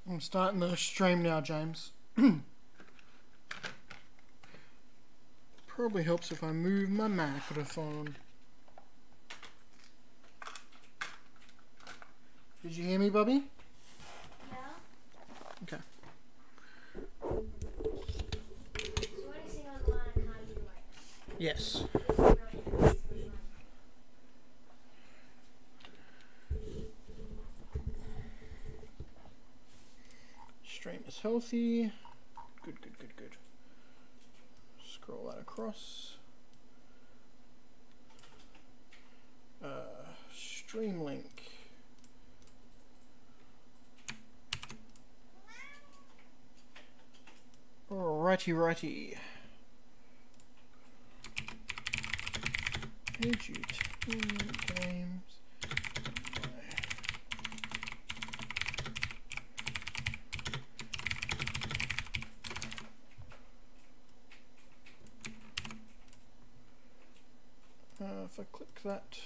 I'm starting the stream now, James. Probably helps if I move my microphone. Did you hear me, Bobby? Yeah. Okay. So what do you sing online and how do you like it? Yes. Stream is healthy. Good, good, good, good. Scroll that across. Stream link. Righty. Edutainment games. If I click that.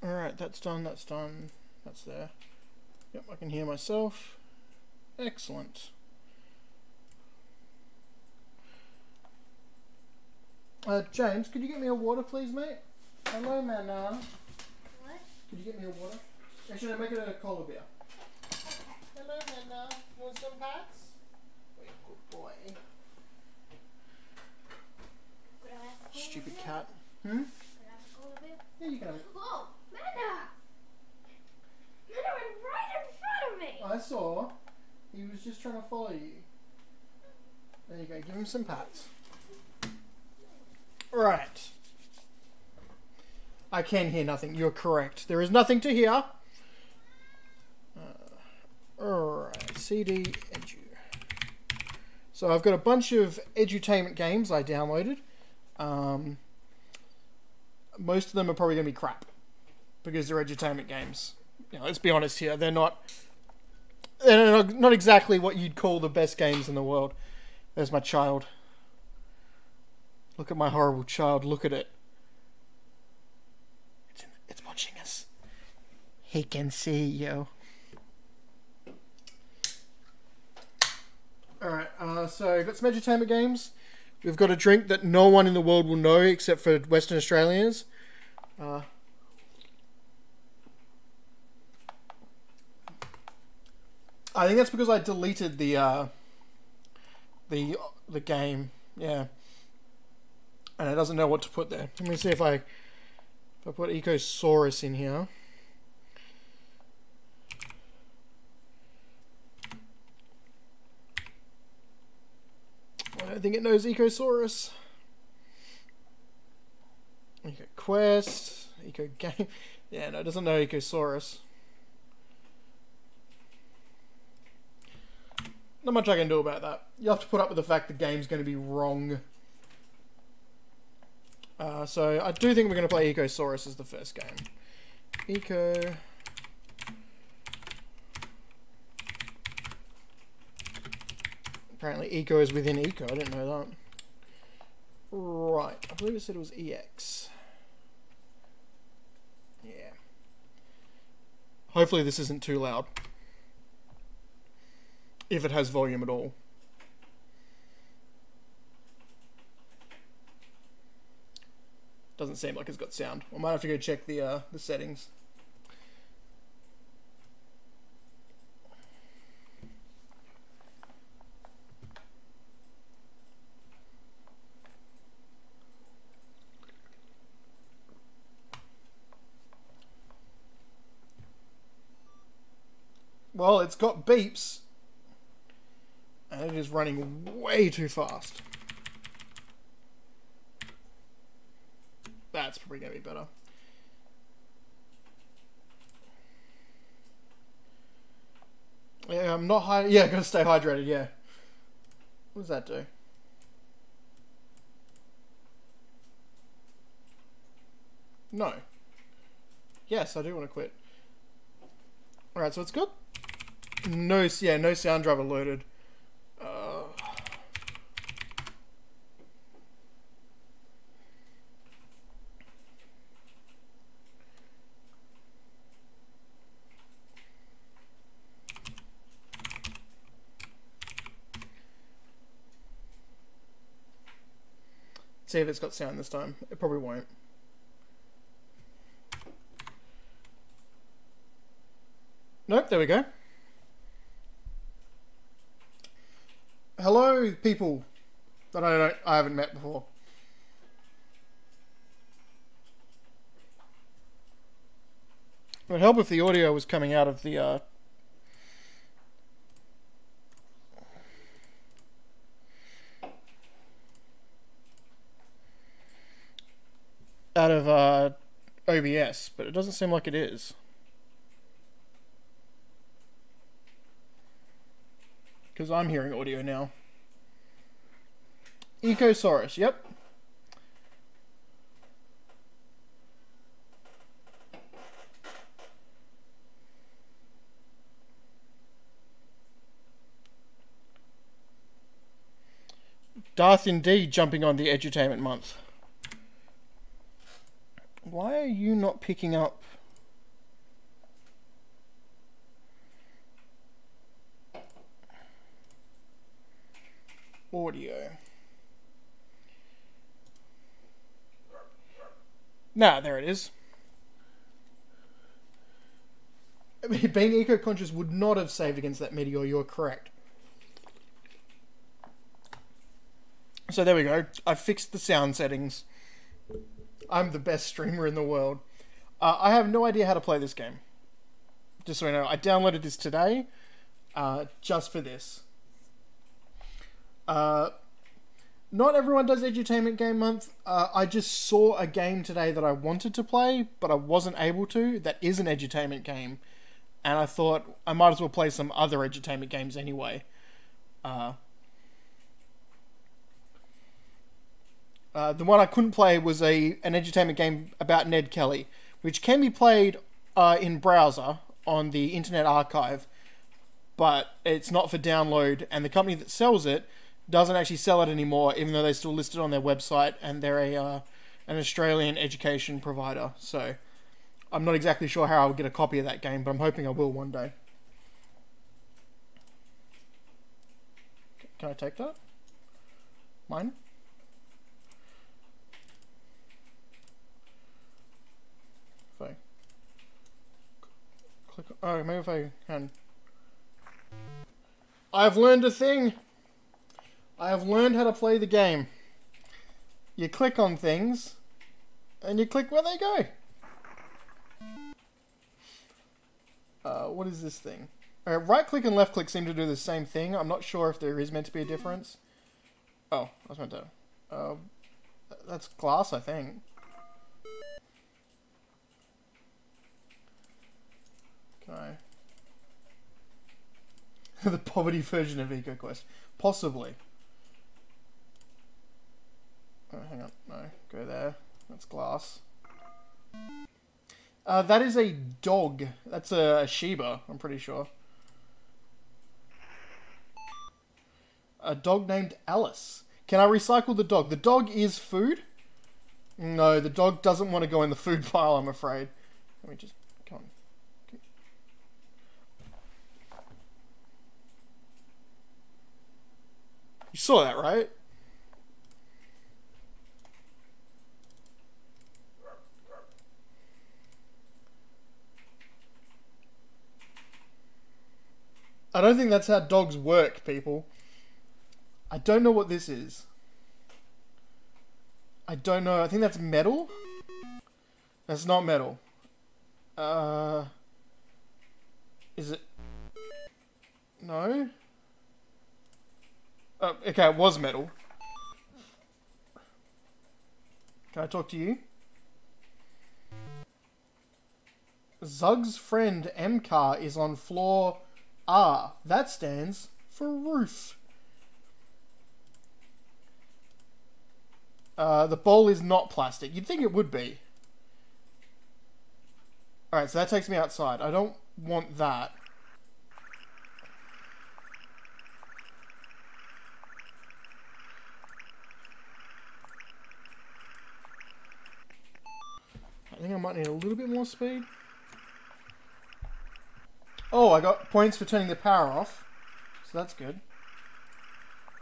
Alright, that's done, that's there. Yep, I can hear myself. Excellent. James, could you get me a water, please, mate? Hello, man. What? Could you get me a water? Actually, make it a cola beer. Hello, man. You want some packs? Wait, good boy. Could I have a cola Stupid beer? cat. Could I have a cola beer? Yeah, you can have it. Whoa! Manna! Manna went right in front of me! I saw. He was just trying to follow you. There you go. Give him some pats. Right. I can hear nothing. You're correct. There is nothing to hear. Alright. CD Edu. So I've got a bunch of edutainment games I downloaded. Most of them are probably going to be crap. Because they're edutainment games. You know, let's be honest here. They're not exactly what you'd call the best games in the world. There's my child. Look at my horrible child. Look at it. It's watching us. He can see you. Alright, so we've got some edutainment games. We've got a drink that no one in the world will know except for Western Australians. I think that's because I deleted the game. Yeah. And it doesn't know what to put there. Let me see if I put Saurus in here. I don't think it knows Saurus. Eco Quest, Eco Game. Yeah, no, it doesn't know Saurus. Not much I can do about that. You have to put up with the fact the game's going to be wrong. So I do think we're going to play Saurus as the first game. Eco. Apparently Eco is within Eco. I didn't know that. Right. I believe it said it was EX. Yeah. Hopefully this isn't too loud. If it has volume at all. Doesn't seem like it's got sound. I might have to go check the settings. Well, it's got beeps. And it is running way too fast. That's probably going to be better. Yeah, I'm not high. Yeah, gotta stay hydrated, yeah. What does that do? No. Yes, I do want to quit. Alright, so it's got no sound driver loaded. See if it's got sound this time. It probably won't. Nope, there we go. Hello, people that I haven't met before. It would help if the audio was coming out of the OBS, but it doesn't seem like it is. Because I'm hearing audio now. Saurus, yep. Darth indeed jumping on the Edutainment month. Why are you not picking up? Audio. Nah, there it is. I mean, being eco-conscious would not have saved against that meteor, you're correct. So there we go. I fixed the sound settings. I'm the best streamer in the world. I have no idea how to play this game. Just so you know, I downloaded this today, just for this. Not everyone does Edutainment Game Month. I just saw a game today that I wanted to play, but I wasn't able to. That is an Edutainment game. And I thought I might as well play some other Edutainment games anyway. The one I couldn't play was an Edutainment game about Ned Kelly, which can be played in browser on the Internet Archive, but it's not for download, and the company that sells it doesn't actually sell it anymore, even though they still list it on their website, and they're an Australian education provider. So I'm not exactly sure how I'll get a copy of that game, but I'm hoping I will one day. Can I take that? Mine? Click. Oh, maybe if I can. I've learned a thing. I have learned how to play the game. You click on things, and you click where they go. What is this thing? Right click and left click seem to do the same thing. I'm not sure if there is meant to be a difference. Oh, I was meant to. That's glass, I think. Can I? The poverty version of EcoQuest. Possibly. Oh, hang on. No, go there. That's glass. That is a dog. That's a Shiba, I'm pretty sure. A dog named Alice. Can I recycle the dog? The dog is food? No, the dog doesn't want to go in the food pile, I'm afraid. Let me just... Come on. You saw that, right? I don't think that's how dogs work, people. I don't know what this is. I don't know. I think that's metal. That's not metal. Is it? No? Oh, okay, it was metal. Can I talk to you? Zug's friend M-Car is on floor R. That stands for roof. The bowl is not plastic. You'd think it would be. Alright, so that takes me outside. I don't want that. I think I might need a little bit more speed. Oh, I got points for turning the power off. So that's good.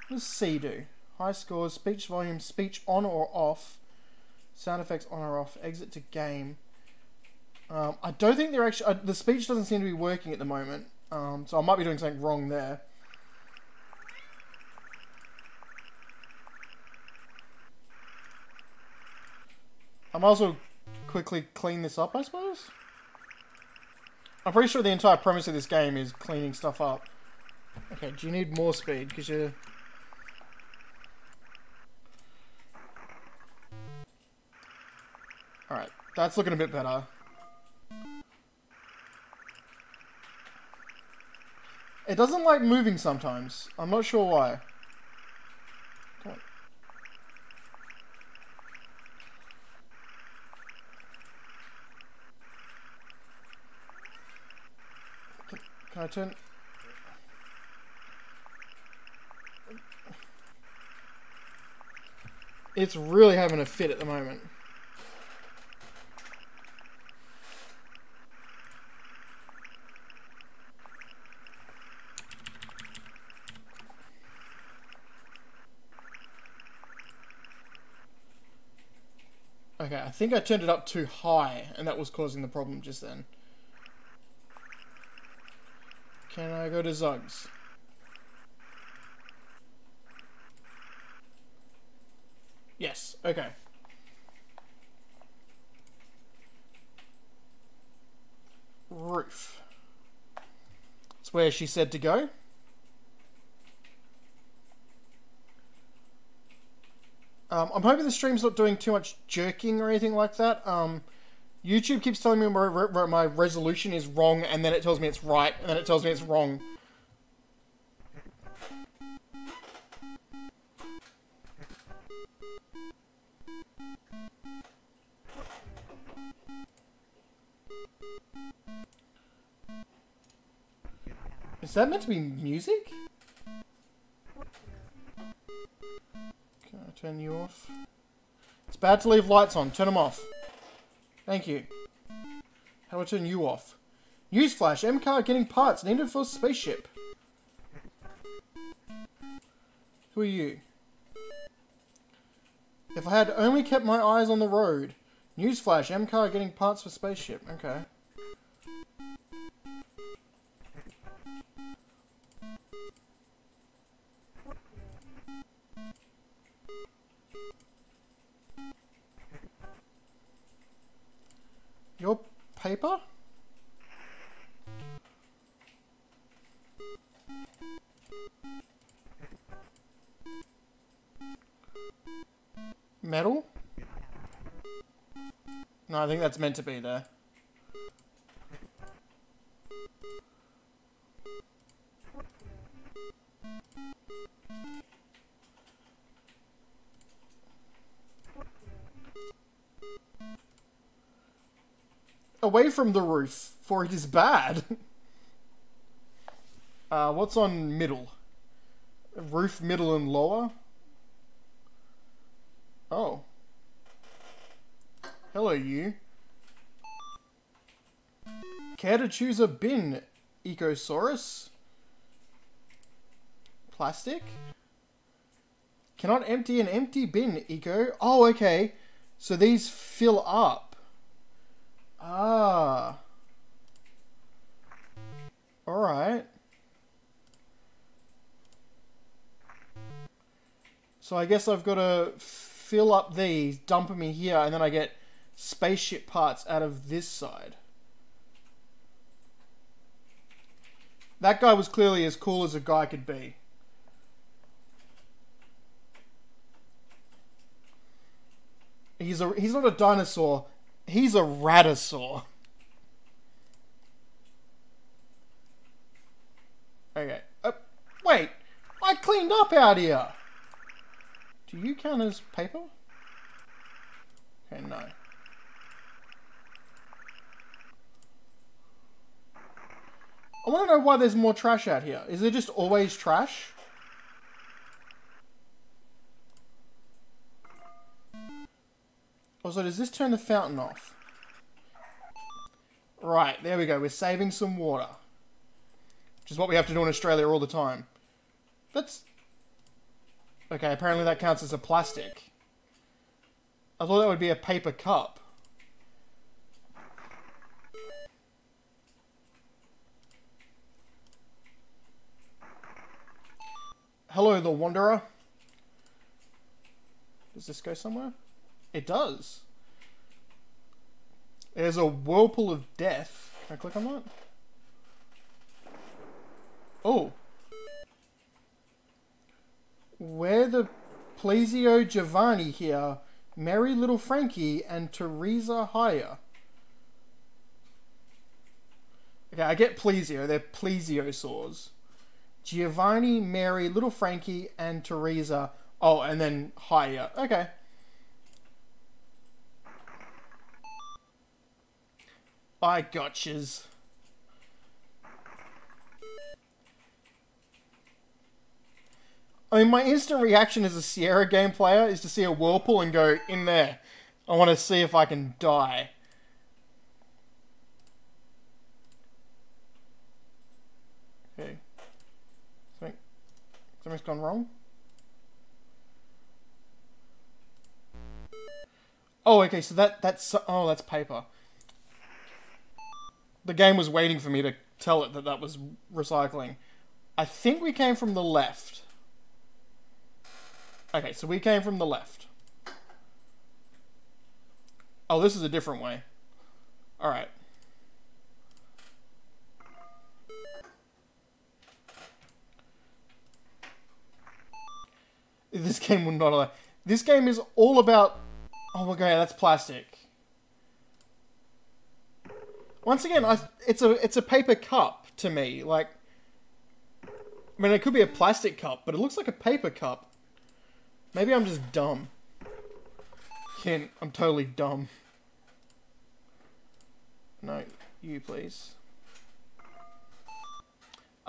What does C do? High scores, speech volume, speech on or off, sound effects on or off, exit to game. I don't think they're actually... the speech doesn't seem to be working at the moment. So I might be doing something wrong there. I might as well quickly clean this up, I suppose? I'm pretty sure the entire premise of this game is cleaning stuff up. Okay, do you need more speed? Because you're... Alright, that's looking a bit better. It doesn't like moving sometimes. I'm not sure why. Come on. Can I turn... It's really having a fit at the moment. Okay, I think I turned it up too high, and that was causing the problem just then. Can I go to Zugs? Yes, okay. Roof. That's where she said to go. I'm hoping the stream's not doing too much jerking or anything like that. YouTube keeps telling me my resolution is wrong, and then it tells me it's right, and then it tells me it's wrong. Is that meant to be music? Can I turn you off? It's bad to leave lights on. Turn them off. Thank you. How do I turn you off? Newsflash, M-car getting parts needed for spaceship. Who are you? If I had only kept my eyes on the road. Newsflash, M-car getting parts for spaceship. Okay. Your paper? Metal? No, I think that's meant to be there. Away from the roof, for it is bad. What's on middle? Roof, middle, and lower? Oh. Hello, you. Care to choose a bin, Saurus? Plastic? Cannot empty an empty bin, Eco. Oh, okay. So these fill up. Ah. Alright. So I guess I've got to fill up these, dump them in here, and then I get spaceship parts out of this side. That guy was clearly as cool as a guy could be. He's not a dinosaur. He's a ratosaur. Okay. Wait. I cleaned up out here. Do you count as paper? Okay, no. want to know why there's more trash out here. Is there just always trash? Also, does this turn the fountain off? Right, there we go. We're saving some water. Which is what we have to do in Australia all the time. That's... Okay, apparently that counts as a plastic. I thought that would be a paper cup. Hello, the Wanderer. Does this go somewhere? It does. There's a whirlpool of death. Can I click on that? Oh. We're the Plesio Giovanni here. Mary Little Frankie and Teresa Hire. Okay, I get Plesio. They're plesiosaurs. Giovanni, Mary, Little Frankie, and Teresa. Oh, and then Hire. Okay. I gotchas. I mean, my instant reaction as a Sierra game player is to see a whirlpool and go, in there. I want to see if I can die. Okay. Something's gone wrong? Oh, okay, so that's... Oh, that's paper. The game was waiting for me to tell it that that was recycling. I think we came from the left. Okay, so we came from the left. Oh, this is a different way. Alright. This game will not allow... This game is all about... Oh my god, that's plastic. Once again, it's a paper cup to me. Like, I mean, it could be a plastic cup, but it looks like a paper cup. Maybe I'm just dumb. Hint, I'm totally dumb. No, you please.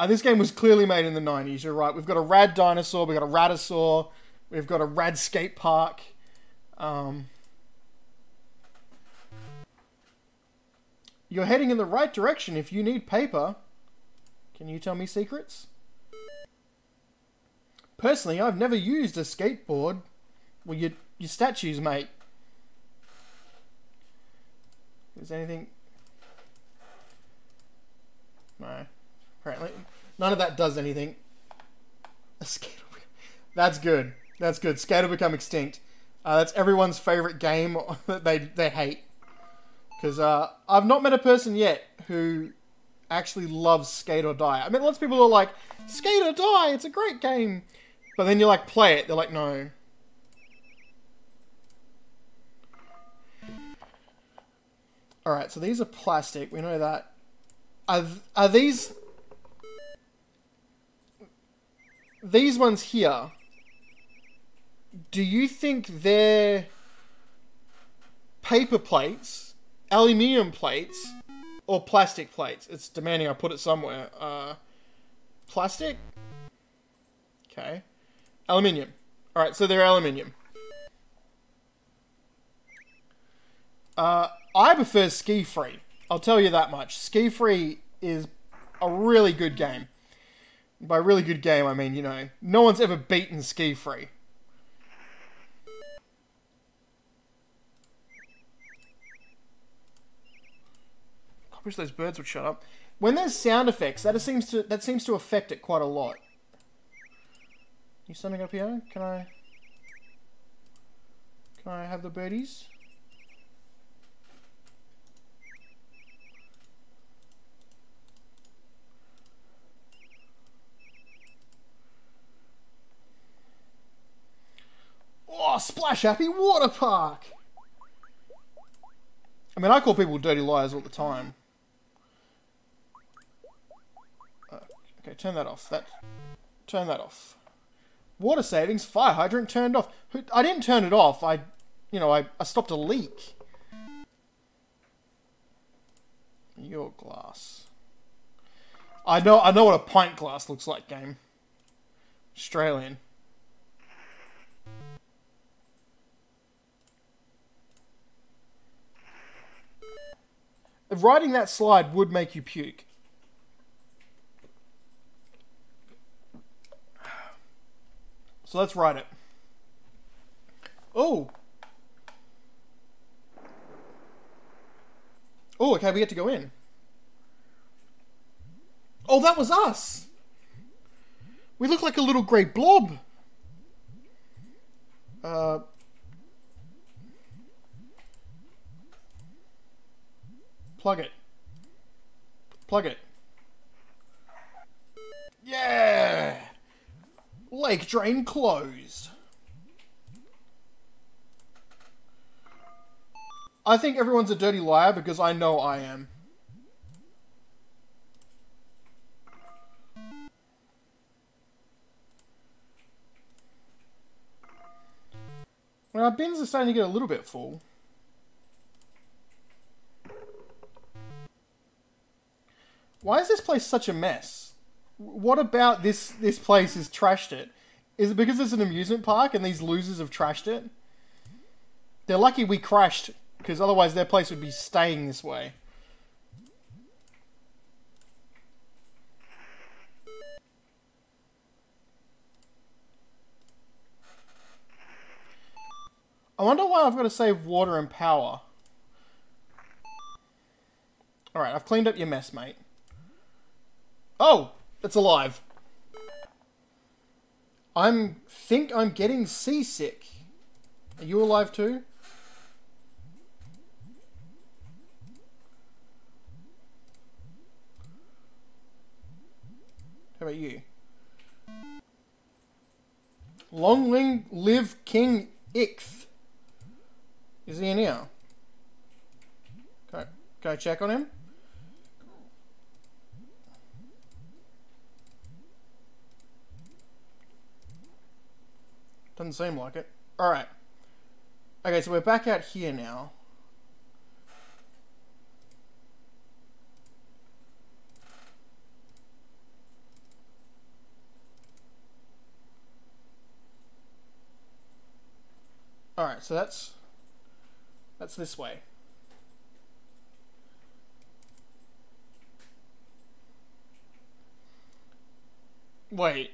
This game was clearly made in the 90s, you're right. We've got a rad dinosaur, we've got a radasaur, we've got a rad skate park. You're heading in the right direction if you need paper. Can you tell me secrets? Personally, I've never used a skateboard. Well, your statues, mate. Is anything... No. Apparently, none of that does anything. A skate will... That's good. That's good. Skate will become extinct. That's everyone's favourite game that they hate. Because I've not met a person yet who actually loves Skate or Die. I mean, lots of people are like, Skate or Die, it's a great game. But then you like play it, they're like, no. Alright, so these are plastic, we know that. Are these... These ones here, do you think they're paper plates, aluminium plates, or plastic plates? It's demanding I put it somewhere. Plastic? Okay. Aluminium. Alright, so they're aluminium. I prefer Ski Free. I'll tell you that much. Ski Free is a really good game. By really good game, I mean, you know, no one's ever beaten Ski Free. I wish those birds would shut up. When there's sound effects, that seems to affect it quite a lot. You standing up here? Can I have the birdies? Oh, Splash Happy Water Park! I mean, I call people dirty liars all the time. Okay, turn that off. Turn that off. Water savings, fire hydrant turned off. I didn't turn it off. I stopped a leak. Your glass. I know what a pint glass looks like, game. Australian. Riding that slide would make you puke. So let's ride it. Oh! Oh, okay, we get to go in. Oh, that was us! We look like a little grey blob. Plug it. Plug it. Yeah! Lake drain closed. I think everyone's a dirty liar because I know I am. Well, our bins are starting to get a little bit full. Why is this place such a mess? What about this place has trashed it? Is it because it's an amusement park and these losers have trashed it? They're lucky we crashed, because otherwise their place would be staying this way. I wonder why I've got to save water and power. Alright, I've cleaned up your mess, mate. Oh! It's alive. Think I'm getting seasick. Are you alive too? How about you? Long live King Ixth. Is he in here? Can I check on him? Doesn't seem like it. Alright. Okay, so we're back out here now. Alright, so that's this way. Wait.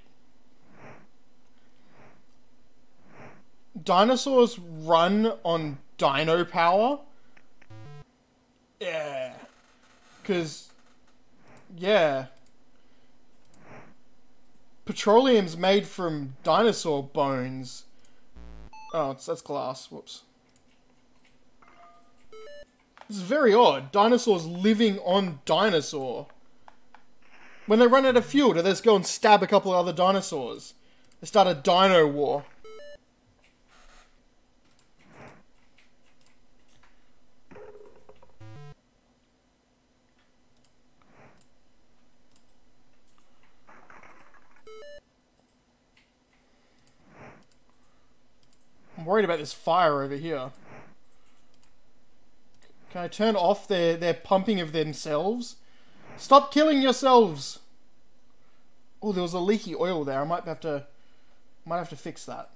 Dinosaurs run on dino power? Yeah. Because, yeah. Petroleum's made from dinosaur bones. Oh, that's glass. Whoops. This is very odd. Dinosaurs living on dinosaur. When they run out of fuel, do they just go and stab a couple of other dinosaurs? They start a dino war. I'm worried about this fire over here. Can I turn off their pumping of themselves? Stop killing yourselves! Oh, there was a leaky oil there. I might have to fix that.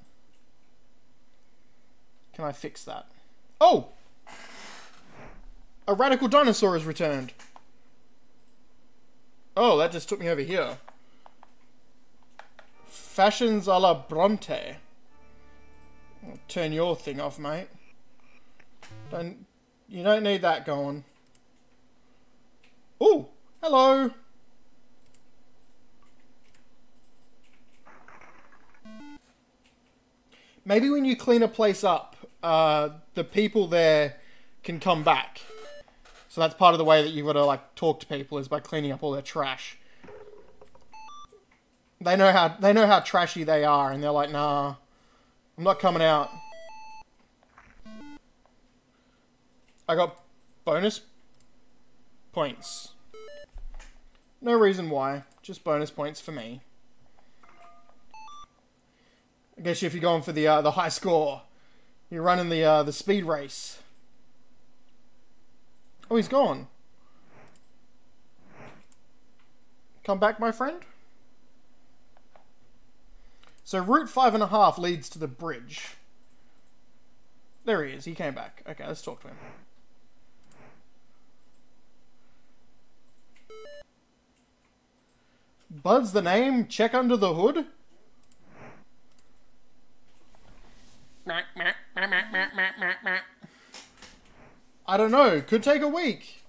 Can I fix that? Oh! A radical dinosaur has returned. Oh, that just took me over here. Fashions a la Bronte. I'll turn your thing off, mate. You don't need that going. Oh, hello. Maybe when you clean a place up, the people there can come back. So that's part of the way that you've got to like talk to people is by cleaning up all their trash. They know how trashy they are, and they're like, nah, I'm not coming out. I got bonus points. No reason why, just bonus points for me. I guess if you're going for the high score, you're running the speed race. Oh, he's gone. Come back, my friend. So route 5.5 leads to the bridge. There he is. He came back. Okay, let's talk to him. Bud's the name. Check under the hood. I don't know. Could take a week.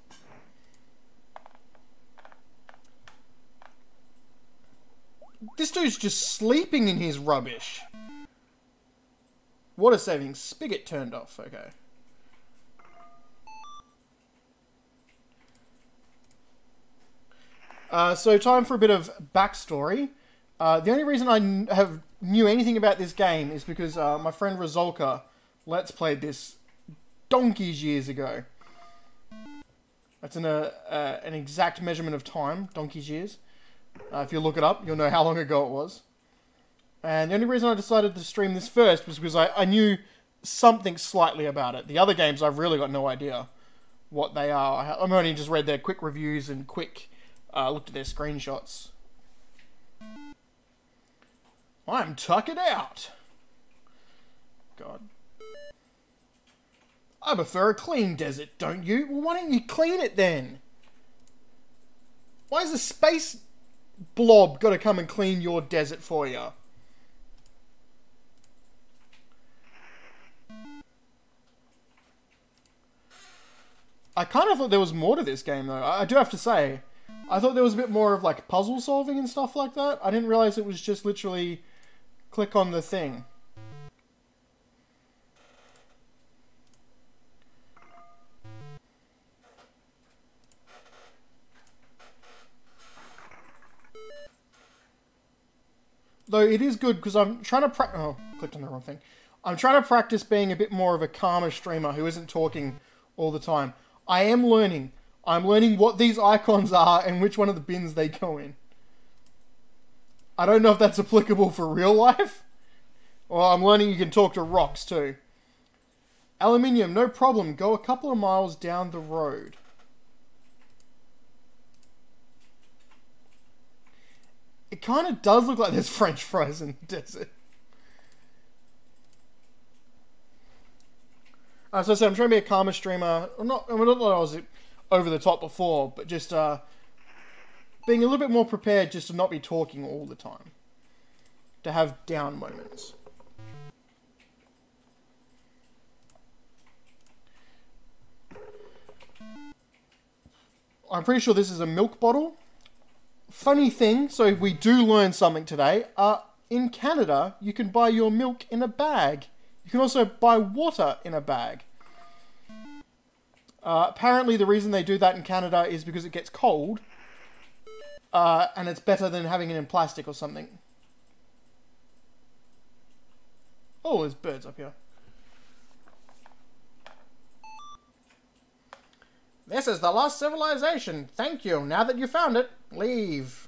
This dude's just sleeping in his rubbish. Water saving. Spigot turned off. Okay. So time for a bit of backstory. The only reason I knew anything about this game is because my friend Rizolka let's played this donkeys years ago. That's an exact measurement of time, donkeys years. If you look it up, you'll know how long ago it was. And the only reason I decided to stream this first was because I knew something slightly about it. The other games, I've really got no idea what they are. I've only just read their quick reviews and quick looked at their screenshots. I'm tuckered out. God. I prefer a clean desert, don't you? Well, why don't you clean it then? Why is a space blob got to come and clean your desert for you? I kind of thought there was more to this game, though. I do have to say, I thought there was a bit more of like puzzle solving and stuff like that. I didn't realize it was just literally click on the thing. Though it is good because I'm trying to oh, clicked on the wrong thing. I'm trying to practice being a bit more of a calmer streamer who isn't talking all the time. I am learning. I'm learning what these icons are and which one of the bins they go in. I don't know if that's applicable for real life. Well, I'm learning you can talk to rocks too. Aluminium, no problem. Go a couple of miles down the road. It kind of does look like there's French fries in the desert. As I said, I'm trying to be a calmer streamer. Not that I was over the top before, but just being a little bit more prepared just to not be talking all the time. To have down moments. I'm pretty sure this is a milk bottle. Funny thing, so we do learn something today. In Canada, you can buy your milk in a bag. You can also buy water in a bag. Apparently the reason they do that in Canada is because it gets cold. And it's better than having it in plastic or something. Oh, there's birds up here. This is the lost civilization. Thank you. Now that you found it, leave.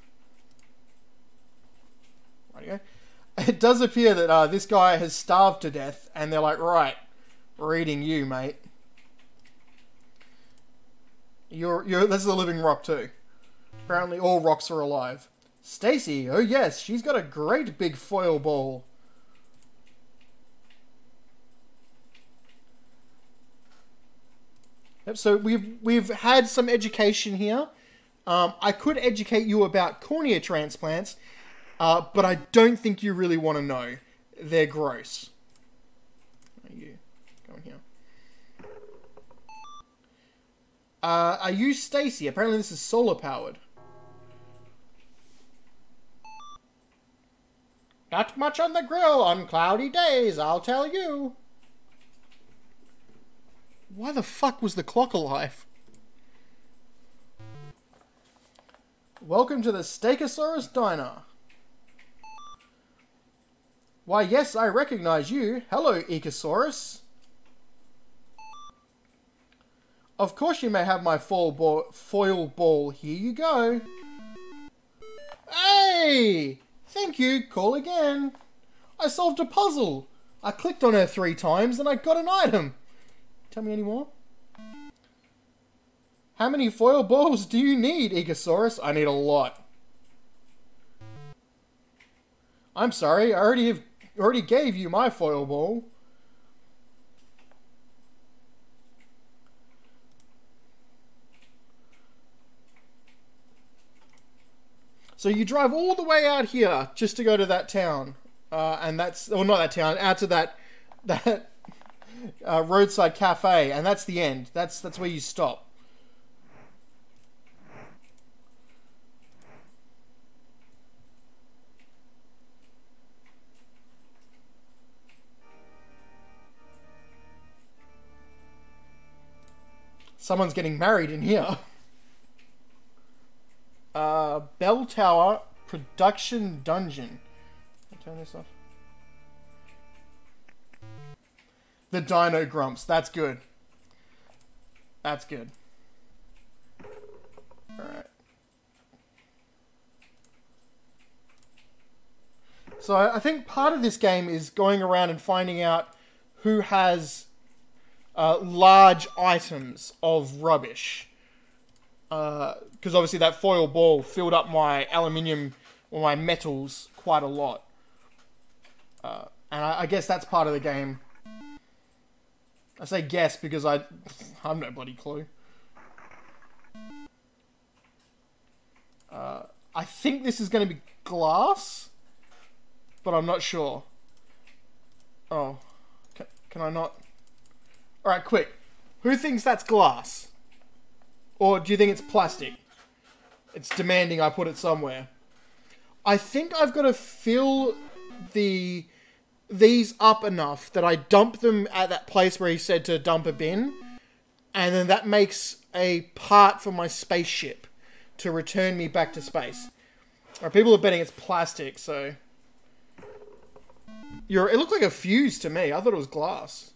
Rightio. It does appear that this guy has starved to death, and they're like, right, we're eating you, mate. This is a living rock too. Apparently all rocks are alive. Stacy, oh yes, she's got a great big foil ball. Yep, so we've had some education here. I could educate you about cornea transplants, but I don't think you really want to know. They're gross. You go in here. Are you Stacy? Apparently this is solar powered. Not much on the grill on cloudy days, I'll tell you. Why the fuck was the clock alive? Welcome to the Steakosaurus Diner. Why, yes, I recognize you. Hello, Ecosaurus. Of course you may have my foil ball. Here you go. Hey! Thank you. Call again. I solved a puzzle. I clicked on her 3 times and I got an item. Tell me any more? How many foil balls do you need, Ecosaurus? I need a lot. I'm sorry, I already gave you my foil ball. So you drive all the way out here just to go to that town, and that's, or not that town, out to that roadside cafe, and that's the end. That's where you stop. Someone's getting married in here. Bell Tower Production Dungeon. Can I turn this off? The Dino Grumps. That's good. That's good. Alright. So I think part of this game is going around and finding out who has large items of rubbish. Because obviously that foil ball filled up my aluminium or my metals quite a lot. And I guess that's part of the game. I say guess because I've no bloody clue. I think this is going to be glass, but I'm not sure. Oh, can I not? Alright, quick. Who thinks that's glass? Or do you think it's plastic? It's demanding I put it somewhere. I think I've got to fill these up enough that I dump them at that place where he said to dump a bin. And then that makes a part for my spaceship to return me back to space. Alright, people are betting it's plastic, so... It looked like a fuse to me. I thought it was glass.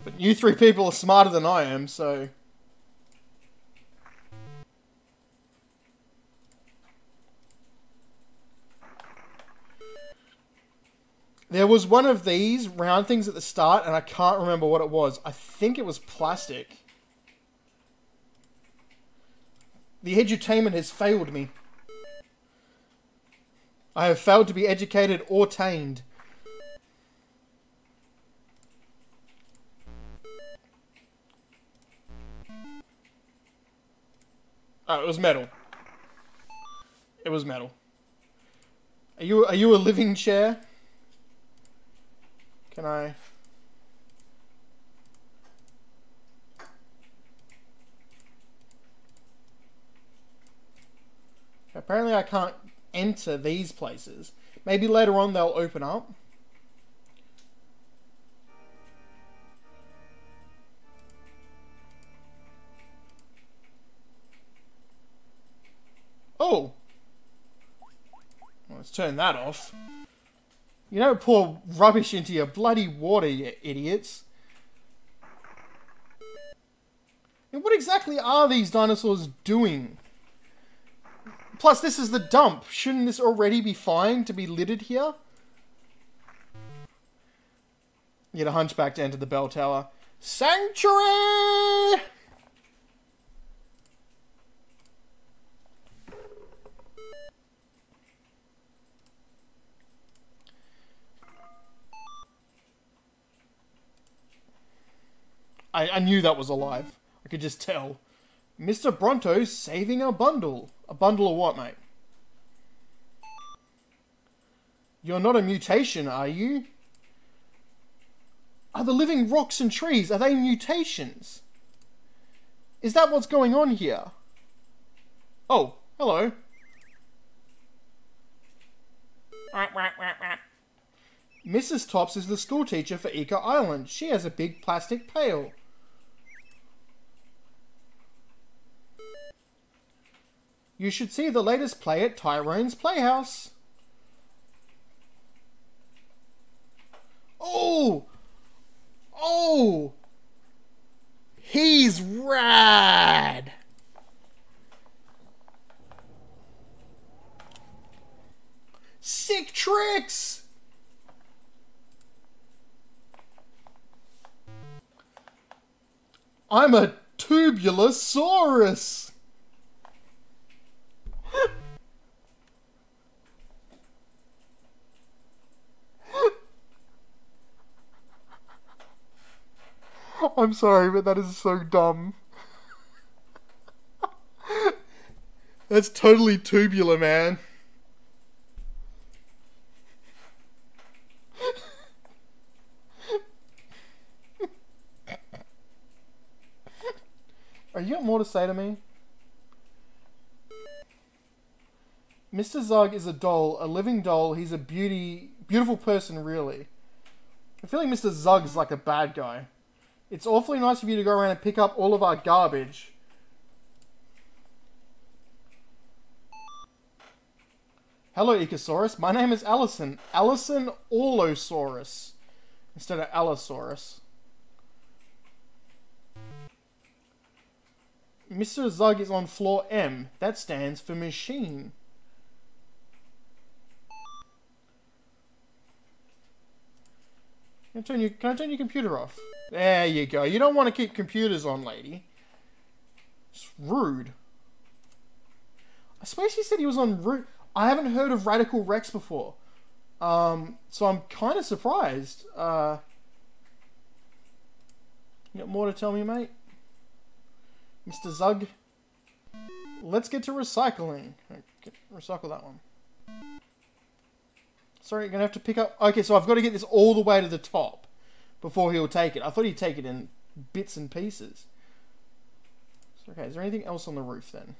But you three people are smarter than I am, so... There was one of these round things at the start, and I can't remember what it was. I think it was plastic. The edutainment has failed me. I have failed to be educated or tamed. Oh, it was metal. It was metal. Are you a living chair? Can I... Apparently I can't enter these places. Maybe later on they'll open up. Oh! Well, let's turn that off. You don't pour rubbish into your bloody water, you idiots. And what exactly are these dinosaurs doing? Plus, this is the dump. Shouldn't this already be fine to be littered here? You get a hunchback to enter the bell tower. Sanctuary! I knew that was alive. I could just tell. Mr. Bronto's saving a bundle. A bundle of what, mate? You're not a mutation, are you? Are the living rocks and trees, are they mutations? Is that what's going on here? Oh, hello. Mrs. Tops is the school teacher for Ika Island. She has a big plastic pail. You should see the latest play at Tyrone's Playhouse. Oh! Oh! He's rad! Sick tricks! I'm a tubular Saurus! I'm sorry, but that is so dumb. That's totally tubular, man. Are you got more to say to me? Mr. Zug is a doll, a living doll. He's a beautiful person, really. I feel like Mr. Zug's like a bad guy. It's awfully nice of you to go around and pick up all of our garbage. Hello, Icosaurus. My name is Allison. Allison Orlosaurus. Instead of Allosaurus. Mr. Zug is on floor M. That stands for machine. Can I turn your computer off? There you go. You don't want to keep computers on, lady. It's rude. I swear she said he was on route. I haven't heard of Radical Rex before. So I'm kind of surprised. You got more to tell me, mate? Mr. Zug? Let's get to recycling. Recycle that one. Sorry, you're going to have to pick up... Okay, so I've got to get this all the way to the top before he'll take it. I thought he'd take it in bits and pieces. So, okay, is there anything else on the roof then?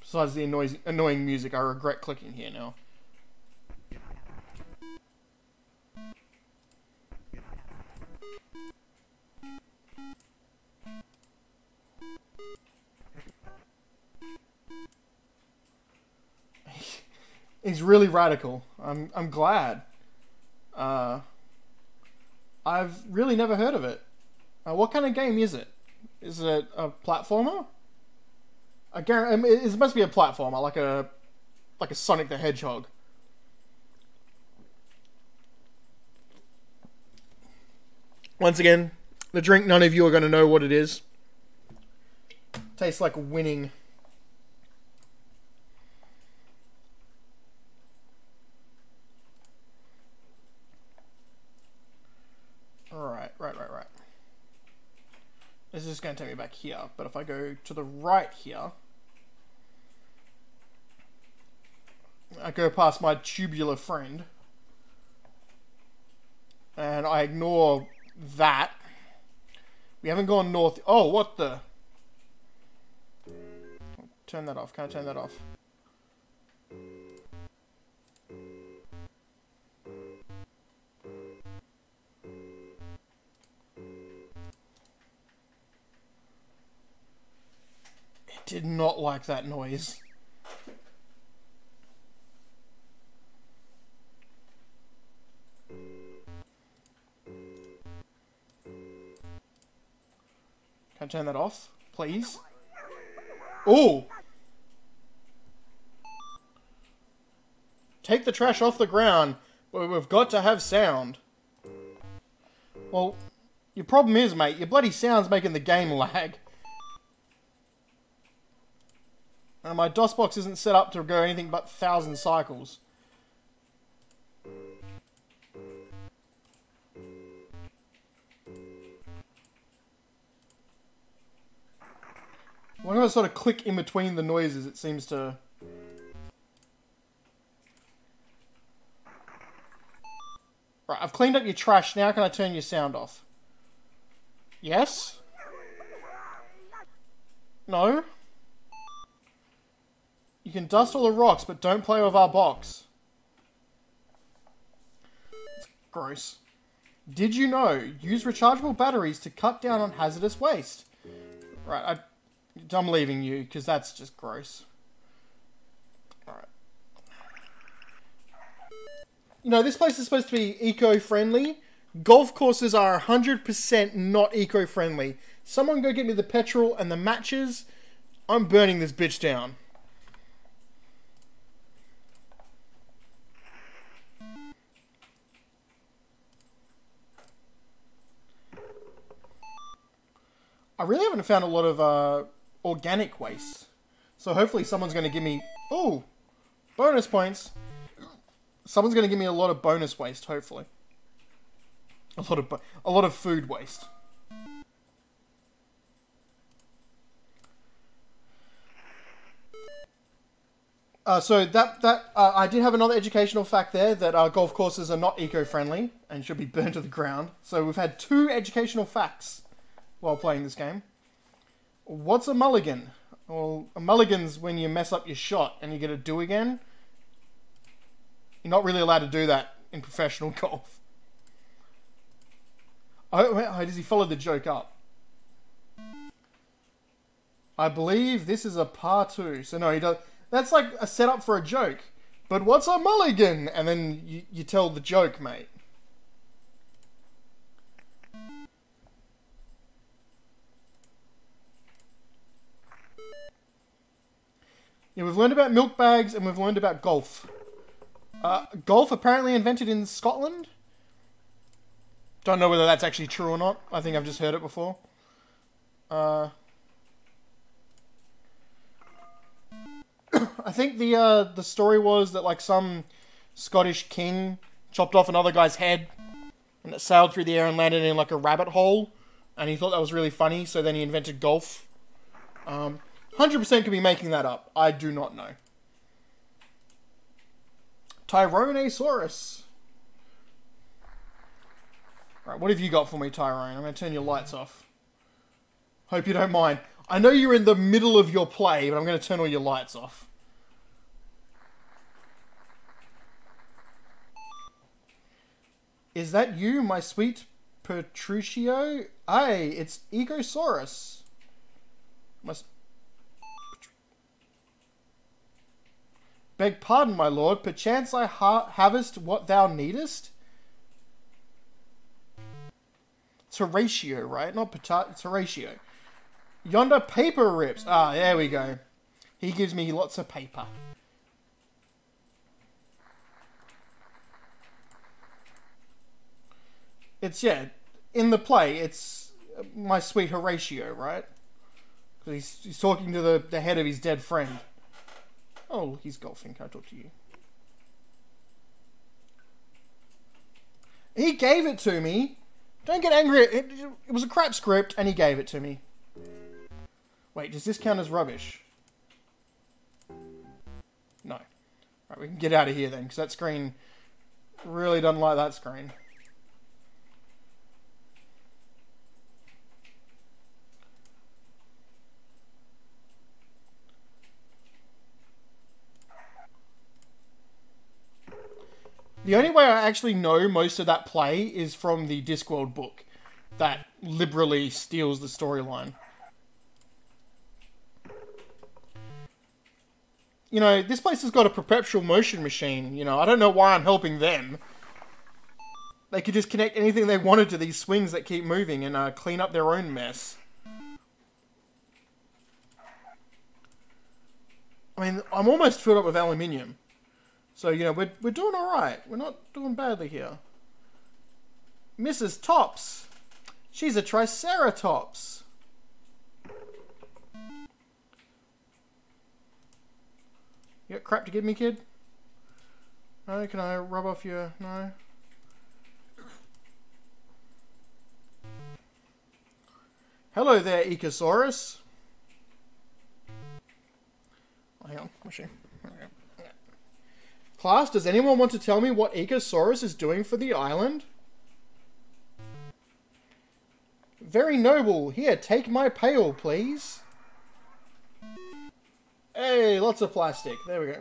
Besides the annoying music, I regret clicking here now. He's really radical. I'm glad. I've really never heard of it. What kind of game is it? Is it a platformer? It must be a platformer, like a Sonic the Hedgehog. Once again, the drink, none of you are going to know what it is. Tastes like winning. Right. This is just going to take me back here, but if I go to the right here, I go past my tubular friend, and I ignore that. We haven't gone north. Oh, what the? Turn that off. Can I turn that off? Did not like that noise. Can I turn that off, please? Oh! Take the trash off the ground, but we've got to have sound. Well, your problem is, mate, your bloody sound's making the game lag. And my DOSBox isn't set up to go anything but 1,000 cycles. Whenever I sort of click in between the noises, it seems to... Right, I've cleaned up your trash. Now can I turn your sound off? Yes? No? You can dust all the rocks, but don't play with our box. It's gross. Did you know? Use rechargeable batteries to cut down on hazardous waste. Right, I'm leaving you, because that's just gross. Alright. You know, this place is supposed to be eco-friendly. Golf courses are 100% not eco-friendly. Someone go get me the petrol and the matches. I'm burning this bitch down. I really haven't found a lot of organic waste. So hopefully someone's going to give me... Oh! Bonus points! Someone's going to give me a lot of bonus waste, hopefully. a lot of food waste. So I did have another educational fact there that golf courses are not eco-friendly and should be burned to the ground. So we've had 2 educational facts while playing this game. What's a mulligan? Well, a mulligan's when you mess up your shot and you get to do again. You're not really allowed to do that in professional golf. Oh, does he follow the joke up? I believe this is a par 2. So no, he does. That's like a setup for a joke. But what's a mulligan? And then you tell the joke, mate. Yeah, we've learned about milk bags and we've learned about golf. Golf apparently invented in Scotland. Don't know whether that's actually true or not. I think I've just heard it before. I think the story was that like some Scottish king chopped off another guy's head and it sailed through the air and landed in like a rabbit hole, and he thought that was really funny, so then he invented golf. 100% could be making that up. I do not know. Tyrannosaurus. Right, what have you got for me, Tyrone? I'm going to turn your lights off. Hope you don't mind. I know you're in the middle of your play, but I'm going to turn all your lights off. Is that you, my sweet Petruchio? Aye, it's Egosaurus. Beg pardon, my lord. Perchance I harvest what thou needest? It's Horatio, right? Not it's Horatio. Yonder paper rips. Ah, there we go. He gives me lots of paper. It's, yeah, in the play, it's my sweet Horatio, right? Because he's talking to the head of his dead friend. Oh, he's golfing. Can I talk to you? He gave it to me. Don't get angry. It was a crap script, and he gave it to me. Wait, does this count as rubbish? No. Right, we can get out of here then, because that screen really doesn't like that screen. The only way I actually know most of that play is from the Discworld book that liberally steals the storyline. You know, this place has got a perpetual motion machine. You know, I don't know why I'm helping them. They could just connect anything they wanted to these swings that keep moving and clean up their own mess. I mean, I'm almost filled up with aluminium. So, you know, we're doing alright. We're not doing badly here. Mrs. Tops. She's a Triceratops. You got crap to give me, kid? No? Can I rub off your... No? Hello there, Ecosaurus. Oh, hang on. Machine. Class, does anyone want to tell me what Ecosaurus is doing for the island? Very noble. Here, take my pail, please. Hey, lots of plastic. There we go.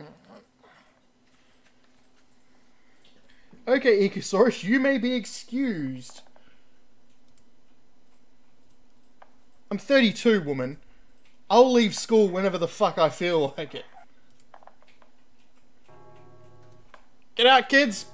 Okay, Ecosaurus, you may be excused. I'm 32, woman. I'll leave school whenever the fuck I feel like it. Get out, kids!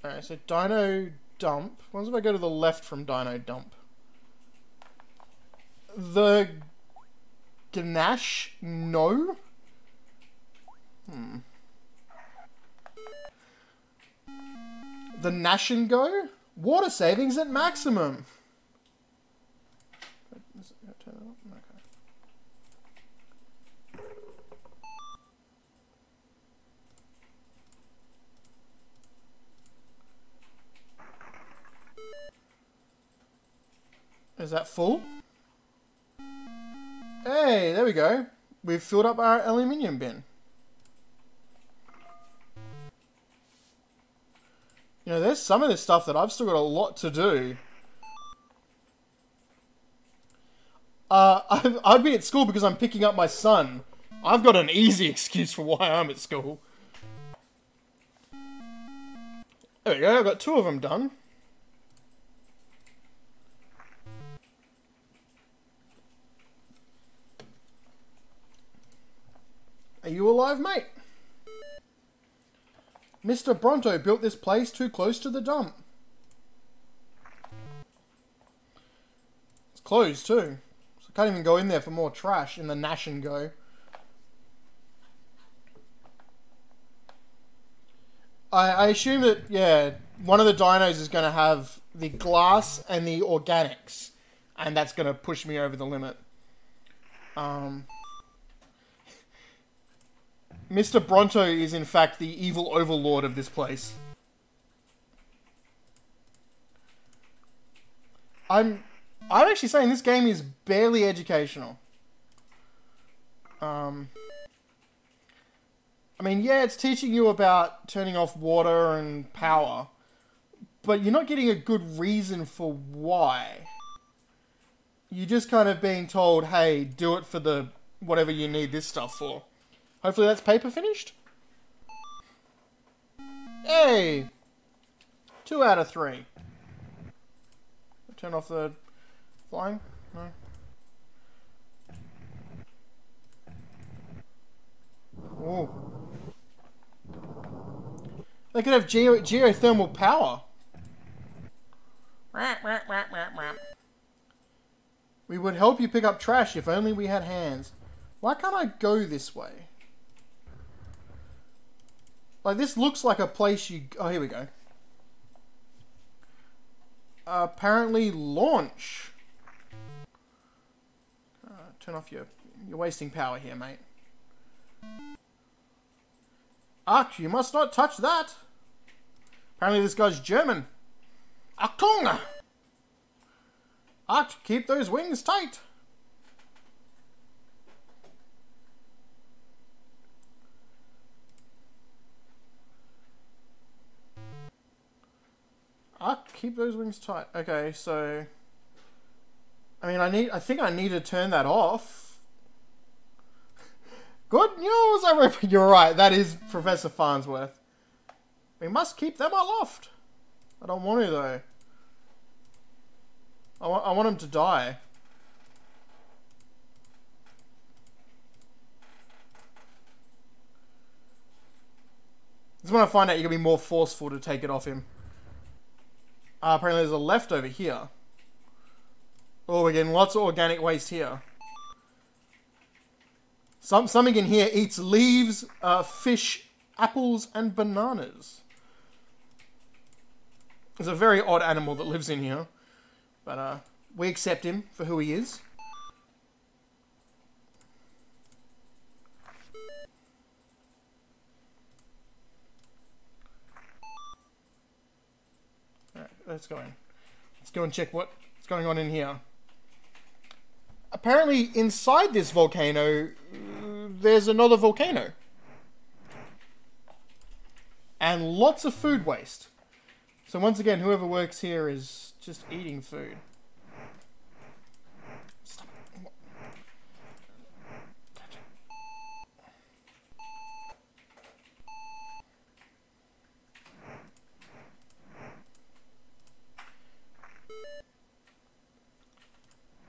Alright, so Dino Dump. Once if I go to the left from Dino Dump? The Ganache? No? The Nash and Go? Water savings at maximum. Okay. Is that full? Hey, there we go. We've filled up our aluminium bin. You know, there's some of this stuff that I've still got a lot to do. I'd be at school because I'm picking up my son. I've got an easy excuse for why I'm at school. There we go, I've got 2 of them done. Are you alive, mate? Mr. Bronto built this place too close to the dump. It's closed too. So I can't even go in there for more trash in the Nash and Go. I assume that, yeah, one of the dinos is going to have the glass and the organics. And that's going to push me over the limit. Mr. Bronto is in fact the evil overlord of this place. I'm actually saying this game is barely educational. I mean, yeah, it's teaching you about turning off water and power, but you're not getting a good reason for why. You're just kind of being told, hey, do it for the whatever you need this stuff for. Hopefully that's paper finished. Hey! 2 out of 3. Turn off the flying? No. Oh. They could have geothermal power. We would help you pick up trash if only we had hands. Why can't I go this way? Like, this looks like a place you... Oh, here we go. Apparently launch. Turn off your... You're wasting power here, mate. Ach, you must not touch that. Apparently this guy's German. Achtung! Ach, keep those wings tight. Keep those wings tight. Okay, so... I mean, I think I need to turn that off. Good news, everybody. You're right, that is Professor Farnsworth. We must keep them aloft. I don't want to, though. I want him to die. This is when I find out you're going to be more forceful to take it off him. Apparently there's a left over here. Oh, we're getting lots of organic waste here. Something in here eats leaves, fish, apples, and bananas. There's a very odd animal that lives in here. But we accept him for who he is. Alright, let's go in. Let's go and check what's going on in here. Apparently, inside this volcano, there's another volcano. And lots of food waste. So once again, whoever works here is just eating food. Stop.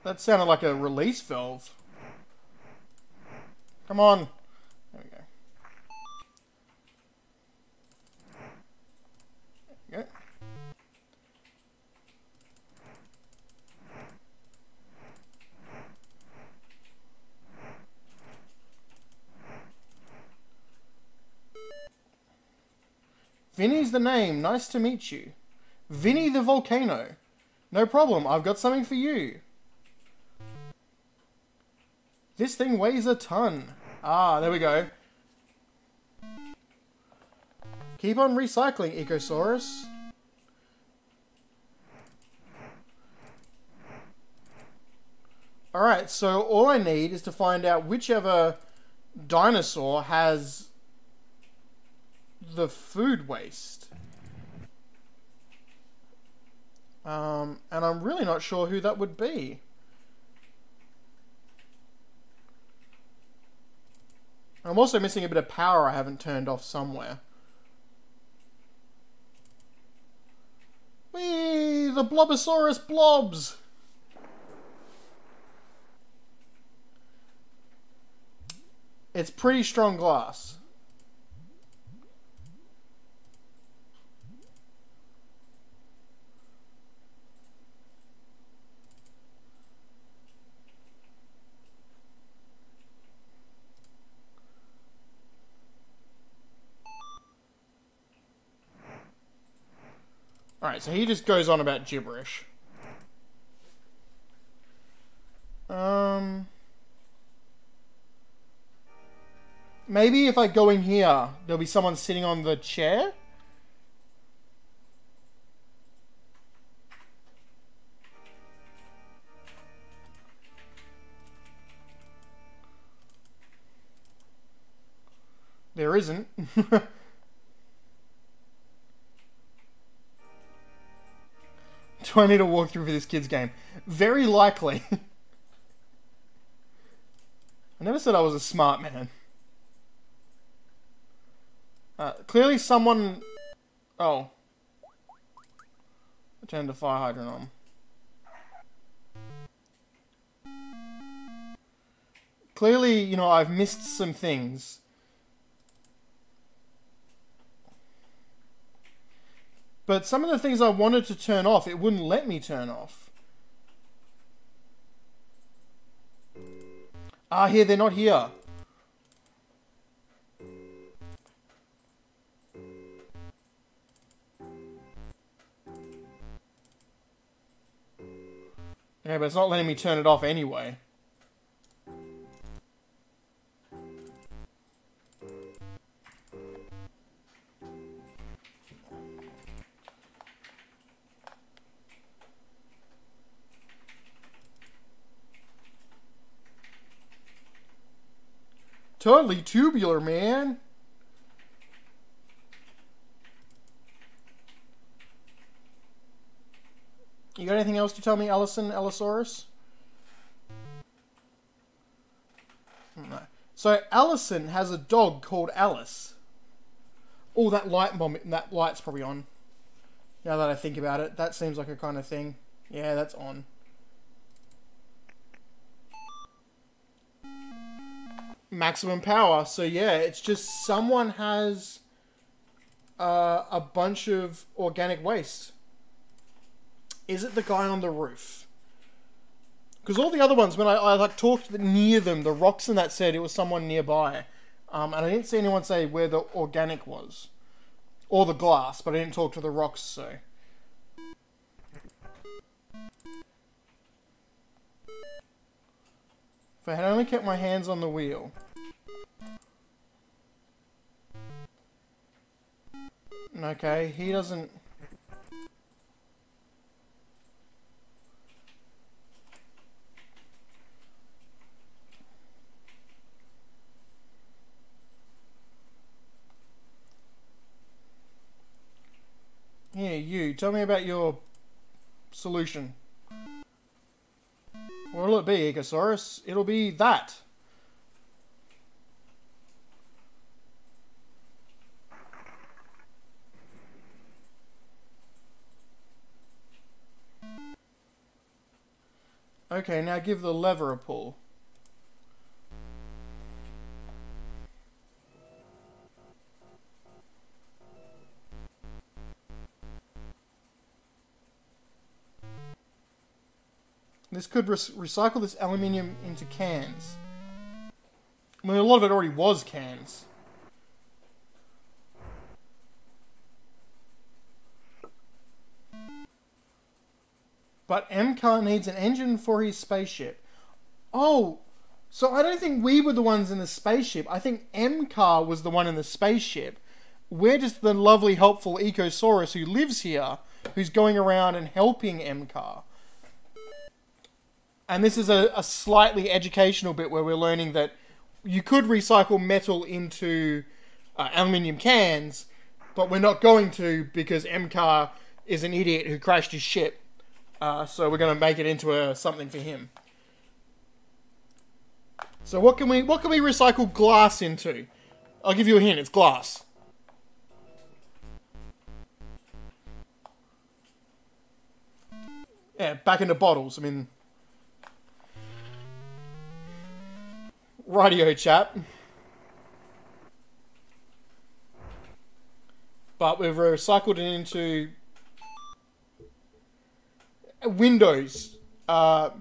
That sounded like a release valve. Come on. There we go. There we go. Vinny's the name. Nice to meet you. Vinny the Volcano. No problem. I've got something for you. This thing weighs a ton. Ah, there we go. Keep on recycling, Ecosaurus. Alright, so all I need is to find out whichever dinosaur has the food waste. And I'm really not sure who that would be. I'm also missing a bit of power I haven't turned off somewhere. Whee! The Blobosaurus blobs! It's pretty strong glass. Alright, so he just goes on about gibberish. Maybe if I go in here, there'll be someone sitting on the chair? There isn't. Do I need a walkthrough for this kid's game? Very likely. I never said I was a smart man. Clearly someone... Oh. I turned the fire hydrant on. Clearly, you know, I've missed some things. But some of the things I wanted to turn off, it wouldn't let me turn off. Ah, here, they're not here. Yeah, but it's not letting me turn it off anyway. Totally tubular, man. You got anything else to tell me, Allosaurus? No. So Allison has a dog called Alice. Oh, that light's probably on. Now that I think about it, that seems like a kind of thing. Yeah, that's on. Maximum power. So yeah, it's just someone has a bunch of organic waste. Is it the guy on the roof? Because all the other ones, when I like talked near them, the rocks and that said it was someone nearby, and I didn't see anyone say where the organic was, or the glass, but I didn't talk to the rocks. So if I had only kept my hands on the wheel. Okay, he doesn't... Here, you, tell me about your solution. What'll it be, Ecosaurus? It'll be that. Okay, now give the lever a pull. This could recycle this aluminium into cans. I mean, a lot of it already was cans. But M-Car needs an engine for his spaceship. Oh, so I don't think we were the ones in the spaceship. I think M-Car was the one in the spaceship. We're just the lovely, helpful Ecosaurus who lives here, who's going around and helping M-Car. And this is a slightly educational bit where we're learning that you could recycle metal into aluminium cans, but we're not going to because MCAR is an idiot who crashed his ship. So we're going to make it into something for him. So what can we recycle glass into? I'll give you a hint. It's glass. Yeah, back into bottles. I mean, rightio, chap. But we've recycled it into windows. I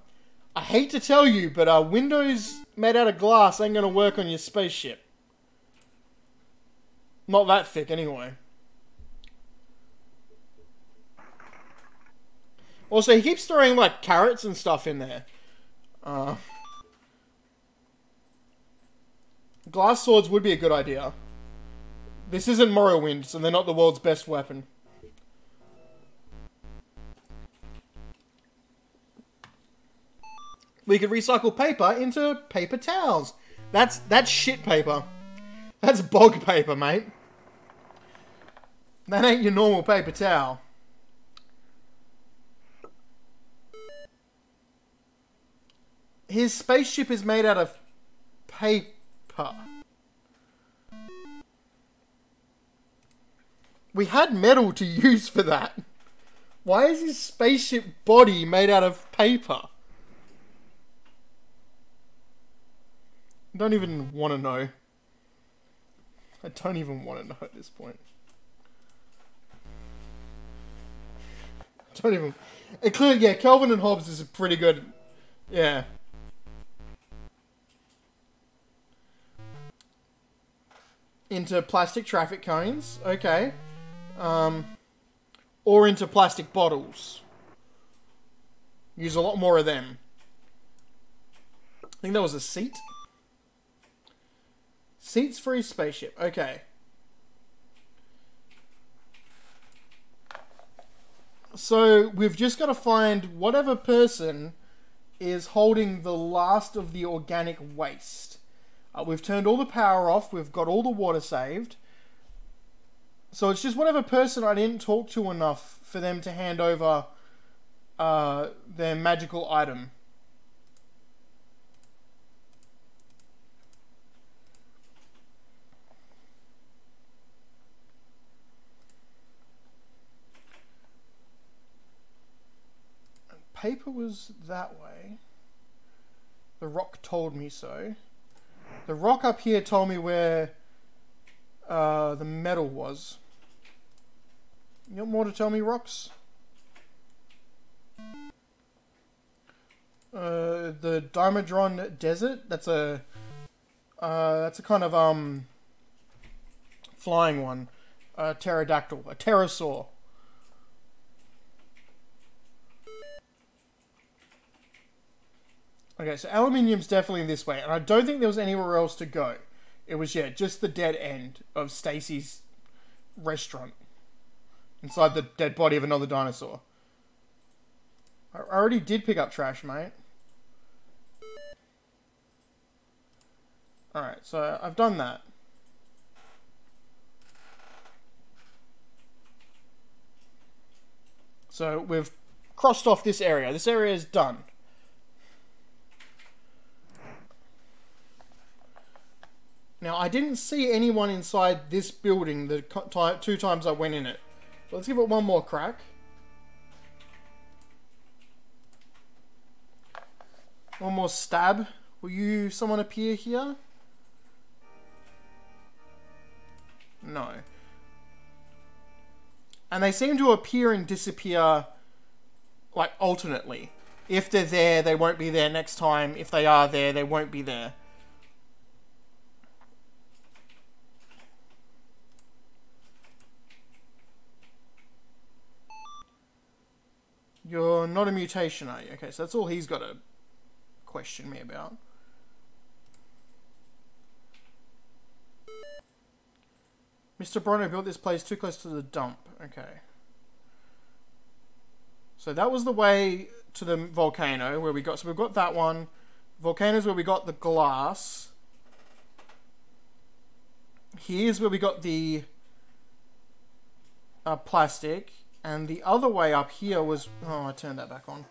hate to tell you, but windows made out of glass ain't gonna work on your spaceship. Not that thick, anyway. Also, he keeps throwing, like, carrots and stuff in there. Glass swords would be a good idea. This isn't Morrowind, so they're not the world's best weapon. We could recycle paper into paper towels. That's shit paper. That's bog paper, mate. That ain't your normal paper towel. His spaceship is made out of paper. We had metal to use for that. Why is his spaceship body made out of paper? I don't even want to know. I don't even want to know at this point. Don't even... Including, yeah, Kelvin and Hobbes is a pretty good... Yeah. Into plastic traffic cones. Okay. Or into plastic bottles. Use a lot more of them. I think that was a seat. Seats for his spaceship. Okay. So we've just got to find whatever person is holding the last of the organic waste. We've turned all the power off. We've got all the water saved. So it's just whatever person I didn't talk to enough for them to hand over their magical item. Paper was that way. The rock told me so. The rock up here told me where the metal was. You got more to tell me, rocks? The Dimedron Desert. That's a kind of flying one. A pterodactyl, a pterosaur. Okay, so aluminium's definitely this way, and I don't think there was anywhere else to go. It was, yeah, just the dead end of Stacy's restaurant. Inside the dead body of another dinosaur. I already did pick up trash, mate. Alright, so I've done that. So we've crossed off this area. This area is done. Now, I didn't see anyone inside this building the 2 times I went in it. So let's give it one more crack. One more stab. Will someone appear here? No. And they seem to appear and disappear, like, alternately. If they're there, they won't be there next time. If they are there, they won't be there. You're not a mutation, are you? Okay, so that's all he's got to question me about. Mr. Bruno built this place too close to the dump. Okay. So that was the way to the volcano where we got. So we've got that one. Volcano's where we got the glass. Here's where we got the plastic, and the other way up here was. Oh, I turned that back on.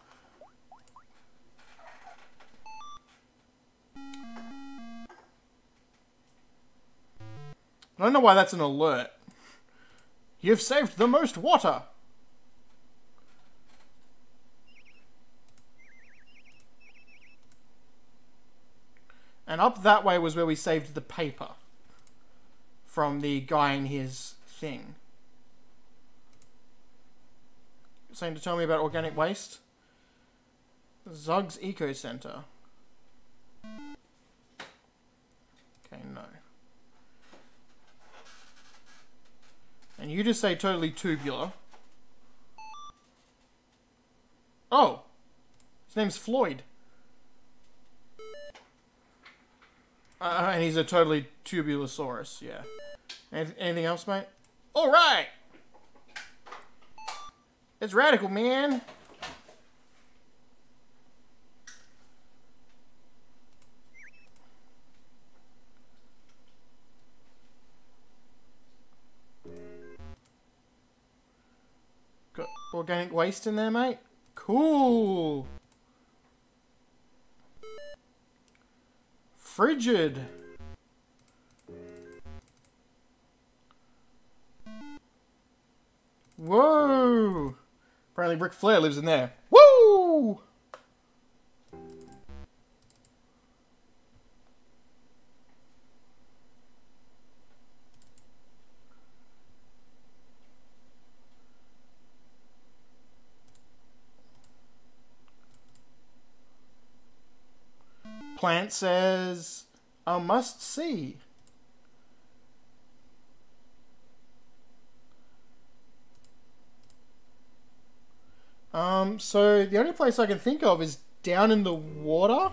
I don't know why that's an alert. You've saved the most water. And up that way was where we saved the paper from the guy in his thing. Something to tell me about organic waste? Zug's Eco Center. Okay, no. And you just say totally tubular. Oh! His name's Floyd. And he's a totally tubular Saurus, yeah. Anything else, mate? Alright! It's radical, man! Got organic waste in there, mate? Cool! Frigid! Whoa! Apparently Ric Flair lives in there. Woo! Plant says, a must see. So the only place I can think of is down in the water.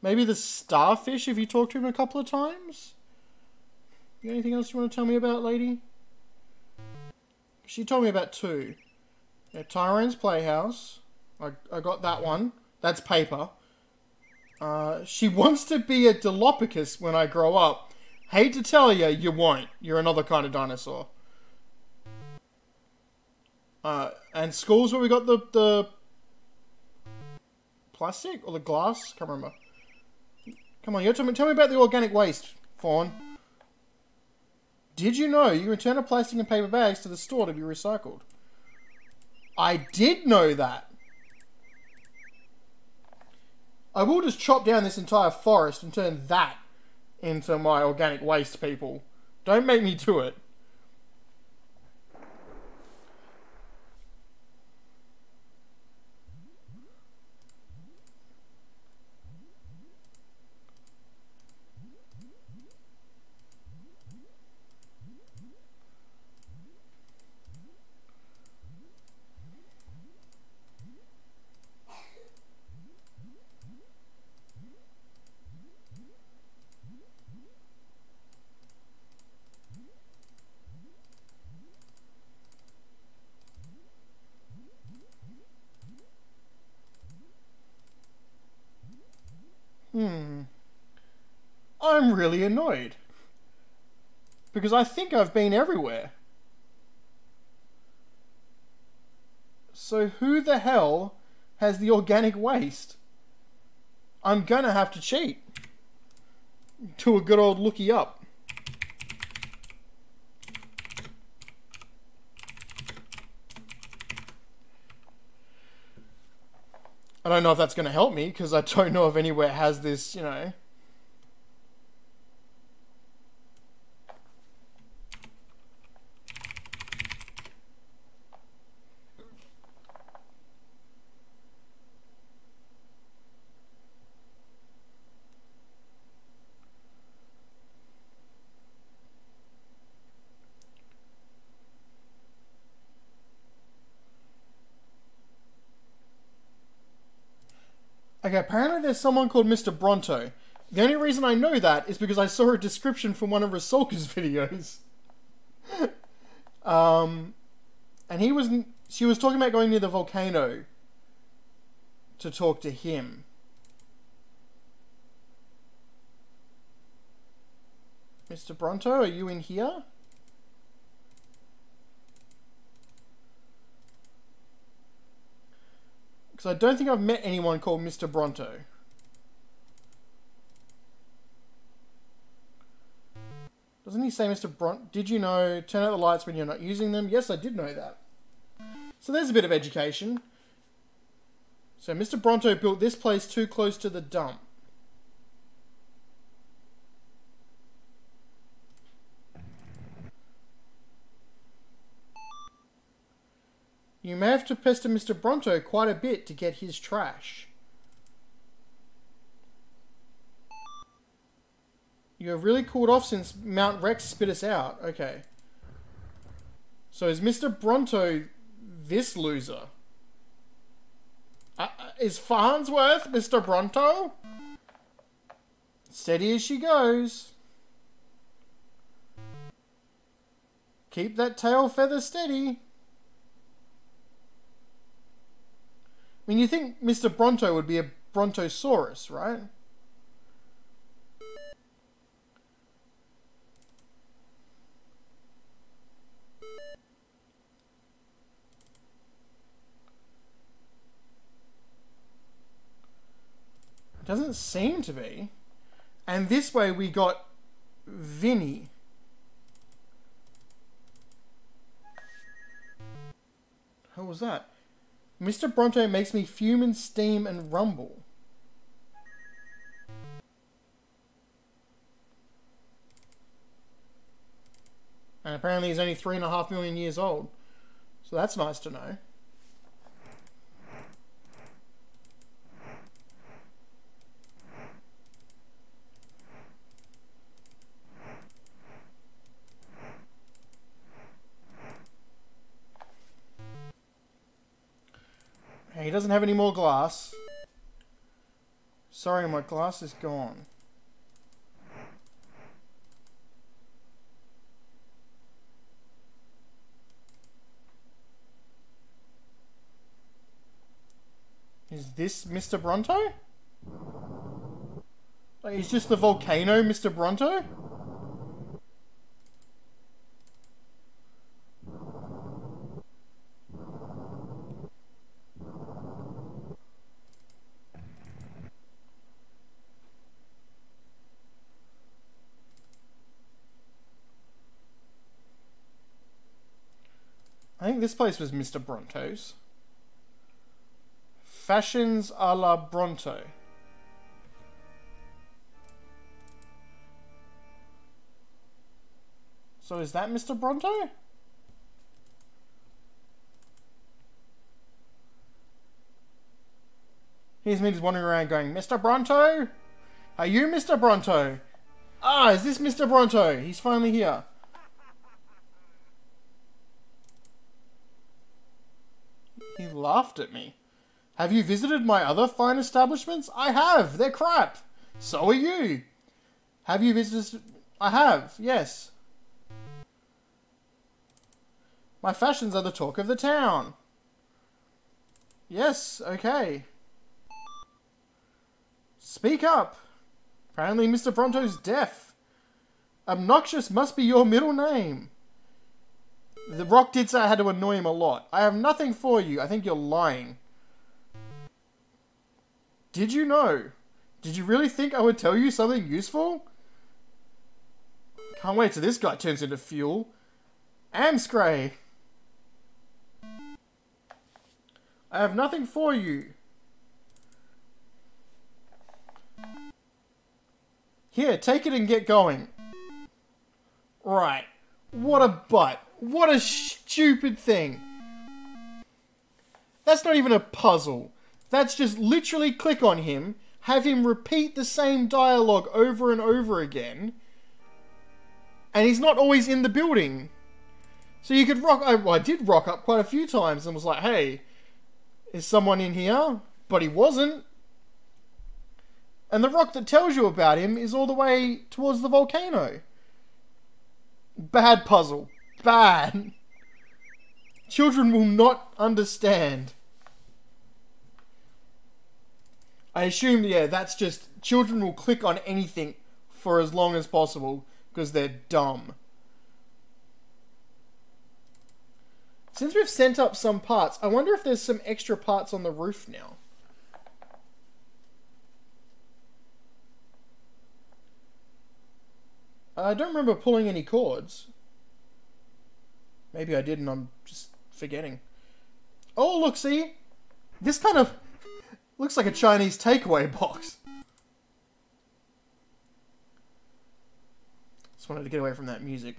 Maybe the starfish if you talk to him a couple of times. You got anything else you want to tell me about, lady? She told me about two. Yeah, Tyrone's Playhouse. I got that one. That's paper. She wants to be a Dilopicus when I grow up. Hate to tell you, you won't. You're another kind of dinosaur. And school's where we got the plastic or the glass? Can't remember. Come on, you tell me about the organic waste, Fawn. Did you know you can return a plastic and paper bags to the store to be recycled? I did know that. I will just chop down this entire forest and turn that into my organic waste, people. Don't make me do it. I'm really annoyed. Because I think I've been everywhere. So who the hell has the organic waste? I'm gonna have to cheat. Do a good old looky up. I don't know if that's going to help me, because I don't know if anywhere has this, you know. Okay, apparently there's someone called Mr. Bronto. The only reason I know that is because I saw a description from one of Rusalka's videos. And she was talking about going near the volcano. to talk to him. Mr. Bronto, are you in here? Because I don't think I've met anyone called Mr. Bronto. Doesn't he say Mr. Bronto? Did you know, turn out the lights when you're not using them? Yes, I did know that. So there's a bit of education. So Mr. Bronto built this place too close to the dump. You may have to pester Mr. Bronto quite a bit to get his trash. You have really cooled off since Mount Rex spit us out. Okay. So is Mr. Bronto this loser? Is Farnsworth Mr. Bronto? Steady as she goes. Keep that tail feather steady. I mean, you think Mr. Bronto would be a Brontosaurus, right? Doesn't seem to be. And this way we got Vinny. How was that? Mr. Bronto makes me fume and steam and rumble. And apparently he's only 3.5 million years old. So that's nice to know. He doesn't have any more glass. Sorry, my glass is gone. Is this Mr. Bronto? Like, is just the volcano Mr. Bronto? I think this place was Mr. Bronto's. Fashions a la Bronto. So is that Mr. Bronto? Here's me just wandering around going, Mr. Bronto? Are you Mr. Bronto? Ah, is this Mr. Bronto? He's finally here. He laughed at me. Have you visited my other fine establishments? I have. They're crap. So are you. Have you visited... I have. Yes. My fashions are the talk of the town. Yes. Okay. Speak up. Apparently Mr. Bronto's deaf. Obnoxious must be your middle name. The Rock did say I had to annoy him a lot. I have nothing for you. I think you're lying. Did you know? Did you really think I would tell you something useful? Can't wait till this guy turns into fuel. Amscray. I have nothing for you. Here, take it and get going. Right. What a butt. What a stupid thing. That's not even a puzzle. That's just literally click on him, have him repeat the same dialogue over and over again, and he's not always in the building. So you could rock... I did rock up quite a few times and was like, hey, is someone in here? But he wasn't. And the rock that tells you about him is all the way towards the volcano. Bad puzzle. Bad. Children will not understand. I assume, yeah, that's just children will click on anything for as long as possible because they're dumb. Since we've sent up some parts, I wonder if there's some extra parts on the roof now. I don't remember pulling any cords. Maybe I did and I'm just forgetting. Oh, look, see? This kind of looks like a Chinese takeaway box. Just wanted to get away from that music.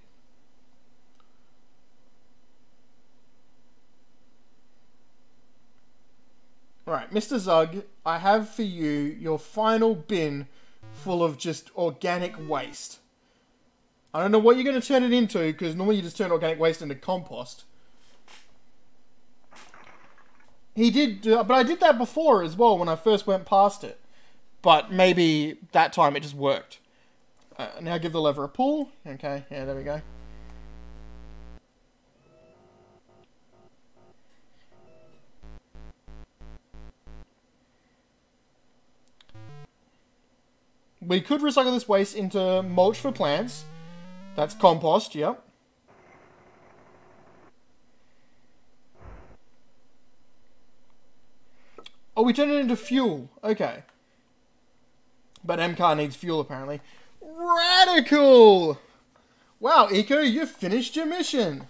Alright, Mr. Zug, I have for you your final bin full of just organic waste. I don't know what you're going to turn it into, because normally you just turn organic waste into compost. He did, but I did that before as well when I first went past it. But maybe that time it just worked. Now give the lever a pull. Okay, yeah, there we go. We could recycle this waste into mulch for plants. That's compost, yep. Oh, we turned it into fuel. Okay. But MCAR needs fuel, apparently. Radical! Wow, Eco, you've finished your mission.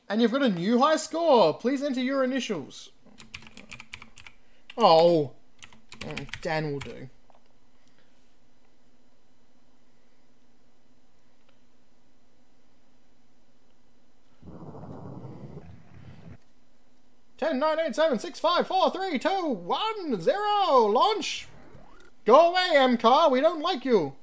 And you've got a new high score. Please enter your initials. Oh. Dan will do. Ten, 9, 8, 7, 6, 5, 4, 3, 2, 1, 0. Launch. Go away, MCAR. We don't like you.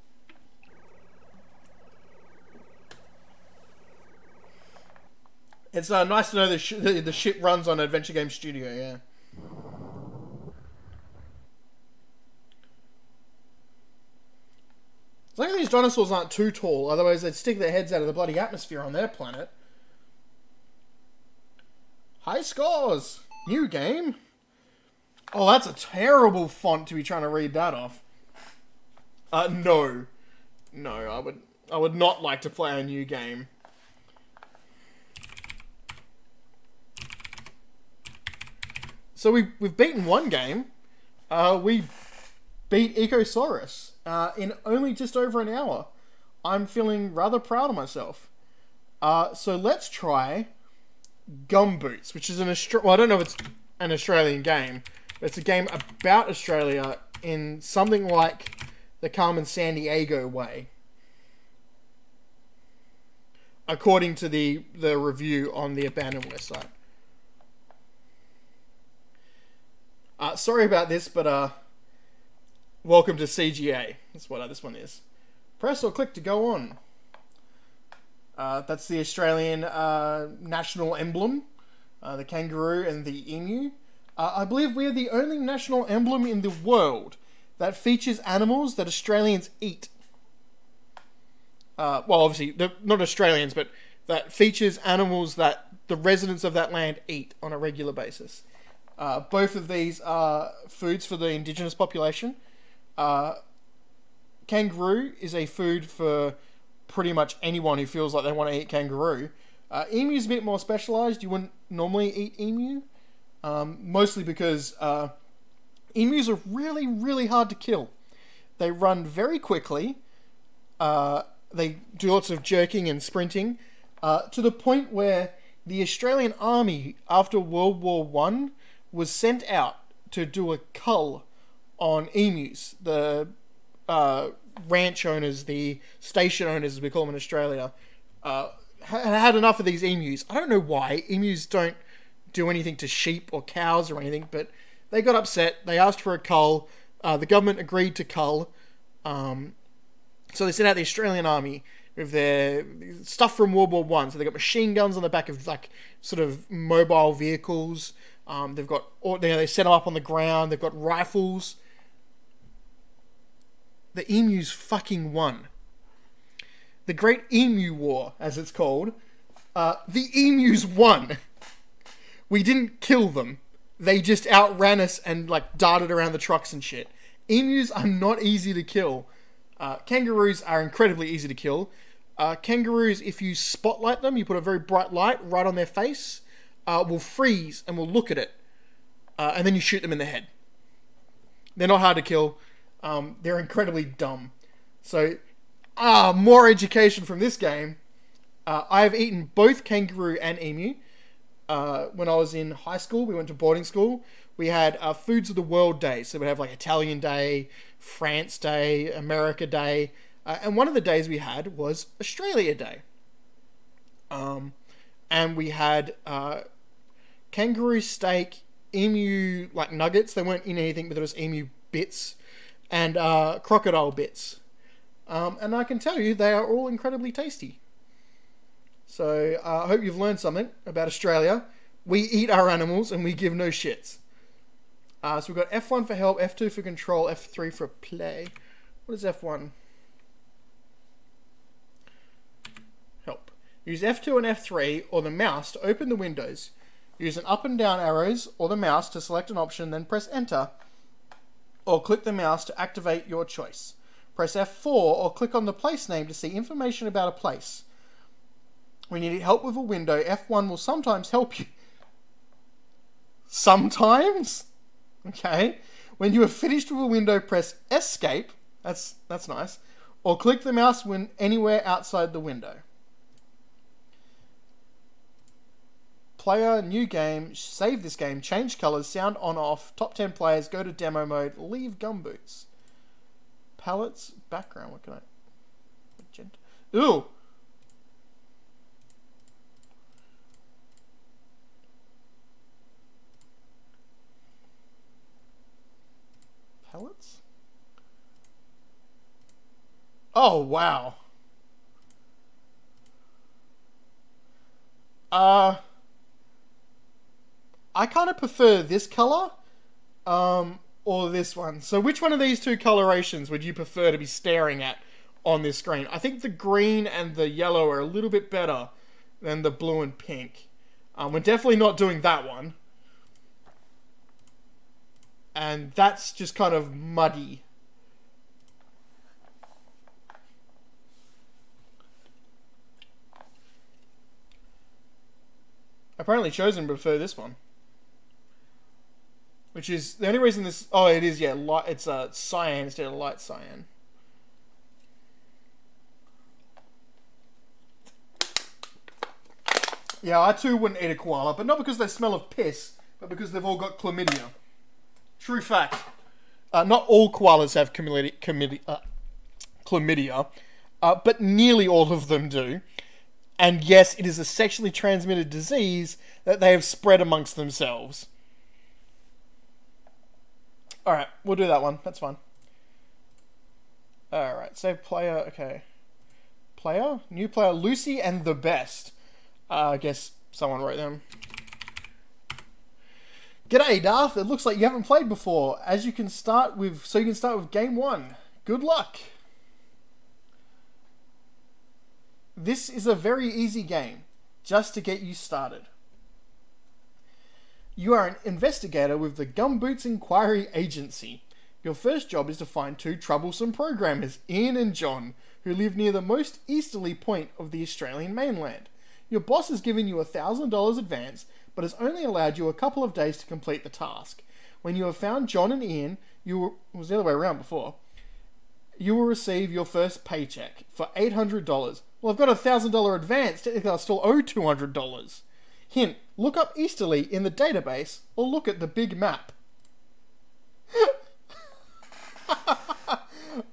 It's nice to know the ship runs on Adventure Game Studio, yeah. It's like these dinosaurs aren't too tall, otherwise they'd stick their heads out of the bloody atmosphere on their planet. High scores! New game? Oh, that's a terrible font to be trying to read that off. No. No, I would not like to play a new game. So we've beaten one game. We beat Saurus in only just over an hour. I'm feeling rather proud of myself. So let's try Gumboots, which is well, I don't know if it's an Australian game, but it's a game about Australia in something like the Carmen Sandiego way, according to the review on the Abandoned website. Sorry about this, but welcome to CGA. That's what this one is. Press or click to go on. That's the Australian national emblem, the kangaroo and the emu. I believe we are the only national emblem in the world that features animals that Australians eat. Well, obviously, not Australians, but that features animals that the residents of that land eat on a regular basis. Both of these are foods for the indigenous population. Kangaroo is a food for pretty much anyone who feels like they want to eat kangaroo. Emu is a bit more specialised. You wouldn't normally eat emu. Mostly because emus are really, really hard to kill. They run very quickly. They do lots of jerking and sprinting. To the point where the Australian Army, after World War I, was sent out to do a cull on emus. The ranch owners, the station owners, as we call them in Australia, had enough of these emus. I don't know why. Emus don't do anything to sheep or cows or anything, but they got upset. They asked for a cull. The government agreed to cull. So they sent out the Australian Army with their stuff from World War I. So they got machine guns on the back of like sort of mobile vehicles. They've got, they set them up on the ground. They've got rifles. The emus fucking won. The Great Emu War, as it's called. The emus won. We didn't kill them. They just outran us and like darted around the trucks and shit. Emus are not easy to kill. Kangaroos are incredibly easy to kill. Kangaroos, if you spotlight them, you put a very bright light right on their face, will freeze and will look at it. And then you shoot them in the head. They're not hard to kill. They're incredibly dumb. So, more education from this game. I have eaten both kangaroo and emu. When I was in high school, we went to boarding school. We had Foods of the World Day. So we'd have like Italian Day, France Day, America Day. And one of the days we had was Australia Day. And we had kangaroo steak, emu like nuggets. They weren't in anything, but there was emu bits. And crocodile bits. And I can tell you, they are all incredibly tasty. So I hope you've learned something about Australia. We eat our animals and we give no shits. So we've got F1 for help, F2 for control, F3 for play. What is F1? Help. Use F2 and F3 or the mouse to open the windows. Use an up and down arrows or the mouse to select an option, then press enter. Or click the mouse to activate your choice. Press F4 or click on the place name to see information about a place. When you need help with a window, F1 will sometimes help you. Sometimes? Okay. When you are finished with a window, press Escape. That's nice. Or click the mouse when anywhere outside the window. Player, new game, save this game, change colors, sound on off, top 10 players, go to demo mode, leave Gumboots. Palettes, background, what can I... Magenta. Ooh! Palettes? Oh, wow. I kind of prefer this color, or this one. So which one of these two colorations would you prefer to be staring at on this screen? I think the green and the yellow are a little bit better than the blue and pink. We're definitely not doing that one. And that's just kind of muddy. Apparently Chosen prefer this one. Which is, the only reason this... Oh, it is, yeah, light, it's cyan instead of light cyan. Yeah, I too wouldn't eat a koala, but not because they smell of piss, but because they've all got chlamydia. True fact. Not all koalas have chlamydia, but nearly all of them do. And yes, it is a sexually transmitted disease that they have spread amongst themselves. Alright, we'll do that one. That's fine. Alright, save player. Okay. Player? New player, Lucy and the Best. I guess someone wrote them. G'day, Darth. It looks like you haven't played before. So you can start with game 1. Good luck. This is a very easy game, just to get you started. You are an investigator with the Gumboots Inquiry Agency. Your first job is to find two troublesome programmers, Ian and John, who live near the most easterly point of the Australian mainland. Your boss has given you $1,000 advance, but has only allowed you a couple of days to complete the task. When you have found John and Ian, it was the other way around before, you will receive your first paycheck for $800. Well, I've got $1,000 advance, technically I still owe $200. Hint, look up easterly in the database, or look at the big map.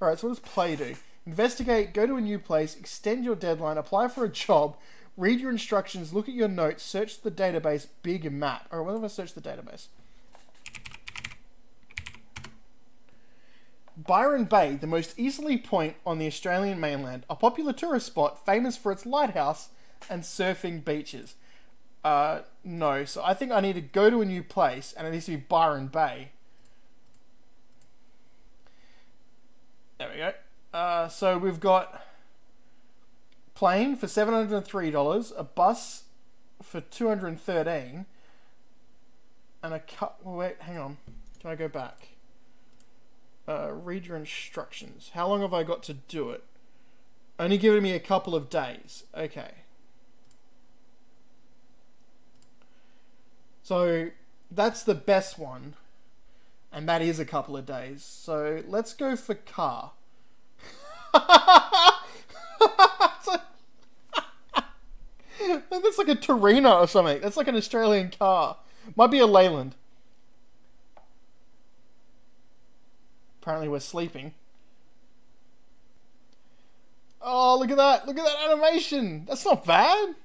Alright, so what does play do? Investigate, go to a new place, extend your deadline, apply for a job, read your instructions, look at your notes, search the database, big map. Alright, what if I search the database? Byron Bay, the most easterly point on the Australian mainland, a popular tourist spot famous for its lighthouse and surfing beaches. No, so I think I need to go to a new place, and it needs to be Byron Bay. There we go. So we've got plane for $703, a bus for $213, and a cut. Oh, wait, hang on. Can I go back? Read your instructions. How long have I got to do it? Only giving me a couple of days. Okay. So that's the best one. And that is a couple of days. So let's go for car. That's like a Torino or something. That's like an Australian car. Might be a Leyland. Apparently we're sleeping. Oh, look at that. Look at that animation. That's not bad.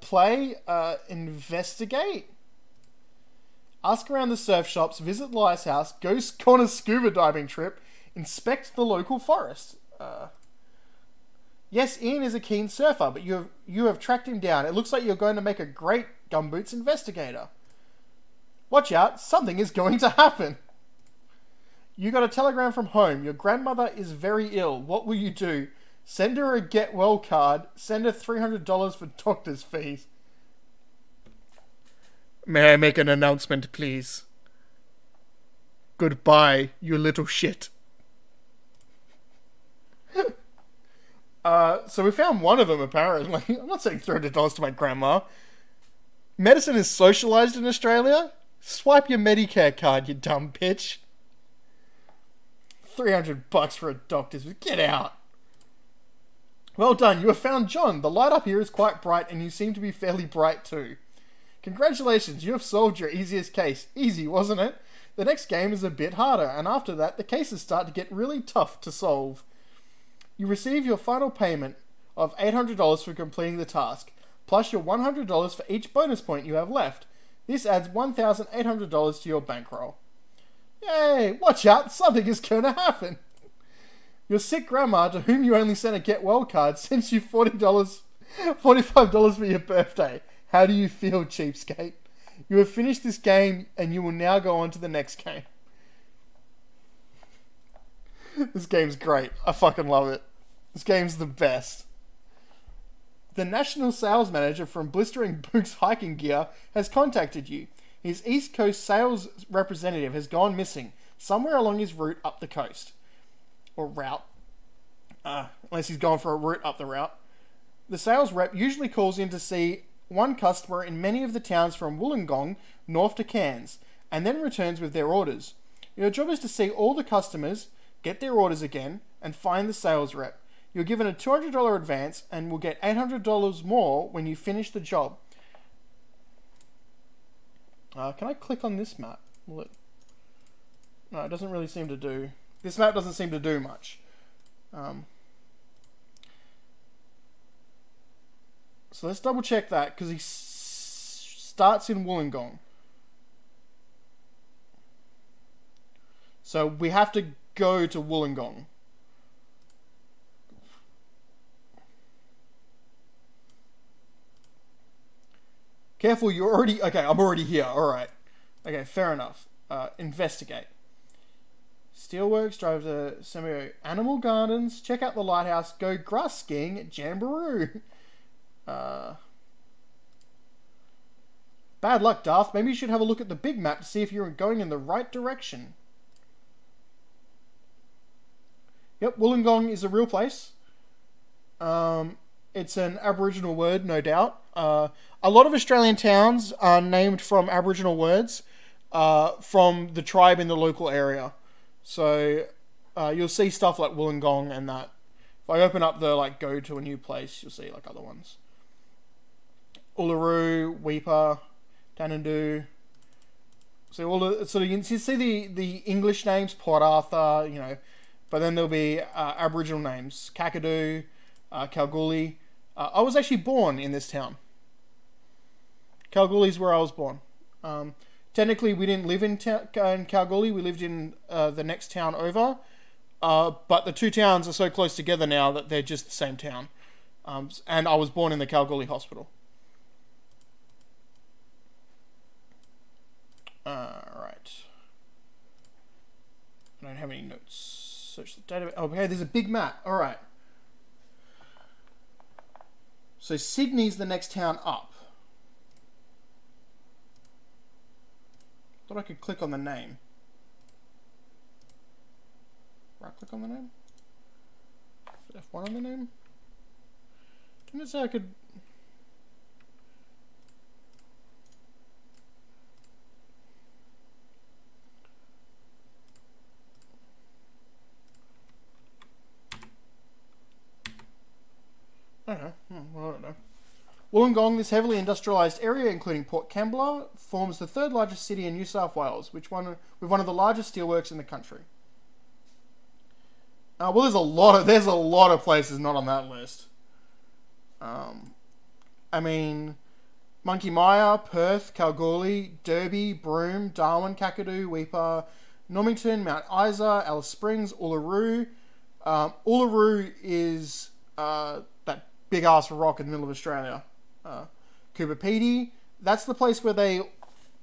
Play. Investigate. Ask around the surf shops. Visit the lighthouse. Go on a scuba diving trip. Inspect the local forest. Yes, Ian is a keen surfer, but you have tracked him down. It looks like you're going to make a great Gumboots investigator. Watch out. Something is going to happen. You got a telegram from home. Your grandmother is very ill. What will you do? Send her a get well card. Send her $300 for doctor's fees. May I make an announcement, please? Goodbye, you little shit. So we found one of them, apparently. I'm not saying $300 to my grandma. Medicine is socialized in Australia? Swipe your Medicare card, you dumb bitch. $300 for a doctor's. Get out. Well done, you have found John. The light up here is quite bright, and you seem to be fairly bright too. Congratulations, you have solved your easiest case. Easy, wasn't it? The next game is a bit harder, and after that, the cases start to get really tough to solve. You receive your final payment of $800 for completing the task, plus your $100 for each bonus point you have left. This adds $1,800 to your bankroll. Yay! Watch out, something is going to happen. Your sick grandma, to whom you only sent a get well card, sends you $45 for your birthday. How do you feel, cheapskate? You have finished this game, and you will now go on to the next game. This game's great. I fucking love it. This game's the best. The national sales manager from Blistering Boots Hiking Gear has contacted you. His East Coast sales representative has gone missing somewhere along his route up the coast. Or route. Unless he's gone for a route up the route. The sales rep usually calls in to see one customer in many of the towns from Wollongong north to Cairns, and then returns with their orders. Your job is to see all the customers, get their orders again, and find the sales rep. You're given a $200 advance and will get $800 more when you finish the job. Can I click on this map? Will it... No, it doesn't really seem to do... This map doesn't seem to do much. So let's double check that, because he starts in Wollongong. So we have to go to Wollongong. Careful, you're already... Okay, I'm already here. Alright. Okay, fair enough. Investigate. Steelworks, drive to Semio Animal Gardens, check out the lighthouse, go grass skiing at Jamboree. Bad luck, Darth. Maybe you should have a look at the big map to see if you're going in the right direction. Yep, Wollongong is a real place. It's an Aboriginal word, no doubt. A lot of Australian towns are named from Aboriginal words from the tribe in the local area. So you'll see stuff like Wollongong and that. If I open up the like go to a new place, you'll see like other ones. Uluru, Weeper, Tanandu. So all the so you can see the English names, Port Arthur, you know, but then there'll be Aboriginal names, Kakadu, Kalgoorlie. I was actually born in this town. Kalgoorlie is where I was born. Technically, we didn't live in Kalgoorlie. We lived in the next town over. But the two towns are so close together now that they're just the same town. And I was born in the Kalgoorlie hospital. Right. I don't have any notes. Search the database. Oh, okay, there's a big map. All right. So Sydney's the next town up. Thought I could click on the name. Right click on the name? F1 on the name? Didn't it say I could... I don't know. Well, I don't know. Wollongong, this heavily industrialised area, including Port Kembla, forms the third largest city in New South Wales, with one of the largest steelworks in the country. Well, there's a lot of places not on that list. I mean, Monkey Mia, Perth, Kalgoorlie, Derby, Broome, Darwin, Kakadu, Weipa, Normington, Mount Isa, Alice Springs, Uluru. Uluru is that big ass rock in the middle of Australia. Cooper Pedy, that's the place where they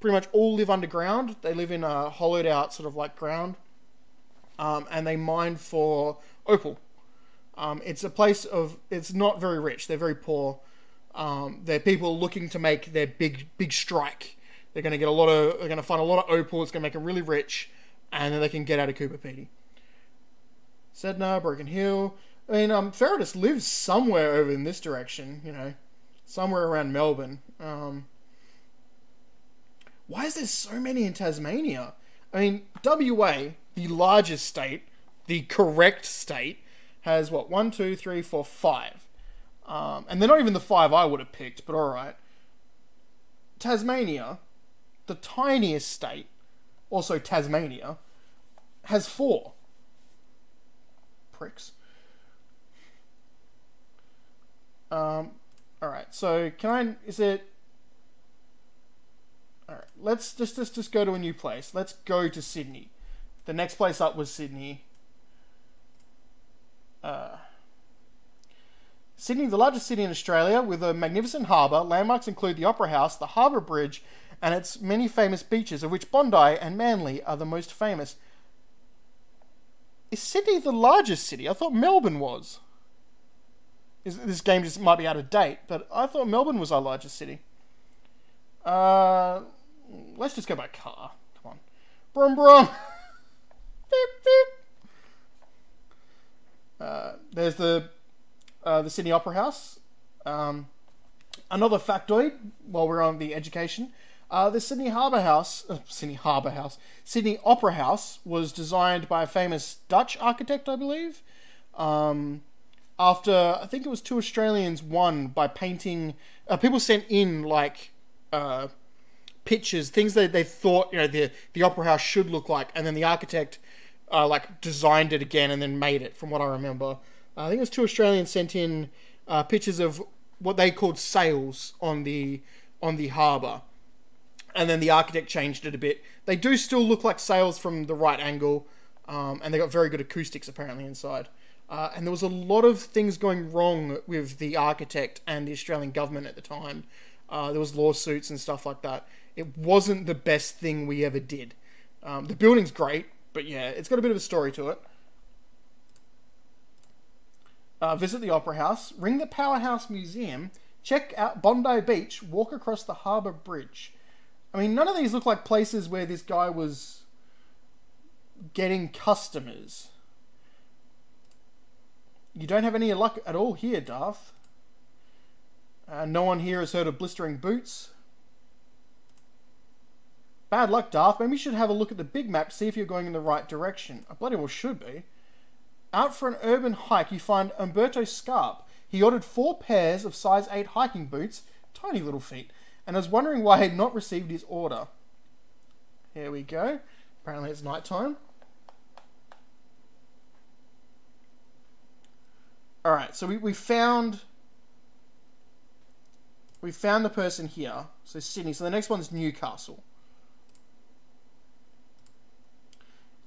pretty much all live underground. They live in a hollowed out sort of like ground, and they mine for opal. It's a place of, it's not very rich. They're very poor. They're people looking to make their big strike. They're going to find a lot of opal. It's going to make them really rich, and then they can get out of Cooper Pedy. Sedna, Broken Hill. I mean, Ferratus lives somewhere over in this direction, you know, somewhere around Melbourne. Why is there so many in Tasmania? I mean, WA, the largest state, the correct state, has what, 1, 2, 3, 4, 5. And they're not even the 5 I would have picked, but alright. Tasmania, the tiniest state, also Tasmania, has 4. Pricks. Alright, so alright, let's just go to a new place. Let's go to Sydney. The next place up was Sydney. Sydney, the largest city in Australia, with a magnificent harbour. Landmarks include the Opera House, the Harbour Bridge, and its many famous beaches, of which Bondi and Manly are the most famous. Is Sydney the largest city? I thought Melbourne was. This game just might be out of date, but I thought Melbourne was our largest city. Let's just go by car. Come on. Brum brum. Beep beep. There's the Sydney Opera House. Another factoid while we're on the education. The Sydney Opera House was designed by a famous Dutch architect, I believe. After, I think it was 2 Australians won by painting... people sent in, like, pictures, things that they thought, you know, the Opera House should look like, and then the architect, like, designed it again and then made it, from what I remember. I think it was 2 Australians sent in pictures of what they called sails on the harbour. And then the architect changed it a bit. They do still look like sails from the right angle, and they got very good acoustics, apparently, inside. And there was a lot of things going wrong with the architect and the Australian government at the time. There was lawsuits and stuff like that. It wasn't the best thing we ever did. The building's great, but yeah, it's got a bit of a story to it. Visit the Opera House, ring the Powerhouse Museum, check out Bondi Beach, walk across the Harbour Bridge. I mean, none of these look like places where this guy was getting customers. You don't have any luck at all here, Darth. No one here has heard of blistering boots. Bad luck, Darth. Maybe you should have a look at the big map to see if you're going in the right direction. I bloody well should be. Out for an urban hike, you find Umberto Scarp. He ordered 4 pairs of size 8 hiking boots, tiny little feet, and was wondering why he had not received his order. Here we go. Apparently it's night time. Alright, so we found the person here. So Sydney. So the next one's Newcastle.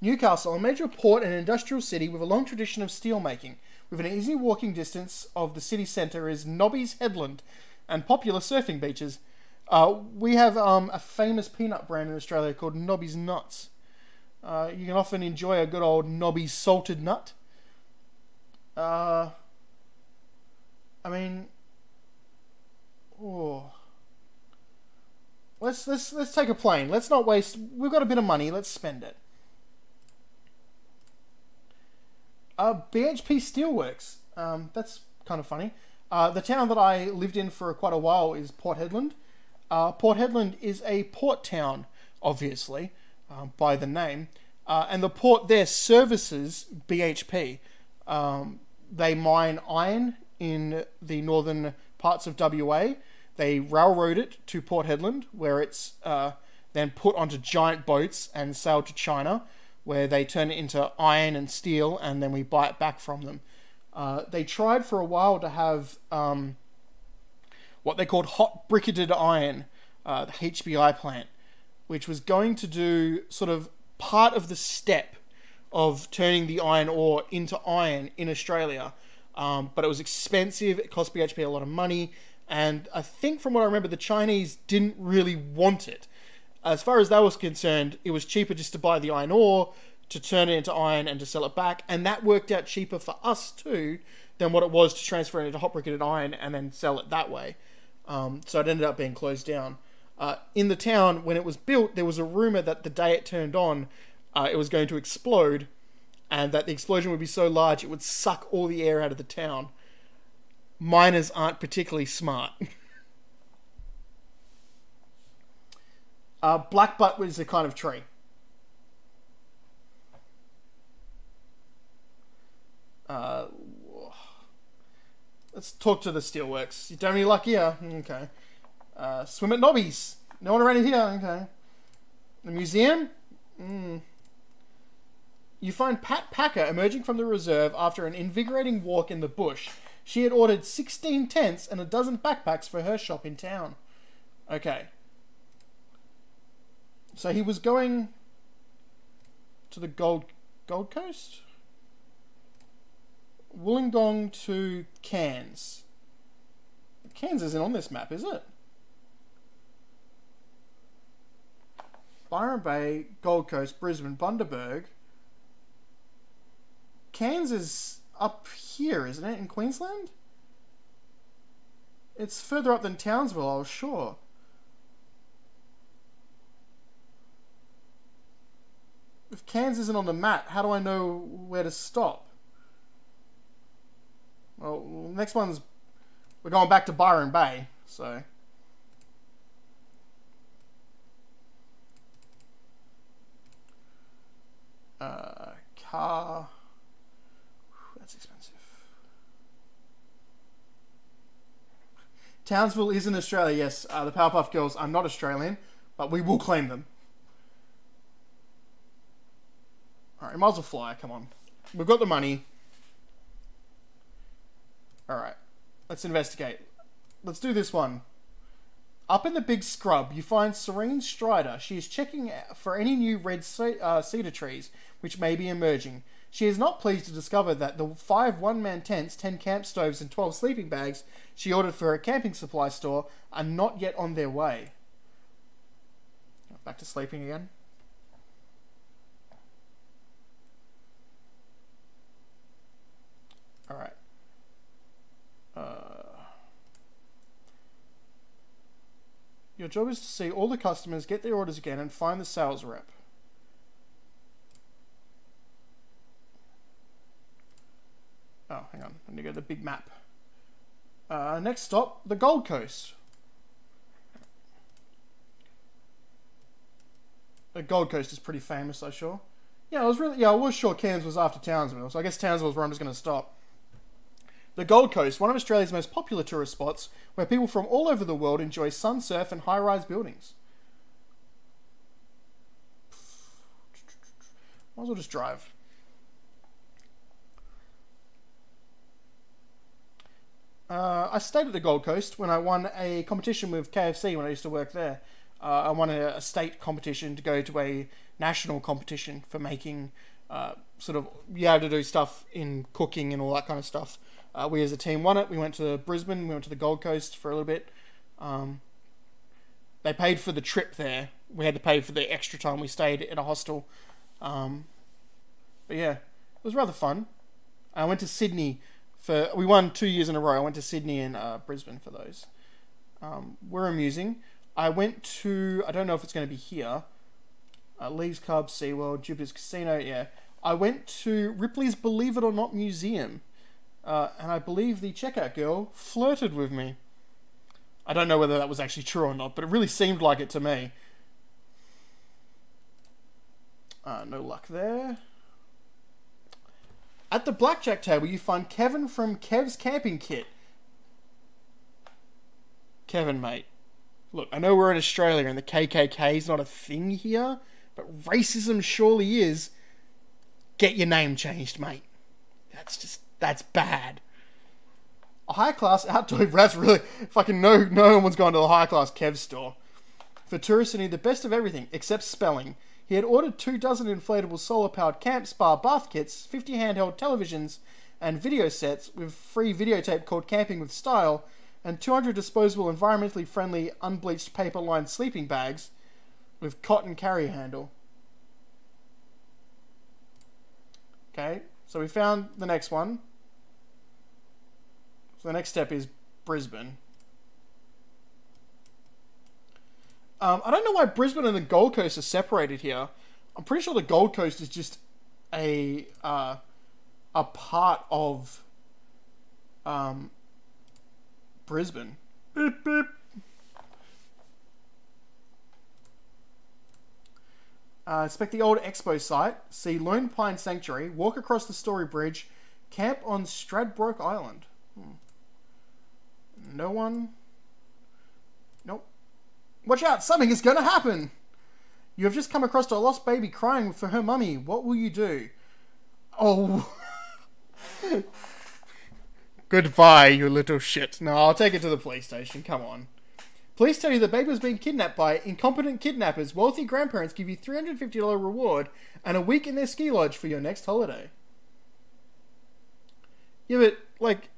Newcastle, a major port and industrial city with a long tradition of steel making. Within an easy walking distance of the city centre is Nobby's Headland and popular surfing beaches. We have a famous peanut brand in Australia called Nobby's Nuts. You can often enjoy a good old Nobby's salted nut. I mean, oh, Let's take a plane. Let's not waste. We've got a bit of money. Let's spend it. BHP Steelworks. That's kind of funny. The town that I lived in for quite a while is Port Hedland. Port Hedland is a port town, obviously, by the name. And the port there services BHP. They mine iron in the northern parts of WA. They railroad it to Port Hedland, where it's then put onto giant boats and sailed to China, where they turn it into iron and steel, and then we buy it back from them. They tried for a while to have what they called hot briquetted iron, the HBI plant, which was going to do sort of part of the step of turning the iron ore into iron in Australia. But it was expensive, it cost BHP a lot of money, and I think from what I remember, the Chinese didn't really want it. As far as that was concerned, it was cheaper just to buy the iron ore, to turn it into iron and to sell it back, and that worked out cheaper for us too than what it was to transfer it into hot briquetted iron and then sell it that way. So it ended up being closed down. In the town, when it was built, there was a rumour that the day it turned on, it was going to explode, and that the explosion would be so large it would suck all the air out of the town. Miners aren't particularly smart. Blackbutt was a kind of tree. Let's talk to the steelworks. You don't have any luck here? Okay. Swim at Nobby's. No one around here? Okay. The museum? You find Pat Packer emerging from the reserve after an invigorating walk in the bush. She had ordered 16 tents and a dozen backpacks for her shop in town. Okay. So he was going to the Gold Coast? Wollongong to Cairns. Cairns isn't on this map, is it? Byron Bay, Gold Coast, Brisbane, Bundaberg. Cairns is up here, isn't it, in Queensland? It's further up than Townsville, I was sure. If Cairns isn't on the map, how do I know where to stop? Well, next one's... We're going back to Byron Bay, so... Car... That's expensive. Townsville is in Australia, yes. The Powerpuff Girls are not Australian, but we will claim them. Alright, might as well fly, come on. We've got the money. Alright, let's investigate. Let's do this one. Up in the big scrub, you find Serene Strider. She is checking for any new red cedar trees, which may be emerging. She is not pleased to discover that the 5 one-man tents, 10 camp stoves, and 12 sleeping bags she ordered for her camping supply store are not yet on their way. Back to sleeping again. Alright. Your job is to see all the customers, get their orders again, and find the sales rep. Oh, hang on. I need to go to the big map. Next stop, the Gold Coast. The Gold Coast is pretty famous, I'm sure. Yeah, I was sure Cairns was after Townsville, so I guess Townsville is where I'm just going to stop. The Gold Coast, one of Australia's most popular tourist spots, where people from all over the world enjoy sun, surf, and high-rise buildings. Might as well just drive. I stayed at the Gold Coast when I won a competition with KFC when I used to work there. I won a state competition to go to a national competition for making to do stuff in cooking and all that kind of stuff. We as a team won it. We went to Brisbane. We went to the Gold Coast for a little bit. They paid for the trip there. We had to pay for the extra time we stayed in a hostel. But yeah, it was rather fun. I went to Sydney we won 2 years in a row. I went to Sydney and Brisbane for those. Were amusing. I went to, I don't know if it's going to be here. Lee's Cub, SeaWorld, Jupiter's Casino, yeah. I went to Ripley's Believe It or Not Museum. And I believe the checkout girl flirted with me. I don't know whether that was actually true or not, but it really seemed like it to me. No luck there. At the blackjack table, you find Kevin from Kev's Camping Kit. Kevin, mate. Look, I know we're in Australia and the KKK is not a thing here, but racism surely is. Get your name changed, mate. That's bad. A high-class outdoor... That's really... Fucking no one's gone to the high-class Kev store. For tourists who need the best of everything, except spelling, he had ordered 24 inflatable solar-powered camp spa bath kits, 50 handheld televisions, and video sets with free videotape called Camping with Style, and 200 disposable, environmentally friendly, unbleached paper-lined sleeping bags with cotton carry handle. Okay, so we found the next one. So the next step is Brisbane. I don't know why Brisbane and the Gold Coast are separated here. I'm pretty sure the Gold Coast is just a part of Brisbane. Beep, beep. Inspect the old expo site, see Lone Pine Sanctuary, walk across the Story Bridge, camp on Stradbroke Island. No one? Nope. Watch out, something is going to happen! You have just come across a lost baby crying for her mummy. What will you do? Oh. Goodbye, you little shit. No, I'll take it to the police station. Come on. Police tell you the baby was being kidnapped by incompetent kidnappers. Wealthy grandparents give you $350 reward and a week in their ski lodge for your next holiday. Yeah, but, like,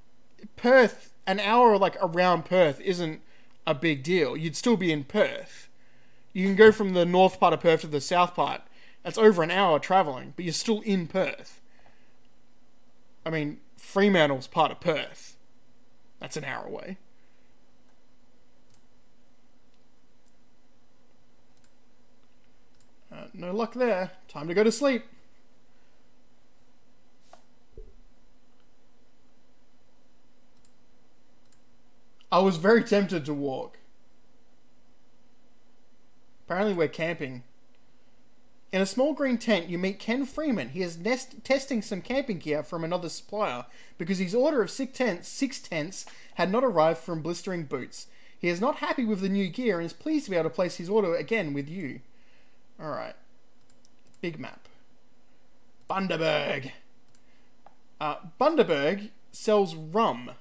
Perth, an hour, like, around Perth isn't a big deal. You'd still be in Perth. You can go from the north part of Perth to the south part. That's over an hour travelling, but you're still in Perth. I mean, Fremantle's part of Perth. That's an hour away. No luck there. Time to go to sleep. I was very tempted to walk. Apparently we're camping. In a small green tent, you meet Ken Freeman. He is testing some camping gear from another supplier because his order of six tents had not arrived from Blistering Boots. He is not happy with the new gear and is pleased to be able to place his order again with you. Alright. Big map. Bundaberg. Bundaberg sells rum.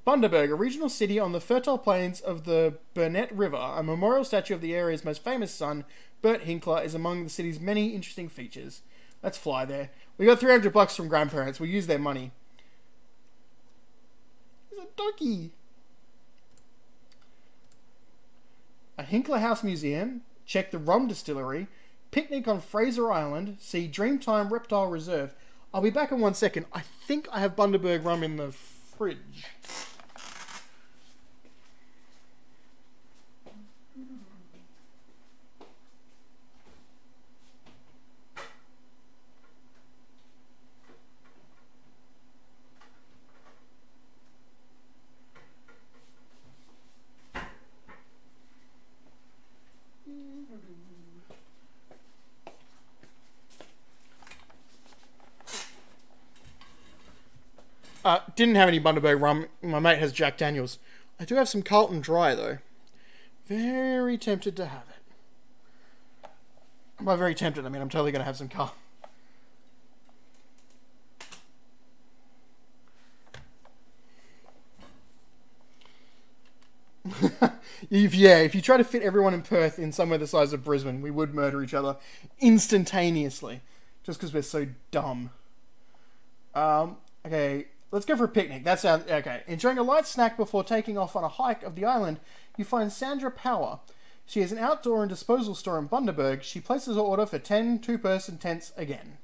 Bundaberg, a regional city on the fertile plains of the Burnett River, a memorial statue of the area's most famous son, Bert Hinkler, is among the city's many interesting features. Let's fly there. We got $300 from grandparents. We'll use their money. There's a donkey. A Hinkler House Museum. Check the rum distillery. Picnic on Fraser Island. See Dreamtime Reptile Reserve. I'll be back in 1 second. I think I have Bundaberg rum in the fridge. Didn't have any Bundaberg rum. My mate has Jack Daniels. I do have some Carlton Dry, though. Very tempted to have it. By very tempted, I mean I'm totally going to have some Carlton. If you try to fit everyone in Perth in somewhere the size of Brisbane, we would murder each other instantaneously. Just because we're so dumb. Okay, let's go for a picnic. That sounds... Okay. Enjoying a light snack before taking off on a hike of the island, you find Sandra Power. She has an outdoor and disposal store in Bundaberg. She places her order for 10 two-person tents again.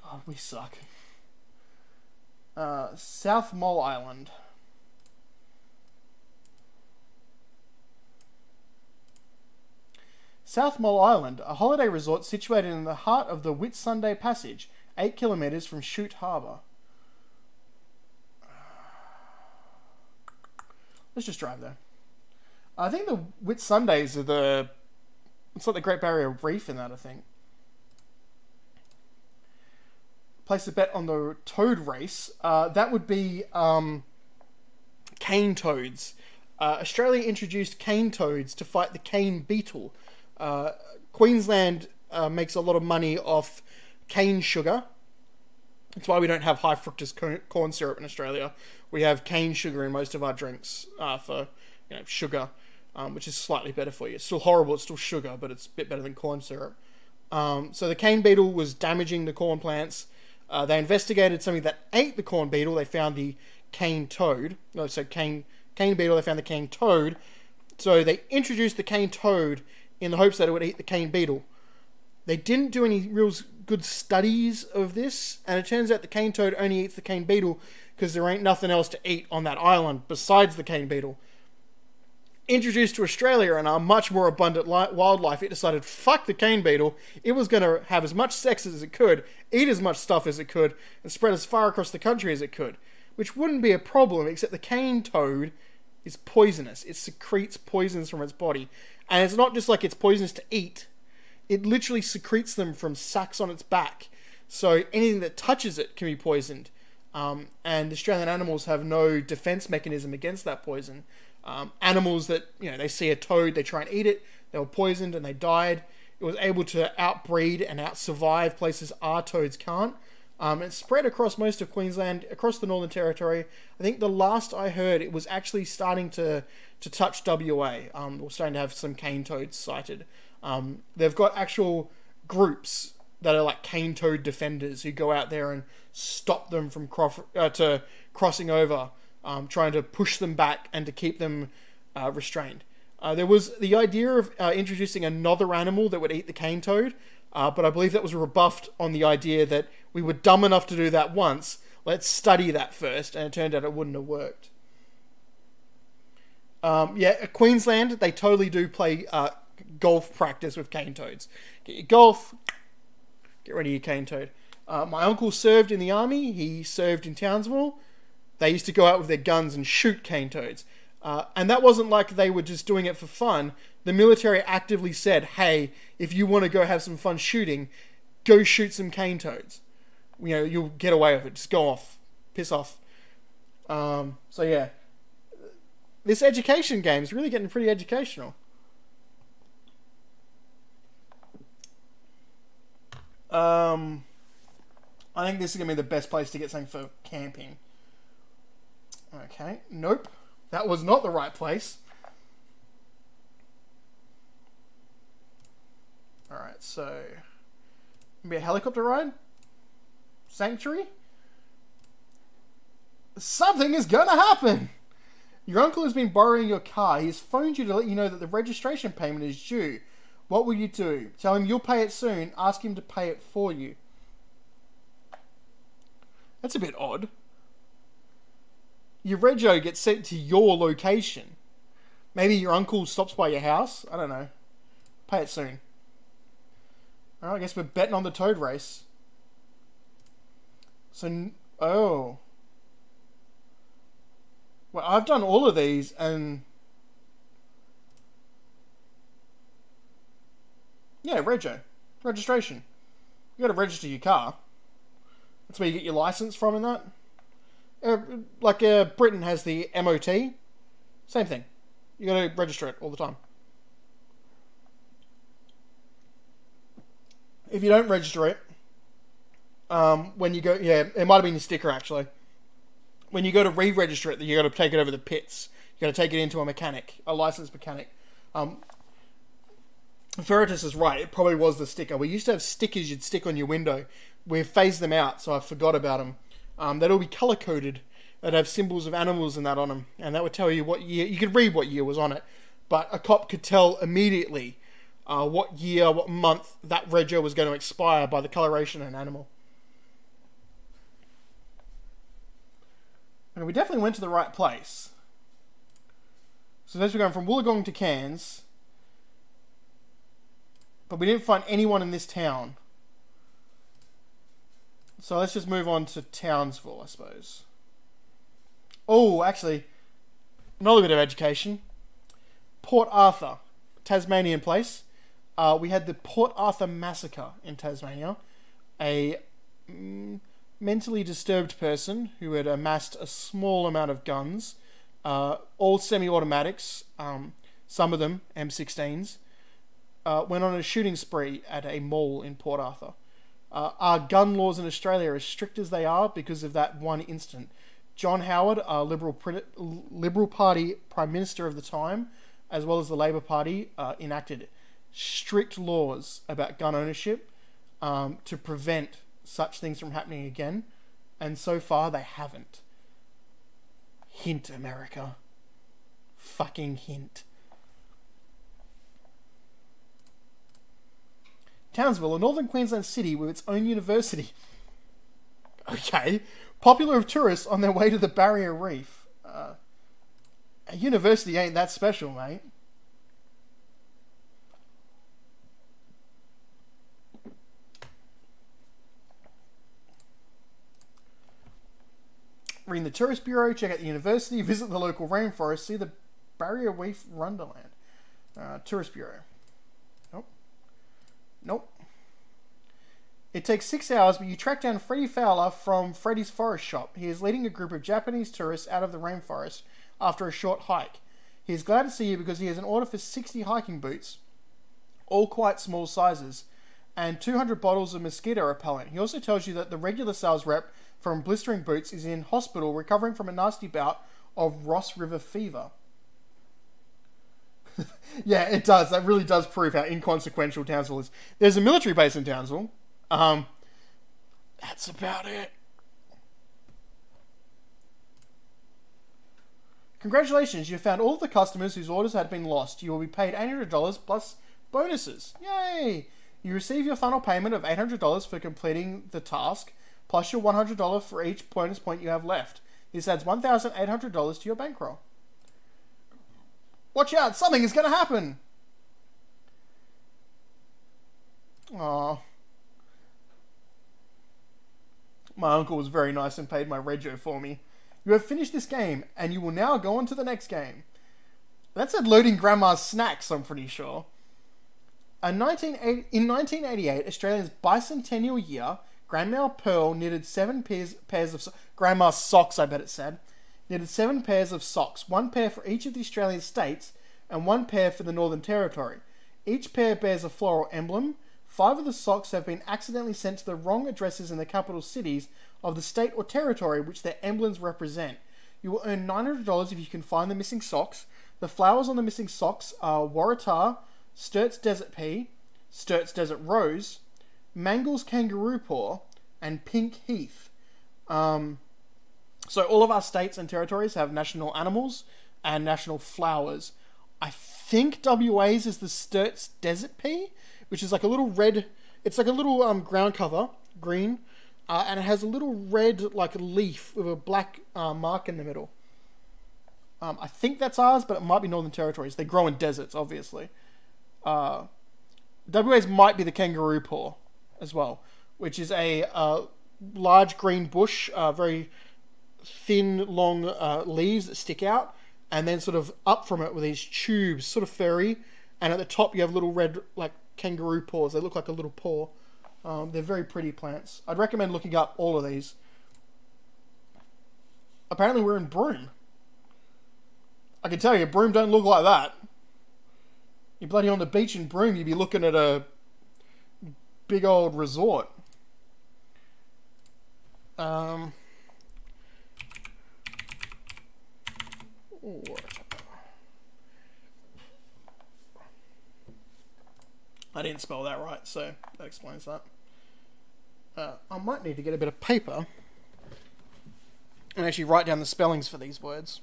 God, we suck. South Mole Island. South Mole Island, a holiday resort situated in the heart of the Whitsunday Passage, 8 kilometres from Chute Harbour. Let's just drive there. I think the Whitsundays are it's like the Great Barrier Reef in that, I think. Place a bet on the toad race. That would be cane toads. Australia introduced cane toads to fight the cane beetle. Queensland makes a lot of money off cane sugar. That's why we don't have high fructose corn syrup in Australia. We have cane sugar in most of our drinks for sugar, which is slightly better for you. It's still horrible, it's still sugar, but it's a bit better than corn syrup. So the cane beetle was damaging the corn plants. They investigated something that ate the corn beetle. They found the cane toad. No, so cane beetle, they found the cane toad. So they introduced the cane toad in the hopes that it would eat the cane beetle. They didn't do any real good studies of this, and it turns out the cane toad only eats the cane beetle because there ain't nothing else to eat on that island besides the cane beetle. Introduced to Australia and our much more abundant wildlife, it decided, fuck the cane beetle. It was going to have as much sex as it could, eat as much stuff as it could, and spread as far across the country as it could. Which wouldn't be a problem, except the cane toad is poisonous. It secretes poisons from its body. And it's not just like it's poisonous to eat. It literally secretes them from sacs on its back. So anything that touches it can be poisoned. And Australian animals have no defense mechanism against that poison. Animals that, they see a toad, they try and eat it, they were poisoned and they died. It was able to outbreed and out-survive places our toads can't. It's spread across most of Queensland, across the Northern Territory. I think the last I heard, it was actually starting to touch WA. We're starting to have some cane toads sighted. They've got actual groups that are like cane toad defenders who go out there and stop them from crossing over, trying to push them back and to keep them restrained. There was the idea of introducing another animal that would eat the cane toad, but I believe that was rebuffed on the idea that we were dumb enough to do that once. Let's study that first, and it turned out it wouldn't have worked. Queensland, they totally do play golf practice with cane toads. Get your golf, get rid of your cane toad. My uncle served in the army. He served in Townsville. They used to go out with their guns and shoot cane toads. And that wasn't like they were just doing it for fun. The military actively said, hey, if you want to go have some fun shooting, go shoot some cane toads. You'll get away with it. Just go off. Piss off. So yeah. This education game is really getting pretty educational. I think this is going to be the best place to get something for camping. Okay. Nope. That was not the right place. Alright, so... maybe a helicopter ride? Sanctuary? Something is going to happen! Your uncle has been borrowing your car. He has phoned you to let you know that the registration payment is due. What will you do? Tell him you'll pay it soon. Ask him to pay it for you. That's a bit odd. Your rego gets sent to your location. Maybe your uncle stops by your house. I don't know. Pay it soon. Alright, I guess we're betting on the toad race. So, oh. Well, I've done all of these and... yeah, rego. Registration. You gotta register your car. That's where you get your license from and that. Britain has the MOT. Same thing. You gotta register it all the time. If you don't register it, when you go... yeah, it might have been your sticker actually. When you go to re-register it, you gotta take it over the pits. You gotta take it into a mechanic. A licensed mechanic. Ferritus is right. It probably was the sticker. We used to have stickers you'd stick on your window. We've phased them out, so I forgot about them. They'd all be color-coded. They'd have symbols of animals and that on them. And that would tell you what year... you could read what year was on it. But a cop could tell immediately what year, what month that rego was going to expire by the coloration of an animal. And we definitely went to the right place. So as we're going from Wollongong to Cairns... But we didn't find anyone in this town. So let's just move on to Townsville, I suppose. Oh, actually, another bit of education. Port Arthur, Tasmanian place. We had the Port Arthur massacre in Tasmania. A mentally disturbed person who had amassed a small amount of guns, all semi-automatics, some of them M16s, went on a shooting spree at a mall in Port Arthur. Our gun laws in Australia are as strict as they are because of that one incident. John Howard, our Liberal Party Prime Minister of the time, as well as the Labor Party, enacted strict laws about gun ownership to prevent such things from happening again. And so far, they haven't. Hint, America. Fucking hint. Townsville, a northern Queensland city with its own university. Okay. Popular of tourists on their way to the Barrier Reef. A university ain't that special, mate. Read the Tourist Bureau, check out the university, visit the local rainforest, see the Barrier Reef Wonderland. Tourist Bureau. Nope. Nope. It takes 6 hours, but you track down Freddie Fowler from Freddie's Forest Shop. He is leading a group of Japanese tourists out of the rainforest after a short hike. He is glad to see you because he has an order for 60 hiking boots, all quite small sizes, and 200 bottles of mosquito repellent. He also tells you that the regular sales rep from Blistering Boots is in hospital recovering from a nasty bout of Ross River fever. Yeah, it does. That really does prove how inconsequential Townsville is. There's a military base in Townsville. That's about it. Congratulations, you found all of the customers whose orders had been lost. You will be paid $800 plus bonuses. Yay! You receive your final payment of $800 for completing the task, plus your $100 for each bonus point you have left. This adds $1,800 to your bankroll. Watch out, something is going to happen! Aww. My uncle was very nice and paid my rego for me. You have finished this game, and you will now go on to the next game. That said loading grandma's snacks, I'm pretty sure. In 1988, Australia's bicentennial year, Grandma Pearl knitted 7 pairs of Grandma's socks, I bet it said. Knitted 7 pairs of socks, 1 pair for each of the Australian states, and 1 pair for the Northern Territory. Each pair bears a floral emblem. 5 of the socks have been accidentally sent to the wrong addresses in the capital cities of the state or territory which their emblems represent. You will earn $900 if you can find the missing socks. The flowers on the missing socks are Waratah, Sturt's Desert Pea, Sturt's Desert Rose, Mangle's Kangaroo Paw, and Pink Heath. So all of our states and territories have national animals and national flowers. I think WA's is the Sturt's Desert Pea, which is like a little red, it's like a little ground cover, green, and it has a little red like leaf with a black mark in the middle. I think that's ours, but it might be Northern Territories. They grow in deserts, obviously. WA's might be the Kangaroo Paw as well, which is a large green bush, very thin, long leaves that stick out, and then sort of up from it with these tubes, sort of furry, and at the top you have little red, like, kangaroo paws. They look like a little paw. They're very pretty plants. I'd recommend looking up all of these. Apparently we're in Broome. I can tell you, Broome don't look like that. You're bloody on the beach in Broome, you'd be looking at a big old resort. I didn't spell that right, so that explains that. I might need to get a bit of paper and actually write down the spellings for these words.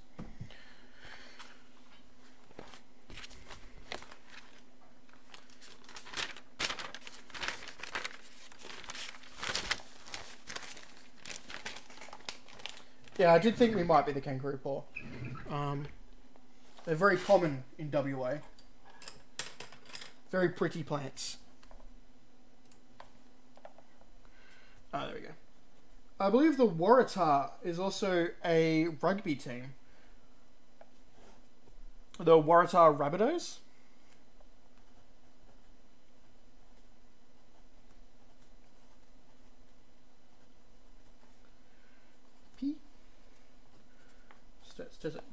Yeah, I did think we might be the kangaroo paw. They're very common in WA. Very pretty plants. I believe the Waratah is also a rugby team. The Waratah Rabbitohs.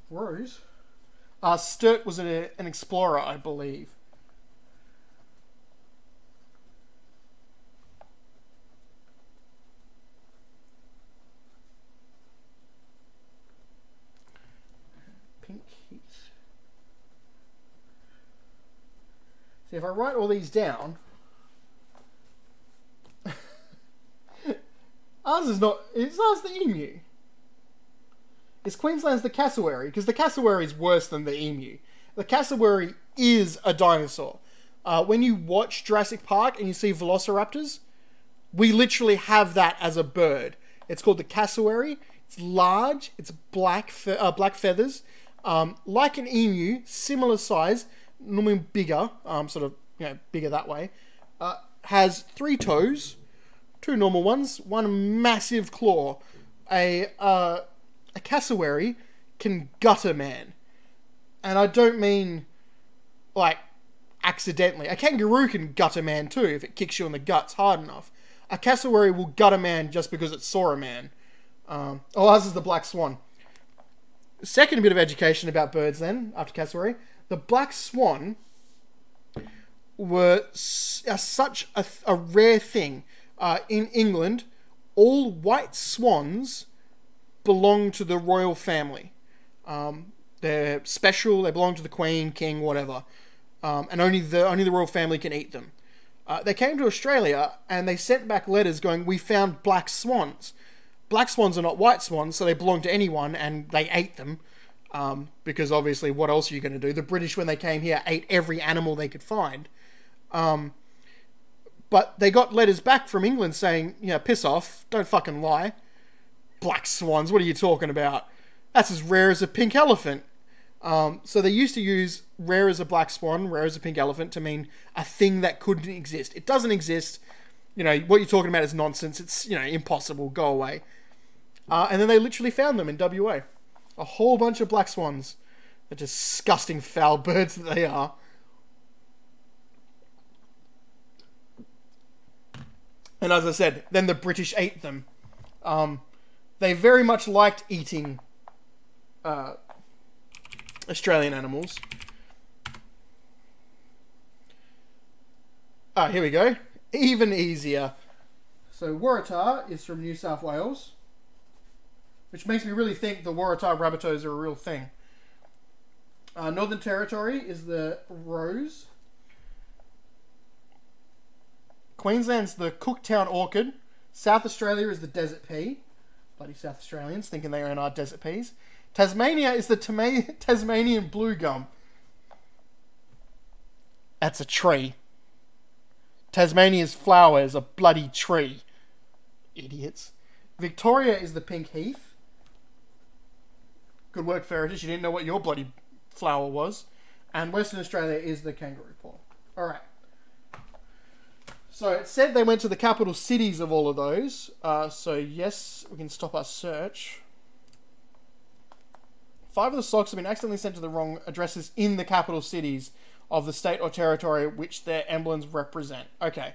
Rose. Sturt was an explorer, I believe. Pink heat. See, if I write all these down, ours is not. It's ours the emu. Is Queensland's the cassowary? Because the cassowary is worse than the emu. The cassowary is a dinosaur. When you watch Jurassic Park and you see velociraptors, we literally have that as a bird. It's called the cassowary. It's large. It's black feathers. Like an emu, similar size, normally bigger, sort of bigger that way. Has 3 toes, 2 normal ones, 1 massive claw. A cassowary can gut a man. And I don't mean, like, accidentally. A kangaroo can gut a man too if it kicks you in the guts hard enough. A cassowary will gut a man just because it saw a man. Ours is the black swan. Second bit of education about birds then, after cassowary. The black swan were such a rare thing. In England, all white swans belong to the royal family. They're special. They belong to the Queen, King, whatever. And only the royal family can eat them. They came to Australia and they sent back letters going, "We found black swans. Black swans are not white swans, so they belong to anyone," and they ate them. Because obviously, what else are you going to do? The British, when they came here, ate every animal they could find. But they got letters back from England saying, piss off, don't fucking lie. Black swans, what are you talking about? That's as rare as a pink elephant. So they used to use rare as a black swan, rare as a pink elephant to mean a thing that couldn't exist. It doesn't exist. What you're talking about is nonsense. It's, impossible. Go away. And then they literally found them in WA. A whole bunch of black swans. The disgusting foul birds that they are. And as I said, then the British ate them. They very much liked eating Australian animals. Here we go. Even easier. So Waratah is from New South Wales, which makes me really think the Waratah Rabbitohs are a real thing. Northern Territory is the rose. Queensland's the Cooktown orchid. South Australia is the desert pea. Bloody South Australians thinking they own our desert peas. Tasmania is the Tasmanian blue gum. That's a tree. Tasmania's flower is a bloody tree. Idiots. Victoria is the pink heath. Good work, Ferretus. You didn't know what your bloody flower was. And Western Australia is the kangaroo paw. Alright. So it said they went to the capital cities of all of those. So yes, we can stop our search. 5 of the stocks have been accidentally sent to the wrong addresses in the capital cities of the state or territory which their emblems represent. Okay.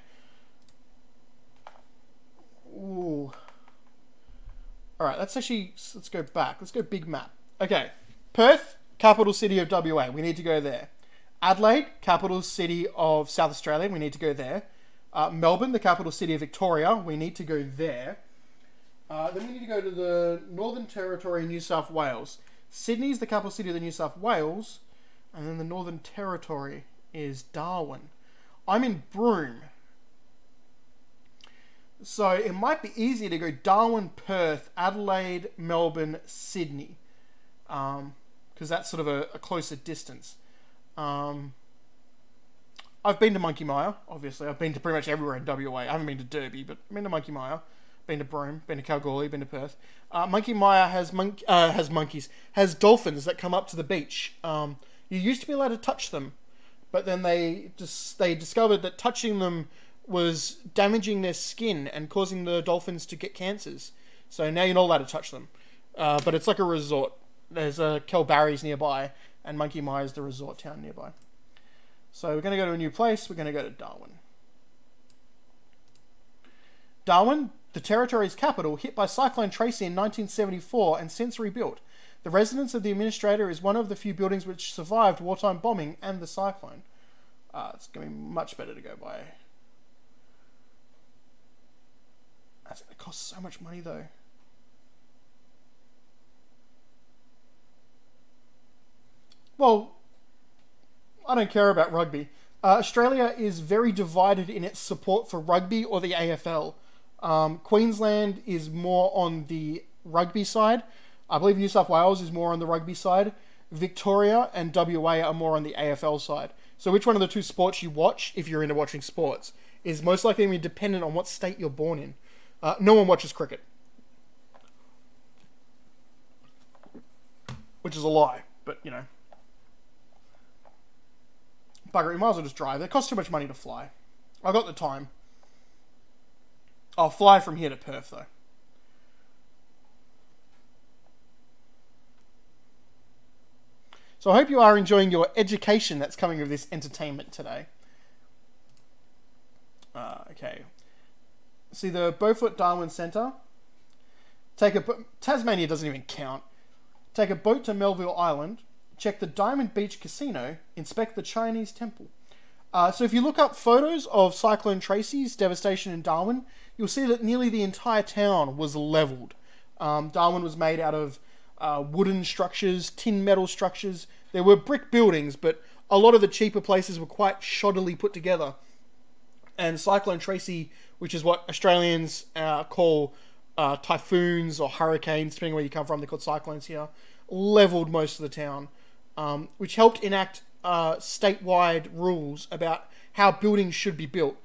Ooh. Alright, let's go back. Let's go big map. Okay. Perth, capital city of WA. We need to go there. Adelaide, capital city of South Australia. We need to go there. Melbourne, the capital city of Victoria. We need to go there. Then we need to go to the Northern Territory, New South Wales. Sydney's the capital city of the New South Wales. And then the Northern Territory is Darwin. I'm in Broome. So it might be easier to go Darwin, Perth, Adelaide, Melbourne, Sydney. Because that's sort of a closer distance. I've been to Monkey Mia, obviously. I've been to pretty much everywhere in WA. I haven't been to Derby, but I've been to Monkey Mia. Been to Broome, been to Kalgoorlie, been to Perth. Monkey Mia has dolphins that come up to the beach. You used to be allowed to touch them, but then they discovered that touching them was damaging their skin and causing the dolphins to get cancers. So now you're not allowed to touch them. But it's like a resort. There's Kelbarry's nearby, and Monkey Mire is the resort town nearby. So we're going to go to a new place. We're going to go to Darwin. Darwin, the territory's capital, hit by Cyclone Tracy in 1974 and since rebuilt. The residence of the administrator is one of the few buildings which survived wartime bombing and the cyclone. It's going to be much better to go by. That's going to cost so much money though. Well, I don't care about rugby. Australia is very divided in its support for rugby or the AFL. Queensland is more on the rugby side. I believe New South Wales is more on the rugby side. Victoria and WA are more on the AFL side. So which one of the two sports you watch, if you're into watching sports, is most likely going to be dependent on what state you're born in. No one watches cricket. Which is a lie, but you know. Bugger it, you might as well just drive. It costs too much money to fly. I got the time. I'll fly from here to Perth though. So I hope you are enjoying your education that's coming with this entertainment today. Okay. See the Beaufort Darwin Centre. Tasmania doesn't even count. Take a boat to Melville Island. Check the Diamond Beach Casino. Inspect the Chinese temple. So if you look up photos of Cyclone Tracy's devastation in Darwin, you'll see that nearly the entire town was leveled. Darwin was made out of wooden structures, tin metal structures. There were brick buildings, but a lot of the cheaper places were quite shoddily put together. And Cyclone Tracy, which is what Australians call typhoons or hurricanes, depending on where you come from, they're called cyclones here, leveled most of the town, which helped enact statewide rules about how buildings should be built.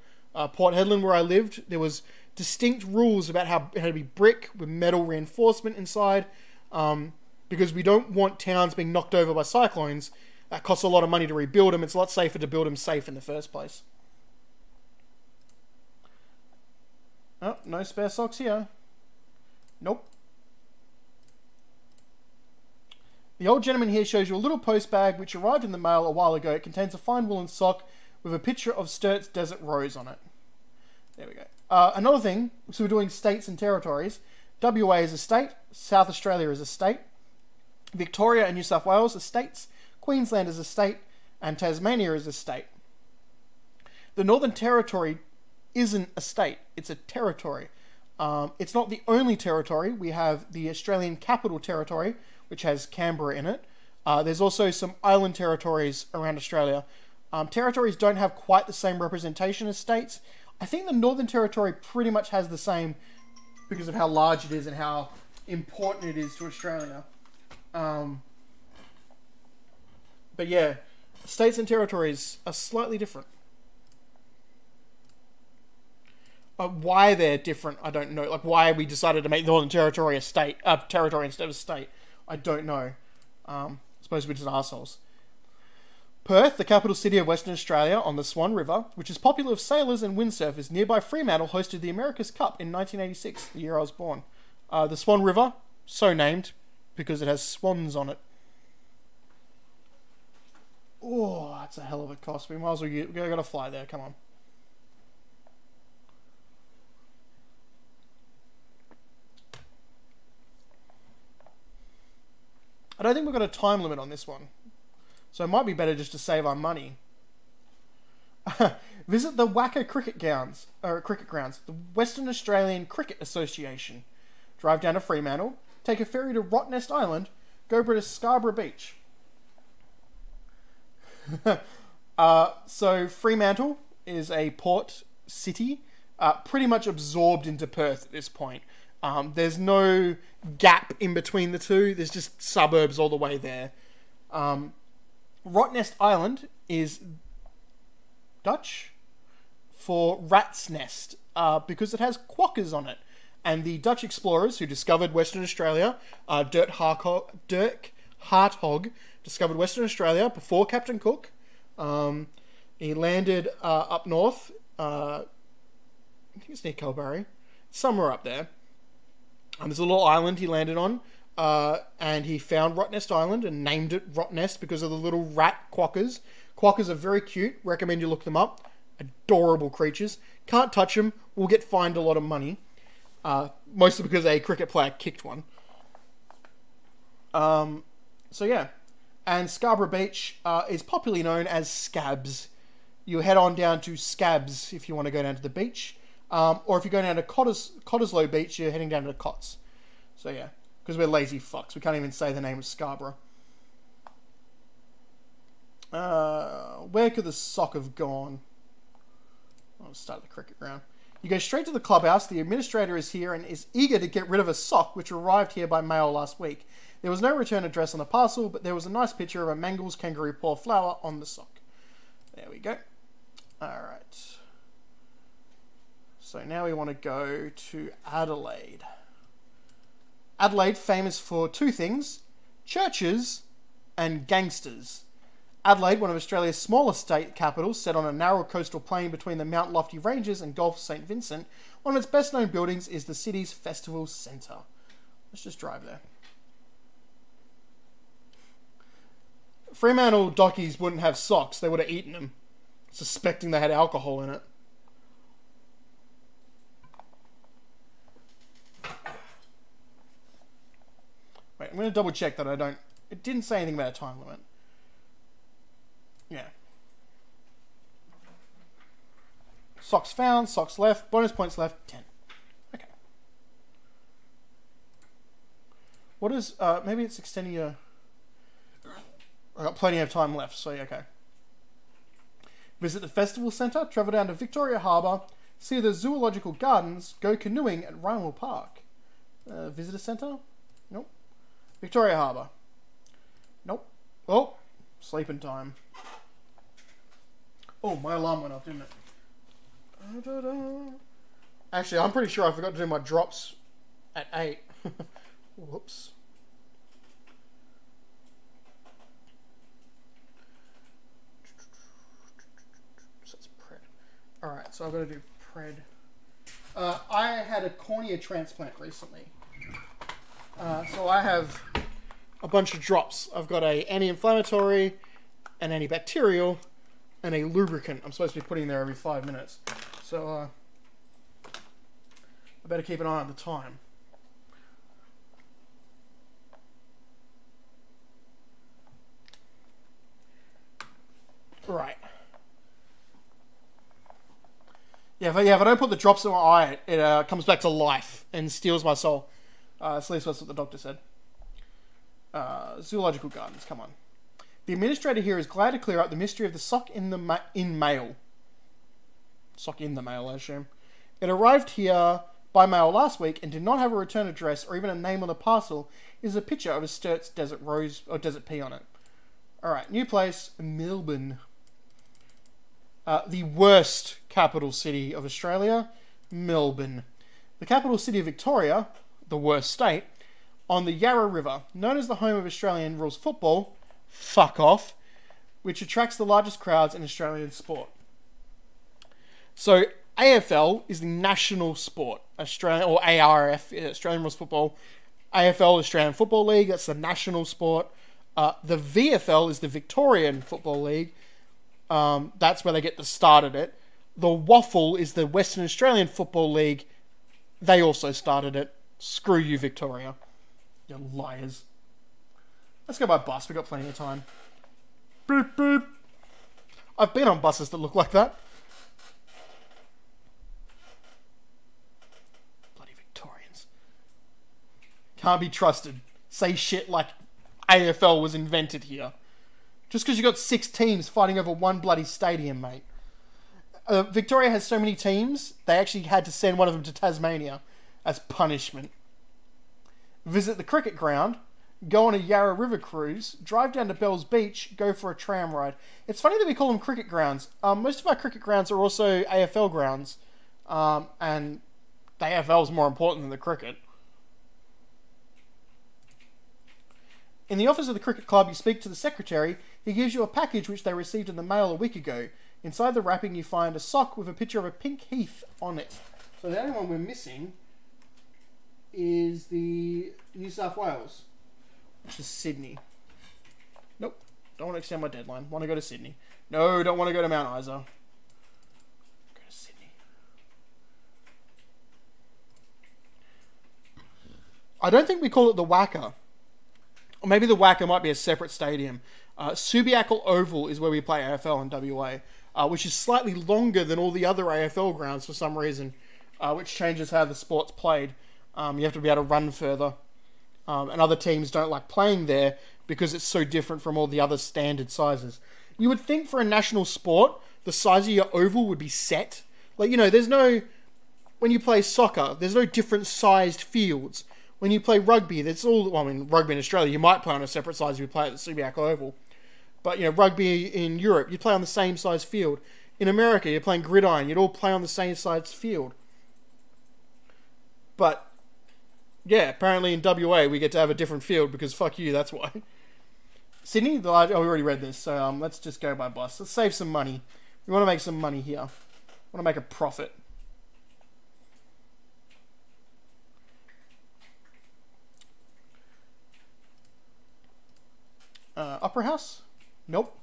Port Hedland, where I lived, there was distinct rules about how it had to be brick with metal reinforcement inside, because we don't want towns being knocked over by cyclones. That costs a lot of money to rebuild them. It's a lot safer to build them safe in the first place. Oh, no spare socks here. Nope. The old gentleman here shows you a little post bag which arrived in the mail a while ago. It contains a fine woolen sock with a picture of Sturt's Desert Rose on it. There we go. Another thing, so we're doing states and territories. WA is a state, South Australia is a state, Victoria and New South Wales are states, Queensland is a state, and Tasmania is a state. The Northern Territory isn't a state, it's a territory. It's not the only territory. We have the Australian Capital Territory, which has Canberra in it. There's also some island territories around Australia. Territories don't have quite the same representation as states. I think the Northern Territory pretty much has the same because of how large it is and how important it is to Australia. But yeah, states and territories are slightly different. Why they're different, I don't know. Like why we decided to make the Northern Territory a state, territory instead of a state, I don't know. I suppose we're just assholes. Perth, the capital city of Western Australia on the Swan River, which is popular with sailors and windsurfers. Nearby Fremantle hosted the America's Cup in 1986, the year I was born. The Swan River, so named because it has swans on it. Oh, that's a hell of a cost. We might as well we gotta fly there, come on. I don't think we've got a time limit on this one. So it might be better just to save our money. Visit the Wacker cricket grounds, the Western Australian Cricket Association. Drive down to Fremantle, take a ferry to Rottnest Island, go to Scarborough Beach. So Fremantle is a port city, pretty much absorbed into Perth at this point. There's no gap in between the two. There's just suburbs all the way there. Rottnest Island is Dutch for rat's nest because it has quokkas on it. And the Dutch explorers who discovered Western Australia, Dirk Hartog, discovered Western Australia before Captain Cook. He landed up north. I think it's near Kalbarri. Somewhere up there. There's a little island he landed on, and he found Rottnest Island and named it Rottnest because of the little rat quackers. Quackers are very cute. Recommend you look them up. Adorable creatures. Can't touch them. Will get fined a lot of money. Mostly because a cricket player kicked one. So yeah. And Scarborough Beach is popularly known as Scabs. You head on down to Scabs if you want to go down to the beach. Or if you go down to Cottesloe Beach, you're heading down to the Cots. So yeah. Because we're lazy fucks. We can't even say the name of Scarborough. Where could the sock have gone? I'll start at the cricket ground. You go straight to the clubhouse. The administrator is here and is eager to get rid of a sock which arrived here by mail last week. There was no return address on the parcel, but there was a nice picture of a Mangles kangaroo paw flower on the sock. There we go. Alright. So now we want to go to Adelaide. Adelaide, famous for two things: churches and gangsters. Adelaide, one of Australia's smallest state capitals, set on a narrow coastal plain between the Mount Lofty Ranges and Gulf St. Vincent, one of its best-known buildings is the city's festival centre. Let's just drive there. Fremantle dockies wouldn't have socks. They would have eaten them, suspecting they had alcohol in it. Wait, I'm going to double check that I don't... It didn't say anything about a time limit. Yeah. Socks found, socks left, bonus points left, 10. Okay. What is, maybe it's extending your... I've got plenty of time left, so yeah, okay. Visit the festival centre, travel down to Victoria Harbour, see the zoological gardens, go canoeing at Rhinewell Park. Visitor centre? Nope. Victoria Harbour. Nope. Oh, sleeping time. Oh, my alarm went off, didn't it? Actually, I'm pretty sure I forgot to do my drops at 8. Whoops. So it's pred. Alright, so I've got to do pred. I had a cornea transplant recently. So I have a bunch of drops. I've got a anti-inflammatory, an antibacterial, and a lubricant I'm supposed to be putting there every 5 minutes. So, I better keep an eye on the time. Right. Yeah, if I don't put the drops in my eye, it comes back to life and steals my soul. At least that's what the doctor said. Zoological Gardens, come on. The administrator here is glad to clear up the mystery of the sock in the mail. Sock in the mail, I assume. It arrived here by mail last week and did not have a return address or even a name on the parcel. It is a picture of a Sturt's desert rose or desert pea on it. Alright, new place, Melbourne. The worst capital city of Australia, Melbourne. The capital city of Victoria, the worst state, on the Yarra River, known as the home of Australian rules football, fuck off, which attracts the largest crowds in Australian sport. So AFL is the national sport, Australian or ARF, Australian rules football. AFL, Australian Football League, that's the national sport. The VFL is the Victorian Football League. That's where they get the start at it. The WAFL is the Western Australian Football League. They also started it. Screw you, Victoria. You liars. Let's go by bus. We've got plenty of time. Boop, boop. I've been on buses that look like that. Bloody Victorians. Can't be trusted. Say shit like AFL was invented here. Just because you got 6 teams fighting over one bloody stadium, mate. Victoria has so many teams, they actually had to send one of them to Tasmania as punishment. Visit the cricket ground, go on a Yarra River cruise, drive down to Bells Beach, go for a tram ride. It's funny that we call them cricket grounds. Most of our cricket grounds are also AFL grounds, and the AFL is more important than the cricket. In the office of the cricket club, you speak to the secretary. He gives you a package which they received in the mail a week ago. Inside the wrapping, you find a sock with a picture of a pink heath on it. So the only one we're missing is the New South Wales, which is Sydney. Nope, don't want to extend my deadline. Want to go to Sydney. No, don't want to go to Mount Isa. Go to Sydney. I don't think we call it the Wacker. Or maybe the Wacker might be a separate stadium. Subiaco Oval is where we play AFL in WA, which is slightly longer than all the other AFL grounds for some reason, which changes how the sport's played. You have to be able to run further. And other teams don't like playing there because it's so different from all the other standard sizes. You would think for a national sport, the size of your oval would be set. Like, you know, there's no... When you play soccer, there's no different sized fields. When you play rugby, that's all... Well, I mean, rugby in Australia, you might play on a separate size if you play at the Subiaco Oval. But, you know, rugby in Europe, you'd play on the same size field. In America, you're playing gridiron, you'd all play on the same size field. But... yeah, apparently in WA we get to have a different field because fuck you, that's why. Sydney, the large... Oh, we already read this, so let's just go by bus. Let's save some money. We want to make some money here. We want to make a profit. Opera House? Nope.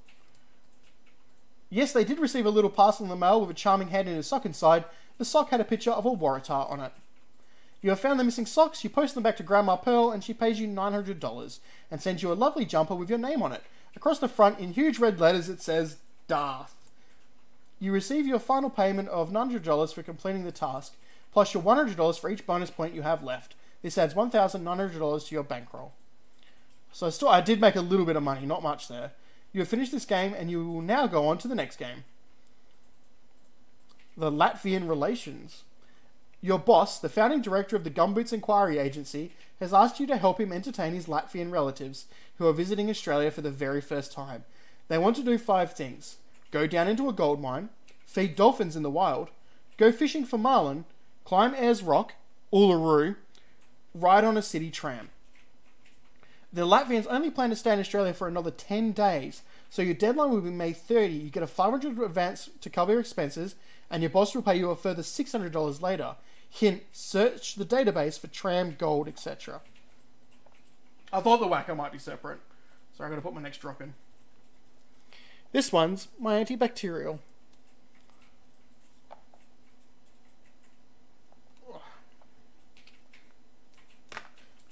Yes, they did receive a little parcel in the mail with a charming head and a sock inside. The sock had a picture of a Waratah on it. You have found the missing socks, you post them back to Grandma Pearl, and she pays you $900 and sends you a lovely jumper with your name on it. Across the front, in huge red letters, it says, Darth. You receive your final payment of $900 for completing the task, plus your $100 for each bonus point you have left. This adds $1,900 to your bankroll. So still, I did make a little bit of money, not much there. You have finished this game, and you will now go on to the next game. The Latvian Relations. Your boss, the founding director of the Gumboots Inquiry Agency, has asked you to help him entertain his Latvian relatives who are visiting Australia for the very first time. They want to do 5 things. Go down into a gold mine, feed dolphins in the wild, go fishing for marlin, climb Ayers Rock, Uluru, ride on a city tram. The Latvians only plan to stay in Australia for another 10 days, so your deadline will be May 30. You get a $500 advance to cover your expenses, and your boss will pay you a further $600 later. Hint, search the database for tram, gold, etc. I thought the Wacker might be separate, so I'm going to put my next drop in. This one's my antibacterial.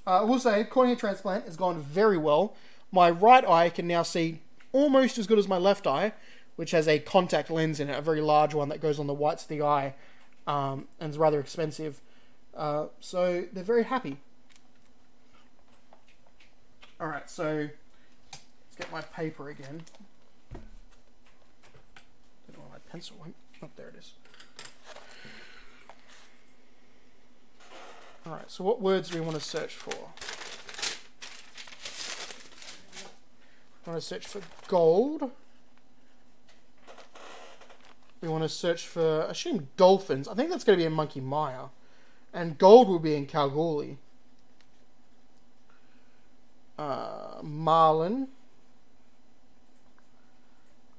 I will say, cornea transplant has gone very well. My right eye can now see almost as good as my left eye, which has a contact lens in it, a very large one that goes on the whites of the eye, and is rather expensive. So they're very happy. Alright, so let's get my paper again. I don't know where my pencil went. Oh, there it is. Alright, so what words do we want to search for? We want to search for gold. We want to search for, I assume, dolphins. I think that's going to be in Monkey Maya. And gold will be in Kalgoorlie. Marlin.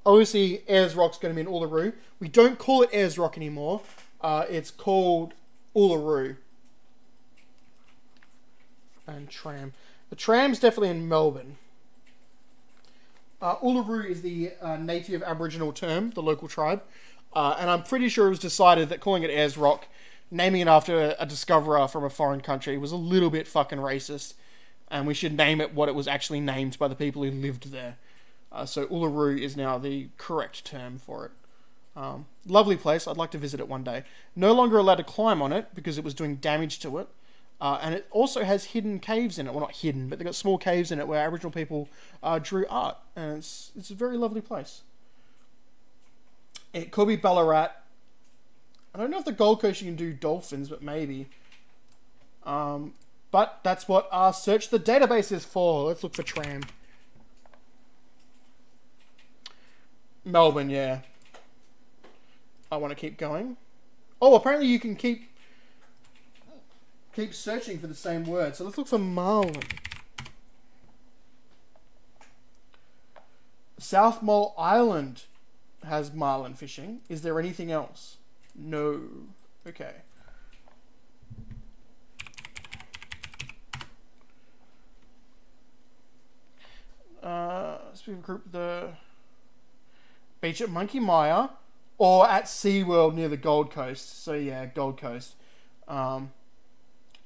Obviously, Ayers Rock's going to be in Uluru. We don't call it Ayers Rock anymore. It's called Uluru. And tram. The tram's definitely in Melbourne. Uluru is the native Aboriginal term, the local tribe. And I'm pretty sure it was decided that calling it Ayers Rock, naming it after a discoverer from a foreign country, was a little bit fucking racist. And we should name it what it was actually named by the people who lived there. So Uluru is now the correct term for it. Lovely place. I'd like to visit it one day. No longer allowed to climb on it because it was doing damage to it. And it also has hidden caves in it. Well, not hidden, but they've got small caves in it where Aboriginal people drew art. And it's a very lovely place. It could be Ballarat. I don't know if the Gold Coast you can do dolphins, but maybe. But that's what our search the database is for. Let's look for tram. Melbourne, yeah. I want to keep going. Oh, apparently you can keep searching for the same word. So let's look for marlin. South Mole Island has marlin fishing. Is there anything else? No. Okay. we've grouped the beach at Monkey Mia or at SeaWorld near the Gold Coast. So yeah, Gold Coast.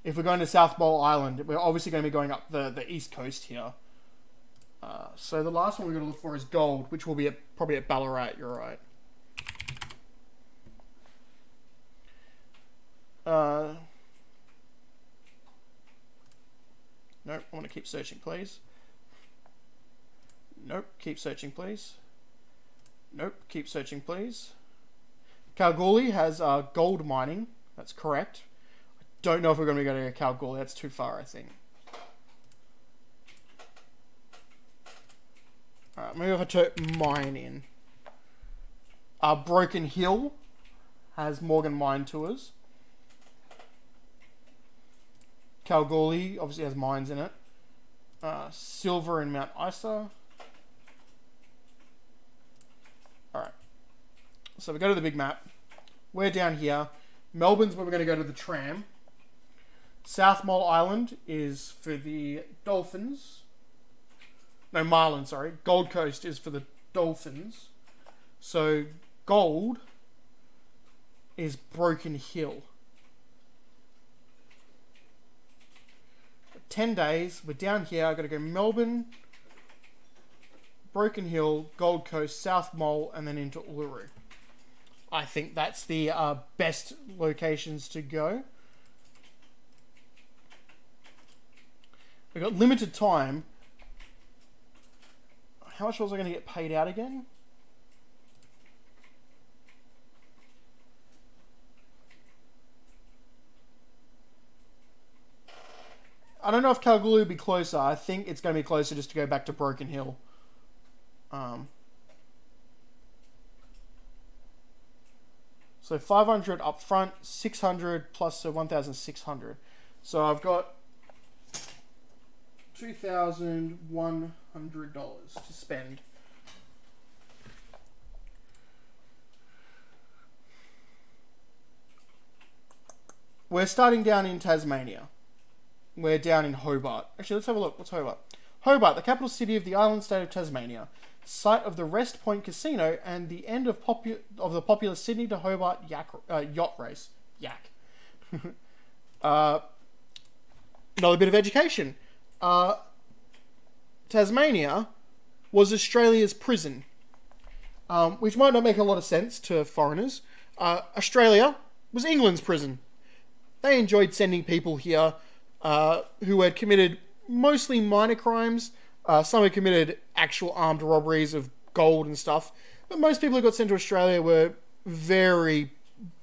If we're going to South Mole Island, we're obviously going to be going up the east coast here. So the last one we're going to look for is gold, which will be probably at Ballarat. You're right. Nope, I want to keep searching, please. Nope, keep searching, please. Nope, keep searching, please. Kalgoorlie has gold mining. That's correct. I don't know if we're going to be going to Kalgoorlie. That's too far, I think. Alright, maybe if I type mine in. Broken Hill has Morgan Mine Tours. Kalgoorlie obviously has mines in it. Silver in Mount Isa. Alright. So we go to the big map. We're down here. Melbourne's where we're going to go to the tram. South Mole Island is for the dolphins. No, marlin, sorry. Gold Coast is for the dolphins. So gold is Broken Hill. 10 days. We're down here. I've got to go Melbourne, Broken Hill, Gold Coast, South Mole, and then into Uluru. I think that's the best locations to go. We've got limited time. How much was I going to get paid out again? I don't know if Kalgoorlie will be closer. I think it's going to be closer just to go back to Broken Hill. So 500 up front, 600 plus so 1,600. So I've got $2,100 to spend. We're starting down in Tasmania. We're down in Hobart. Actually, let's have a look. What's Hobart? Hobart, the capital city of the island state of Tasmania. Site of the Rest Point Casino and the end of the popular Sydney to Hobart yacht race. Yak. Another bit of education. Tasmania was Australia's prison, which might not make a lot of sense to foreigners. Australia was England's prison. They enjoyed sending people here who had committed mostly minor crimes. Some had committed actual armed robberies of gold and stuff. But most people who got sent to Australia were very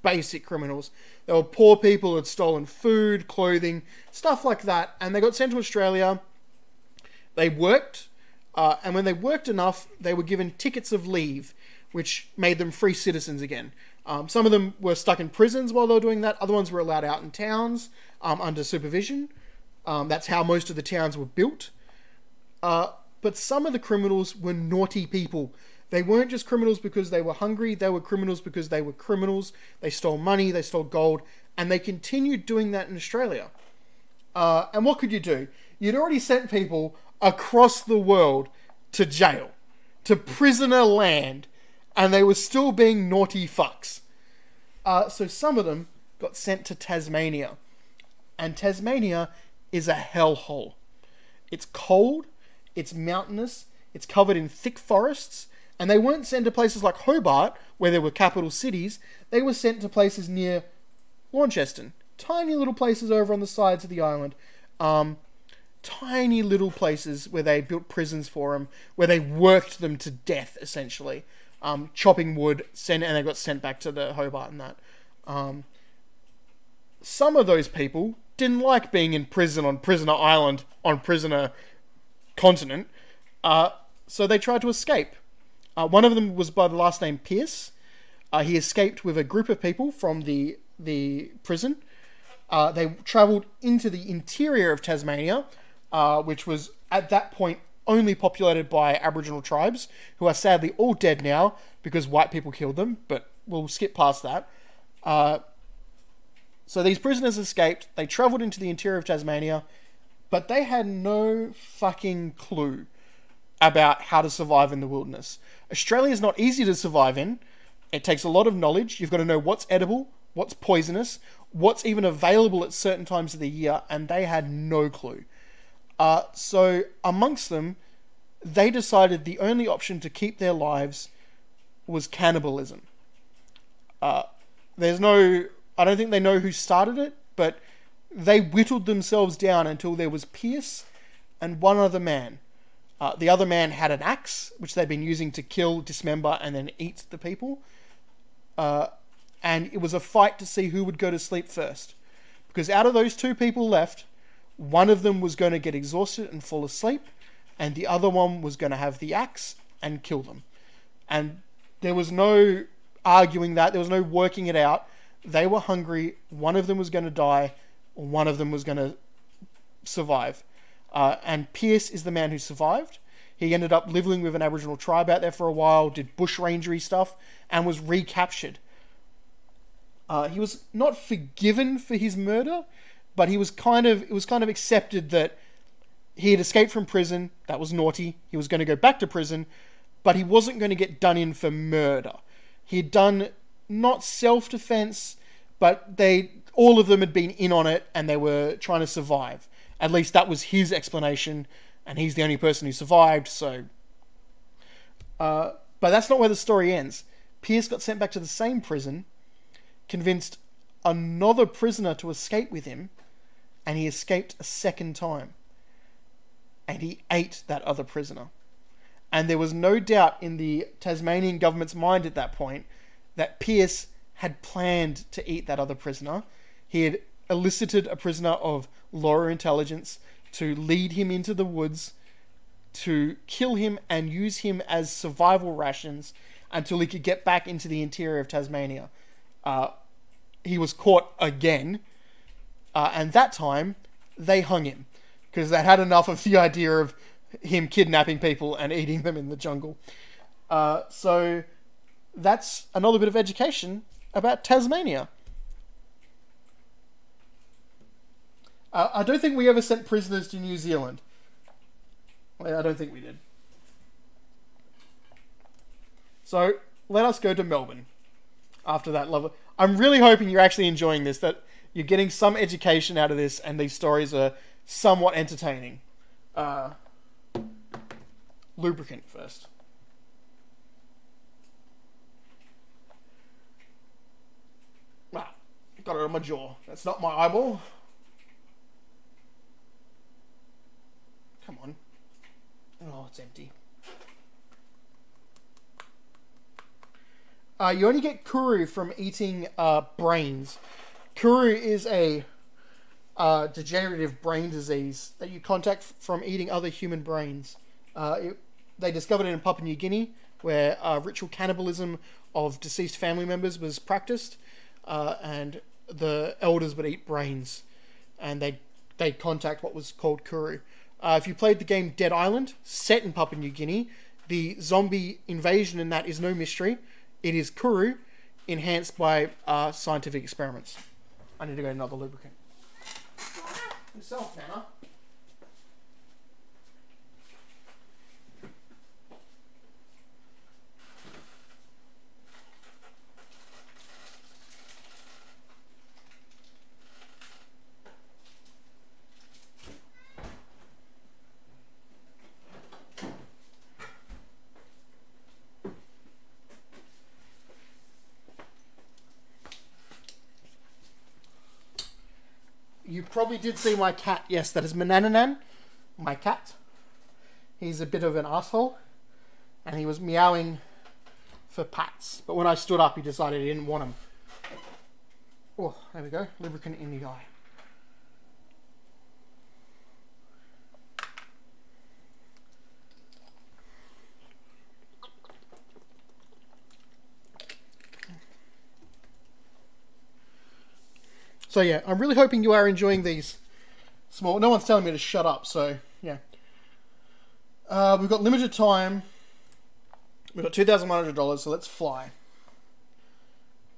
basic criminals. They were poor people who had stolen food, clothing, stuff like that. And they got sent to Australia. They worked. And when they worked enough, they were given tickets of leave, which made them free citizens again. Some of them were stuck in prisons while they were doing that. Other ones were allowed out in towns under supervision. That's how most of the towns were built. But some of the criminals were naughty people. They weren't just criminals because they were hungry. They were criminals because they were criminals. They stole money. They stole gold. And they continued doing that in Australia. And what could you do? You'd already sent people across the world to jail, to prisoner land, and they were still being naughty fucks. So some of them got sent to Tasmania. And Tasmania is a hellhole. It's cold, it's mountainous, it's covered in thick forests, and they weren't sent to places like Hobart, where there were capital cities. They were sent to places near Launceston. Tiny little places over on the sides of the island. Tiny little places where they built prisons for them, where they worked them to death, essentially. Chopping wood, and they got sent back to the Hobart and that. Some of those people didn't like being in prison on Prisoner Island, on Prisoner Continent, so they tried to escape. One of them was by the last name Pierce. He escaped with a group of people from the prison. They travelled into the interior of Tasmania, which was at that point only populated by Aboriginal tribes, who are sadly all dead now because white people killed them, but we'll skip past that. So these prisoners escaped, they travelled into the interior of Tasmania, but they had no fucking clue about how to survive in the wilderness. Australia is not easy to survive in. It takes a lot of knowledge. You've got to know what's edible, what's poisonous, what's even available at certain times of the year, and they had no clue. So amongst them, they decided the only option to keep their lives was cannibalism. I don't think they know who started it, but they whittled themselves down until there was Pierce and one other man. The other man had an axe, which they'd been using to kill, dismember, and then eat the people. And it was a fight to see who would go to sleep first. Because out of those two people left, one of them was going to get exhausted and fall asleep, and the other one was going to have the axe and kill them. And there was no arguing that. There was no working it out. They were hungry. One of them was going to die. One of them was going to survive. And Pierce is the man who survived. He ended up living with an Aboriginal tribe out there for a while, did bushrangery stuff, and was recaptured. He was not forgiven for his murder, but it was kind of accepted that he had escaped from prison. That was naughty. He was going to go back to prison, but he wasn't going to get done in for murder. He had done not self-defense, but all of them had been in on it, and they were trying to survive. At least that was his explanation, and he's the only person who survived, so... but that's not where the story ends. Pierce got sent back to the same prison, convinced another prisoner to escape with him, and he escaped a second time. And he ate that other prisoner. And there was no doubt in the Tasmanian government's mind at that point that Pierce had planned to eat that other prisoner. He had elicited a prisoner of lower intelligence to lead him into the woods, to kill him and use him as survival rations until he could get back into the interior of Tasmania. He was caught again, and that time they hung him because they had enough of the idea of him kidnapping people and eating them in the jungle. So that's another bit of education about Tasmania. I don't think we ever sent prisoners to New Zealand. I don't think we did. So let us go to Melbourne after that level. I'm really hoping you're actually enjoying this, that you're getting some education out of this, and these stories are somewhat entertaining. Lubricant first. Ah, got it on my jaw. That's not my eyeball. Come on. Oh, it's empty. You only get kuru from eating brains. Kuru is a degenerative brain disease that you contact from eating other human brains. They discovered it in Papua New Guinea, where ritual cannibalism of deceased family members was practiced, and the elders would eat brains, and they'd contact what was called kuru. If you played the game Dead Island, set in Papua New Guinea, the zombie invasion in that is no mystery. It is kuru, enhanced by scientific experiments. I need to get another lubricant. Yourself, Nana. You probably did see my cat. Yes, that is Manananan, my cat. He's a bit of an asshole, and he was meowing for pats. But when I stood up, he decided he didn't want him. Oh, there we go. Lubricant in the eye. So yeah, I'm really hoping you are enjoying these small... No one's telling me to shut up, so yeah. We've got limited time. We've got $2,100, so let's fly.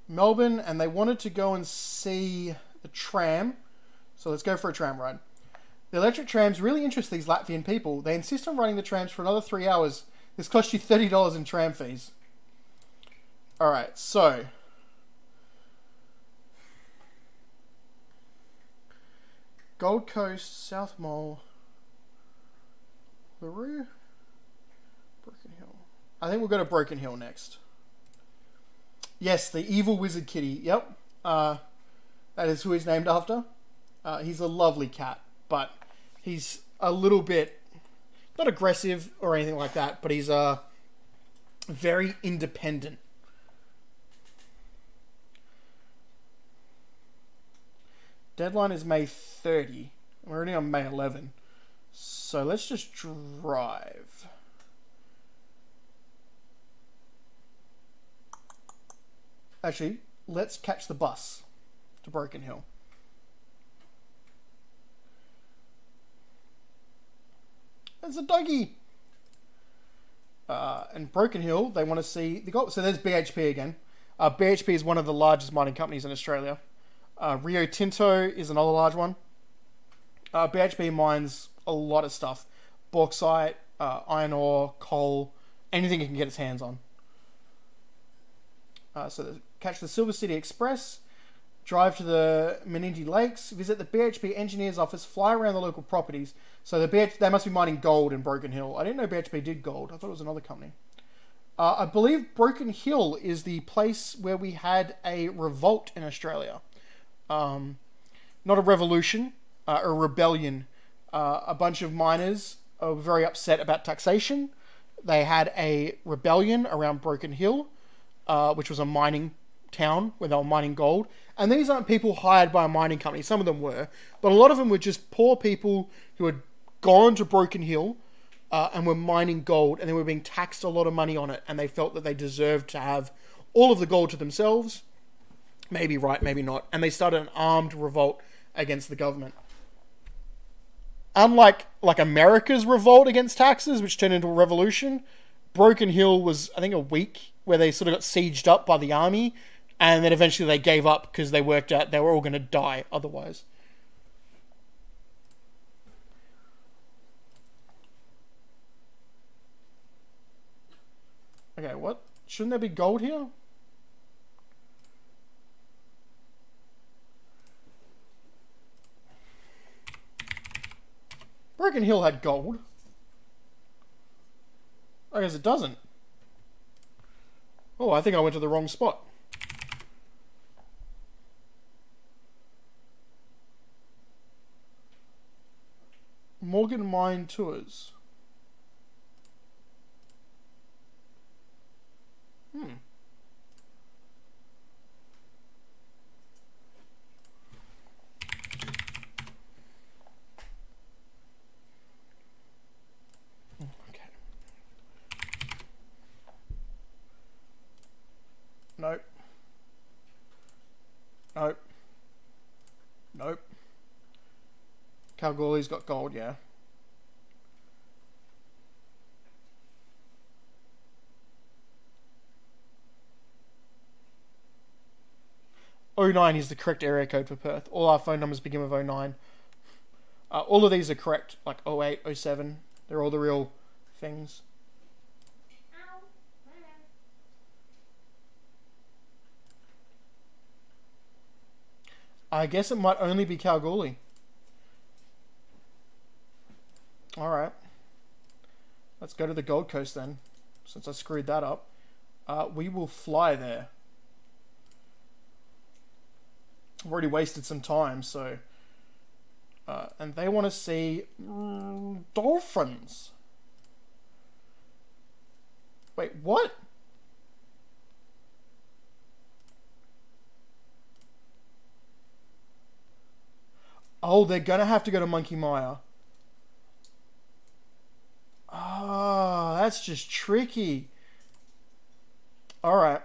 Melbourne, and they wanted to go and see the tram. So let's go for a tram ride. The electric trams really interest these Latvian people. They insist on running the trams for another 3 hours. This costs you $30 in tram fees. Alright, so... Gold Coast, South Mole... LaRue... Broken Hill. I think we'll go to Broken Hill next. Yes, the evil wizard kitty. Yep. That is who he's named after. He's a lovely cat, but he's a little bit... not aggressive or anything like that, but he's very independent. Deadline is May 30. We're already on May 11. So let's just drive. Actually, let's catch the bus to Broken Hill. There's a doggy. And Broken Hill, they want to see the gold. So there's BHP again. BHP is one of the largest mining companies in Australia. Rio Tinto is another large one. BHP mines a lot of stuff. Bauxite, iron ore, coal, anything it can get its hands on. So catch the Silver City Express, drive to the Menindee Lakes, visit the BHP engineer's office, fly around the local properties. So they must be mining gold in Broken Hill. I didn't know BHP did gold. I thought it was another company. I believe Broken Hill is the place where we had a revolt in Australia. Not a revolution, a rebellion. A bunch of miners were very upset about taxation. They had a rebellion around Broken Hill, which was a mining town where they were mining gold. And these aren't people hired by a mining company. Some of them were. But a lot of them were just poor people who had gone to Broken Hill and were mining gold. And they were being taxed a lot of money on it. And they felt that they deserved to have all of the gold to themselves. Maybe right, maybe not. And they started an armed revolt against the government. Unlike America's revolt against taxes, which turned into a revolution, Broken Hill was, I think, a week where they sort of got sieged up by the army, and then eventually they gave up because they worked out they were all going to die otherwise. Okay, what? Shouldn't there be gold here? Broken Hill had gold. I guess it doesn't. Oh, I think I went to the wrong spot. Morgan Mine Tours. Nope. Nope. Nope. Kalgoorlie's got gold, yeah. '09 is the correct area code for Perth. All our phone numbers begin with '09. All of these are correct, like '08, '07. They're all the real things. I guess it might only be Kalgoorlie. Alright. Let's go to the Gold Coast then, since I screwed that up. We will fly there. I've already wasted some time, so... and they want to see... dolphins. Wait, what? Oh, they're going to have to go to Monkey Mire. Oh, that's just tricky. Alright.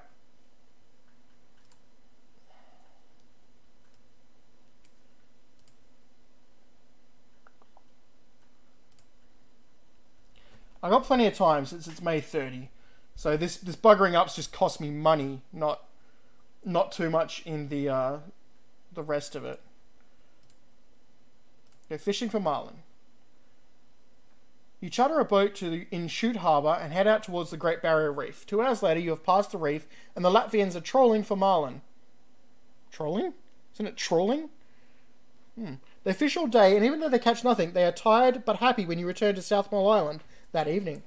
I got plenty of time since it's May 30. So this buggering up's just cost me money, not too much in the rest of it. Go fishing for marlin. You charter a boat in Chute Harbour and head out towards the Great Barrier Reef. 2 hours later, you have passed the reef, and the Latvians are trolling for marlin. Trolling? Isn't it trawling? They fish all day, and even though they catch nothing, they are tired but happy when you return to South Mole Island that evening.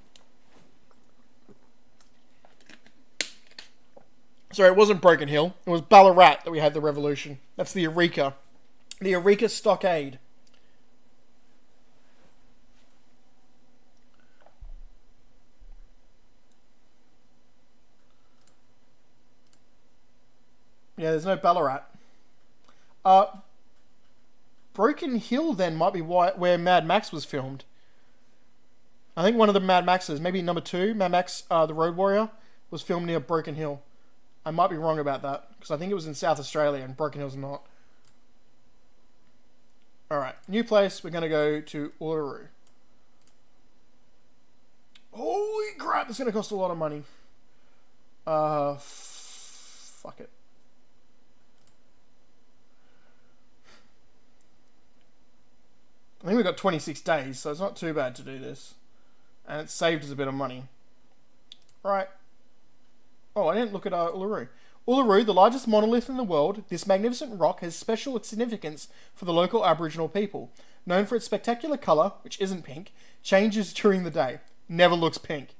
Sorry, it wasn't Broken Hill. It was Ballarat that we had the revolution. That's the Eureka. The Eureka Stockade. Yeah, there's no Ballarat. Broken Hill then might be where Mad Max was filmed. I think one of the Mad Maxes, maybe number 2, Mad Max, the Road Warrior, was filmed near Broken Hill. I might be wrong about that, because I think it was in South Australia and Broken Hill's not. Alright, new place, we're going to go to Uluru. Holy crap, it's going to cost a lot of money. Fuck it. I think we've got 26 days, so it's not too bad to do this. And it saved us a bit of money. Right. Oh, I didn't look at Uluru. Uluru, the largest monolith in the world, this magnificent rock has special significance for the local Aboriginal people. Known for its spectacular colour, which isn't pink, changes during the day. Never looks pink.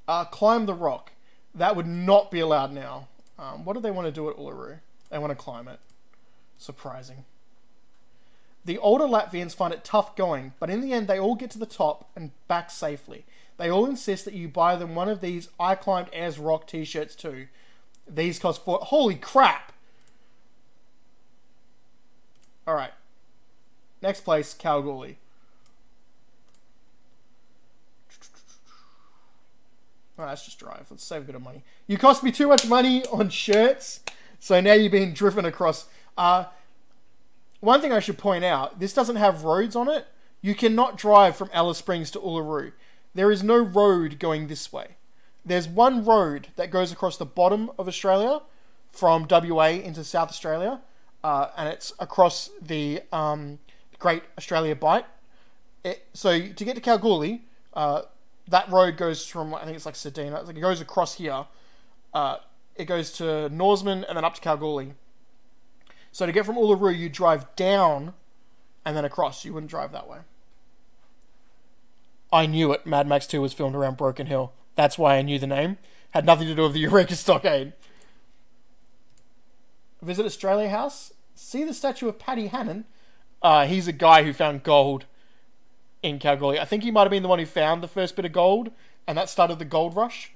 Climb the rock. That would not be allowed now. What do they want to do at Uluru? They want to climb it. Surprising. The older Latvians find it tough going, but in the end they all get to the top and back safely. They all insist that you buy them one of these I Climbed Ayers Rock t-shirts too. These cost holy crap! Alright. Next place, Kalgoorlie. Alright, let's just drive. Let's save a bit of money. You cost me too much money on shirts, so now you're being driven across. One thing I should point out, this doesn't have roads on it. You cannot drive from Alice Springs to Uluru. There is no road going this way. There's one road that goes across the bottom of Australia from WA into South Australia, and it's across the Great Australia Bight. So to get to Kalgoorlie, that road goes from, I think it's like Sedina, it goes across here. It goes to Norseman and then up to Kalgoorlie. So to get from Uluru, you drive down and then across. You wouldn't drive that way. I knew it. Mad Max 2 was filmed around Broken Hill. That's why I knew the name. Had nothing to do with the Eureka Stockade. Visit Australia House. See the statue of Paddy Hannon. He's a guy who found gold in Kalgoorlie. I think he might have been the one who found the first bit of gold, and that started the gold rush.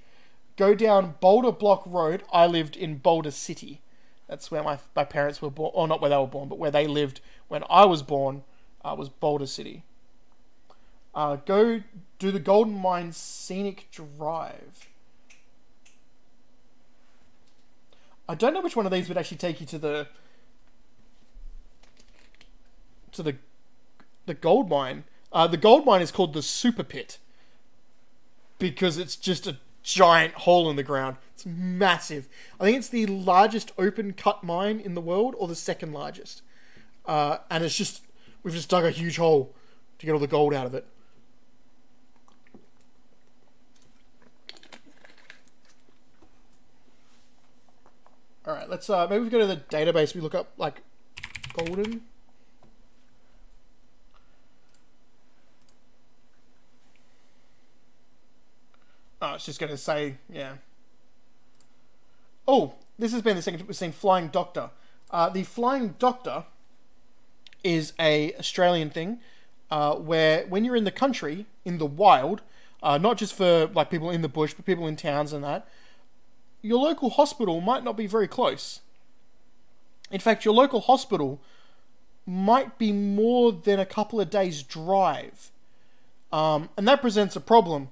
Go down Boulder Block Road. I lived in Boulder City. That's where my parents were born, or not where they were born, but where they lived when I was born, was Boulder City. Go do the Golden Mine Scenic Drive. I don't know which one of these would actually take you to the gold mine. The gold mine is called the Super Pit because it's just a giant hole in the ground. It's massive. I think it's the largest open cut mine in the world, or the second largest. And it's just, we've just dug a huge hole to get all the gold out of it. Alright, let's maybe we go to the database, we look up like golden. Oh, it's just going to say, yeah. Oh, this has been the second we've seen Flying Doctor. The Flying Doctor is a Australian thing where when you're in the country, in the wild, not just for like people in the bush, but people in towns and that, your local hospital might not be very close. In fact, your local hospital might be more than a couple of days' drive. And that presents a problem.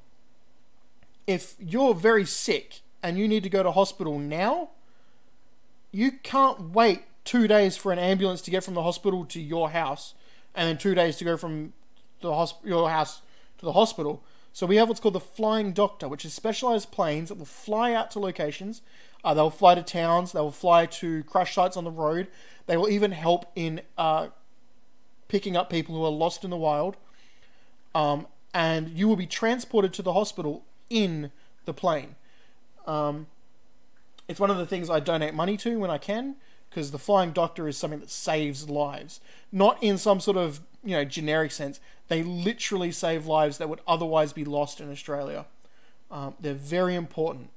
If you're very sick and you need to go to hospital now, you can't wait 2 days for an ambulance to get from the hospital to your house, and then 2 days to go from your house to the hospital. So we have what's called the Flying Doctor, which is specialized planes that will fly out to locations, They'll fly to towns. They will fly to crash sites on the road. They will even help in picking up people who are lost in the wild. And you will be transported to the hospital in the plane. It's one of the things I donate money to when I can, because the flying doctor is something that saves lives. Not in some sort of, generic sense. They literally save lives that would otherwise be lost in Australia. They're very important.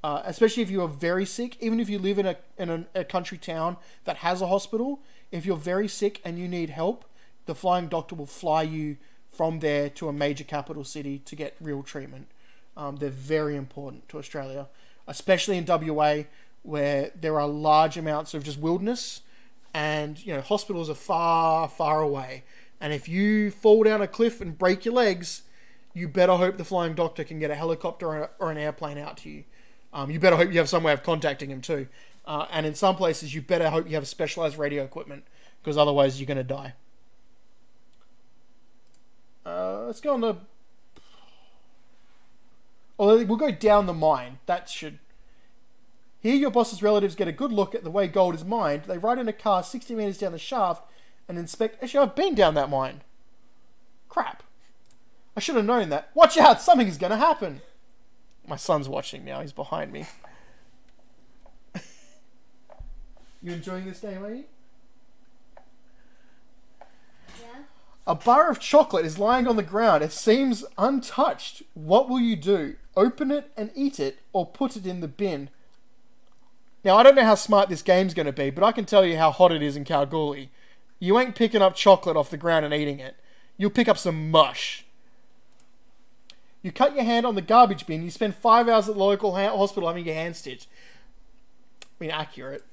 Especially if you are very sick, even if you live in a country town that has a hospital, if you're very sick and you need help, the flying doctor will fly you from there to a major capital city to get real treatment. They're very important to Australia, especially in WA, where there are large amounts of just wilderness, and hospitals are far, far away. And if you fall down a cliff and break your legs, you better hope the flying doctor can get a helicopter or an airplane out to you. You better hope you have some way of contacting him too. And in some places, you better hope you have specialized radio equipment, because otherwise you're going to die. Let's go on the... Oh, we'll go down the mine. That should... Here your boss's relatives get a good look at the way gold is mined. They ride in a car 60 meters down the shaft and inspect... Actually, I've been down that mine. Crap. I should have known that. Watch out! Something is going to happen! My son's watching now. He's behind me. You enjoying this game, are you? Yeah. A bar of chocolate is lying on the ground. It seems untouched. What will you do? Open it and eat it, or put it in the bin? Now, I don't know how smart this game's going to be, but I can tell you how hot it is in Kalgoorlie. You ain't picking up chocolate off the ground and eating it. You'll pick up some mush. You cut your hand on the garbage bin. You spend 5 hours at the local hospital having your hand stitched. I mean, accurate.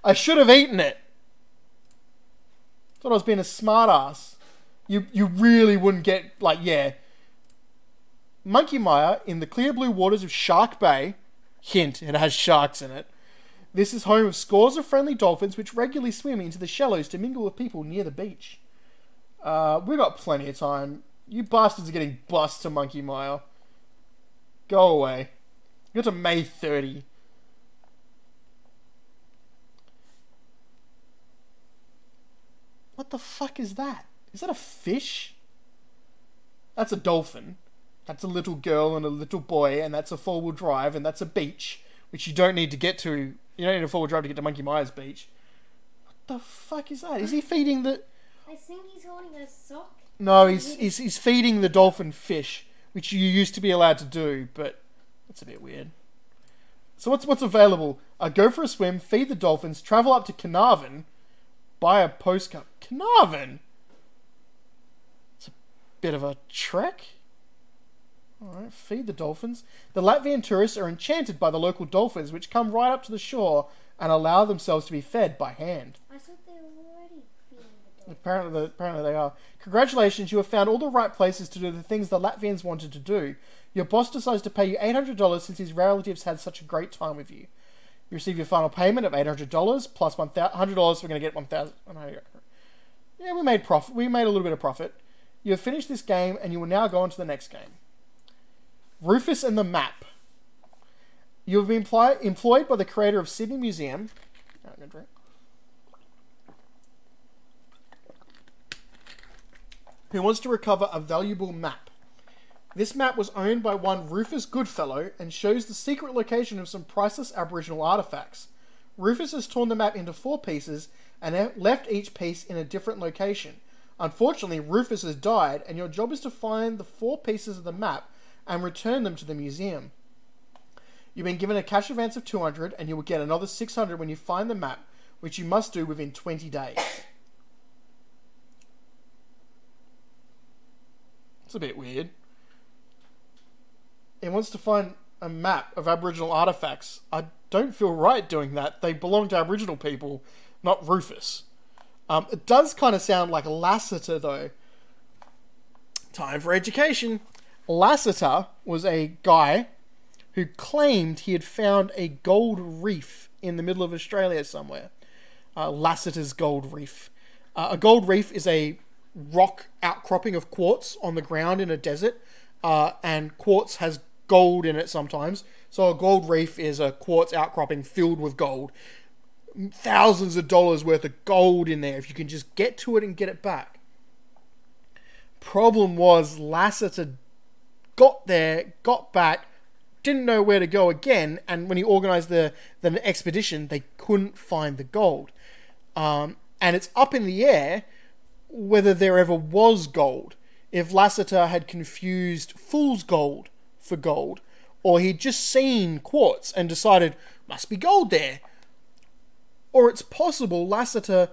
I should have eaten it. Thought I was being a smart ass. You really wouldn't get, Monkey Mire in the clear blue waters of Shark Bay. Hint, it has sharks in it. This is home of scores of friendly dolphins which regularly swim into the shallows to mingle with people near the beach. We've got plenty of time. You bastards are getting bussed to Monkey Mire. Go away. You got to May 30. What the fuck is that? Is that a fish? That's a dolphin. That's a little girl and a little boy, and that's a four-wheel drive, and that's a beach, which you don't need to get to. You don't need a four-wheel drive to get to Monkey Mire's beach. What the fuck is that? Is he feeding the... I think he's holding a sock. No, he's feeding the dolphin fish, which you used to be allowed to do, but that's a bit weird. So what's available? Go for a swim, feed the dolphins, travel up to Carnarvon, buy a postcard. Carnarvon? It's a bit of a trek. Alright, feed the dolphins. The Latvian tourists are enchanted by the local dolphins, which come right up to the shore and allow themselves to be fed by hand. I thought they were already feeding the dog. Apparently they are. Congratulations, you have found all the right places to do the things the Latvians wanted to do. Your boss decides to pay you $800 since his relatives had such a great time with you. You receive your final payment of $800 plus $100. We're going to get $1,000. Yeah, we made profit. We made a little bit of profit. You have finished this game, and you will now go on to the next game. Rufus and the Map. You have been employed by the creator of Sydney Museum. I'm going to drink. Who wants to recover a valuable map. This map was owned by one Rufus Goodfellow and shows the secret location of some priceless Aboriginal artifacts. Rufus has torn the map into 4 pieces and left each piece in a different location. Unfortunately, Rufus has died, and your job is to find the 4 pieces of the map and return them to the museum. You've been given a cash advance of $200, and you will get another $600 when you find the map, which you must do within 20 days. It's a bit weird. It wants to find a map of Aboriginal artifacts. I don't feel right doing that. They belong to Aboriginal people, not Rufus. It does kind of sound like Lassiter, though. Time for education. Lassiter was a guy who claimed he had found a gold reef in the middle of Australia somewhere. Lassiter's gold reef. A gold reef is a rock outcropping of quartz on the ground in a desert, and quartz has gold in it sometimes, So a gold reef is a quartz outcropping filled with gold. Thousands of dollars worth of gold in there if you can just get to it and get it back. Problem was, Lassiter got there, got back, didn't know where to go again, and when he organised the expedition, they couldn't find the gold. And it's up in the air whether there ever was gold. If Lassiter had confused fool's gold for gold, or he'd just seen quartz and decided, must be gold there. Or it's possible Lassiter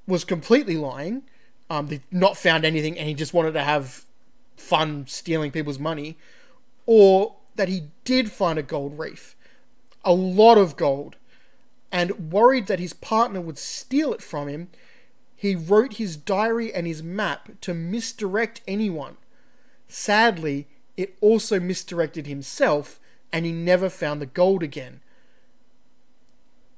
was completely lying, they'd not found anything and he just wanted to have fun stealing people's money, or that he did find a gold reef, a lot of gold, and worried that his partner would steal it from him, he wrote his diary and his map to misdirect anyone. Sadly, it also misdirected himself, and he never found the gold again.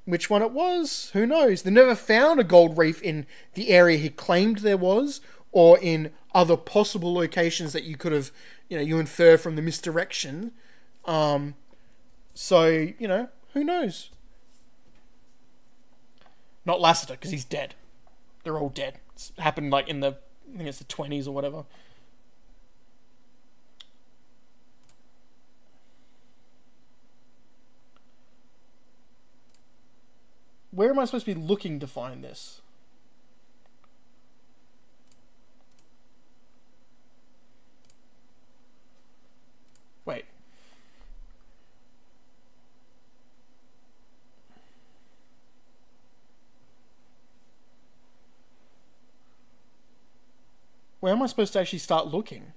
Which one it was, who knows? They never found a gold reef in the area he claimed there was, or in other possible locations that you could have, you infer from the misdirection. So, who knows? Not Lassiter, because he's dead. They're all dead. It's happened like in I think it's the 20s or whatever. Where am I supposed to be looking to find this? Wait. Where am I supposed to actually start looking?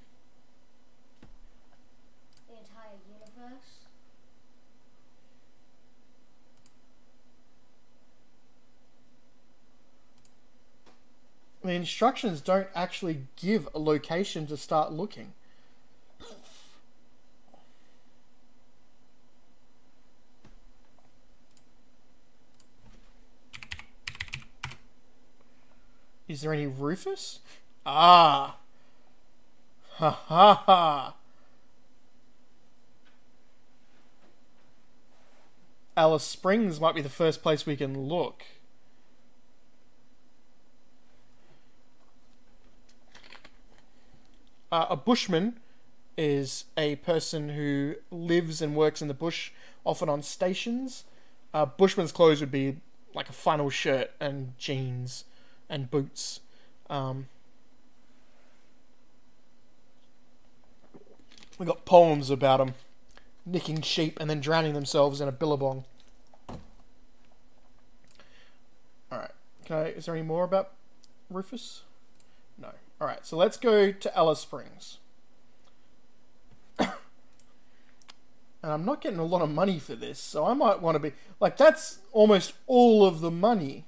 The entire universe. The instructions don't actually give a location to start looking. Is there any Rufus? Ah! Ha ha ha! Alice Springs might be the first place we can look. A bushman is a person who lives and works in the bush, often on stations. Bushman's clothes would be like a flannel shirt and jeans and boots. We got poems about them nicking sheep and then drowning themselves in a billabong. Alright, is there any more about Rufus? No. Alright, so let's go to Alice Springs. And I'm not getting a lot of money for this, so I might want to be... Like, that's almost all of the money.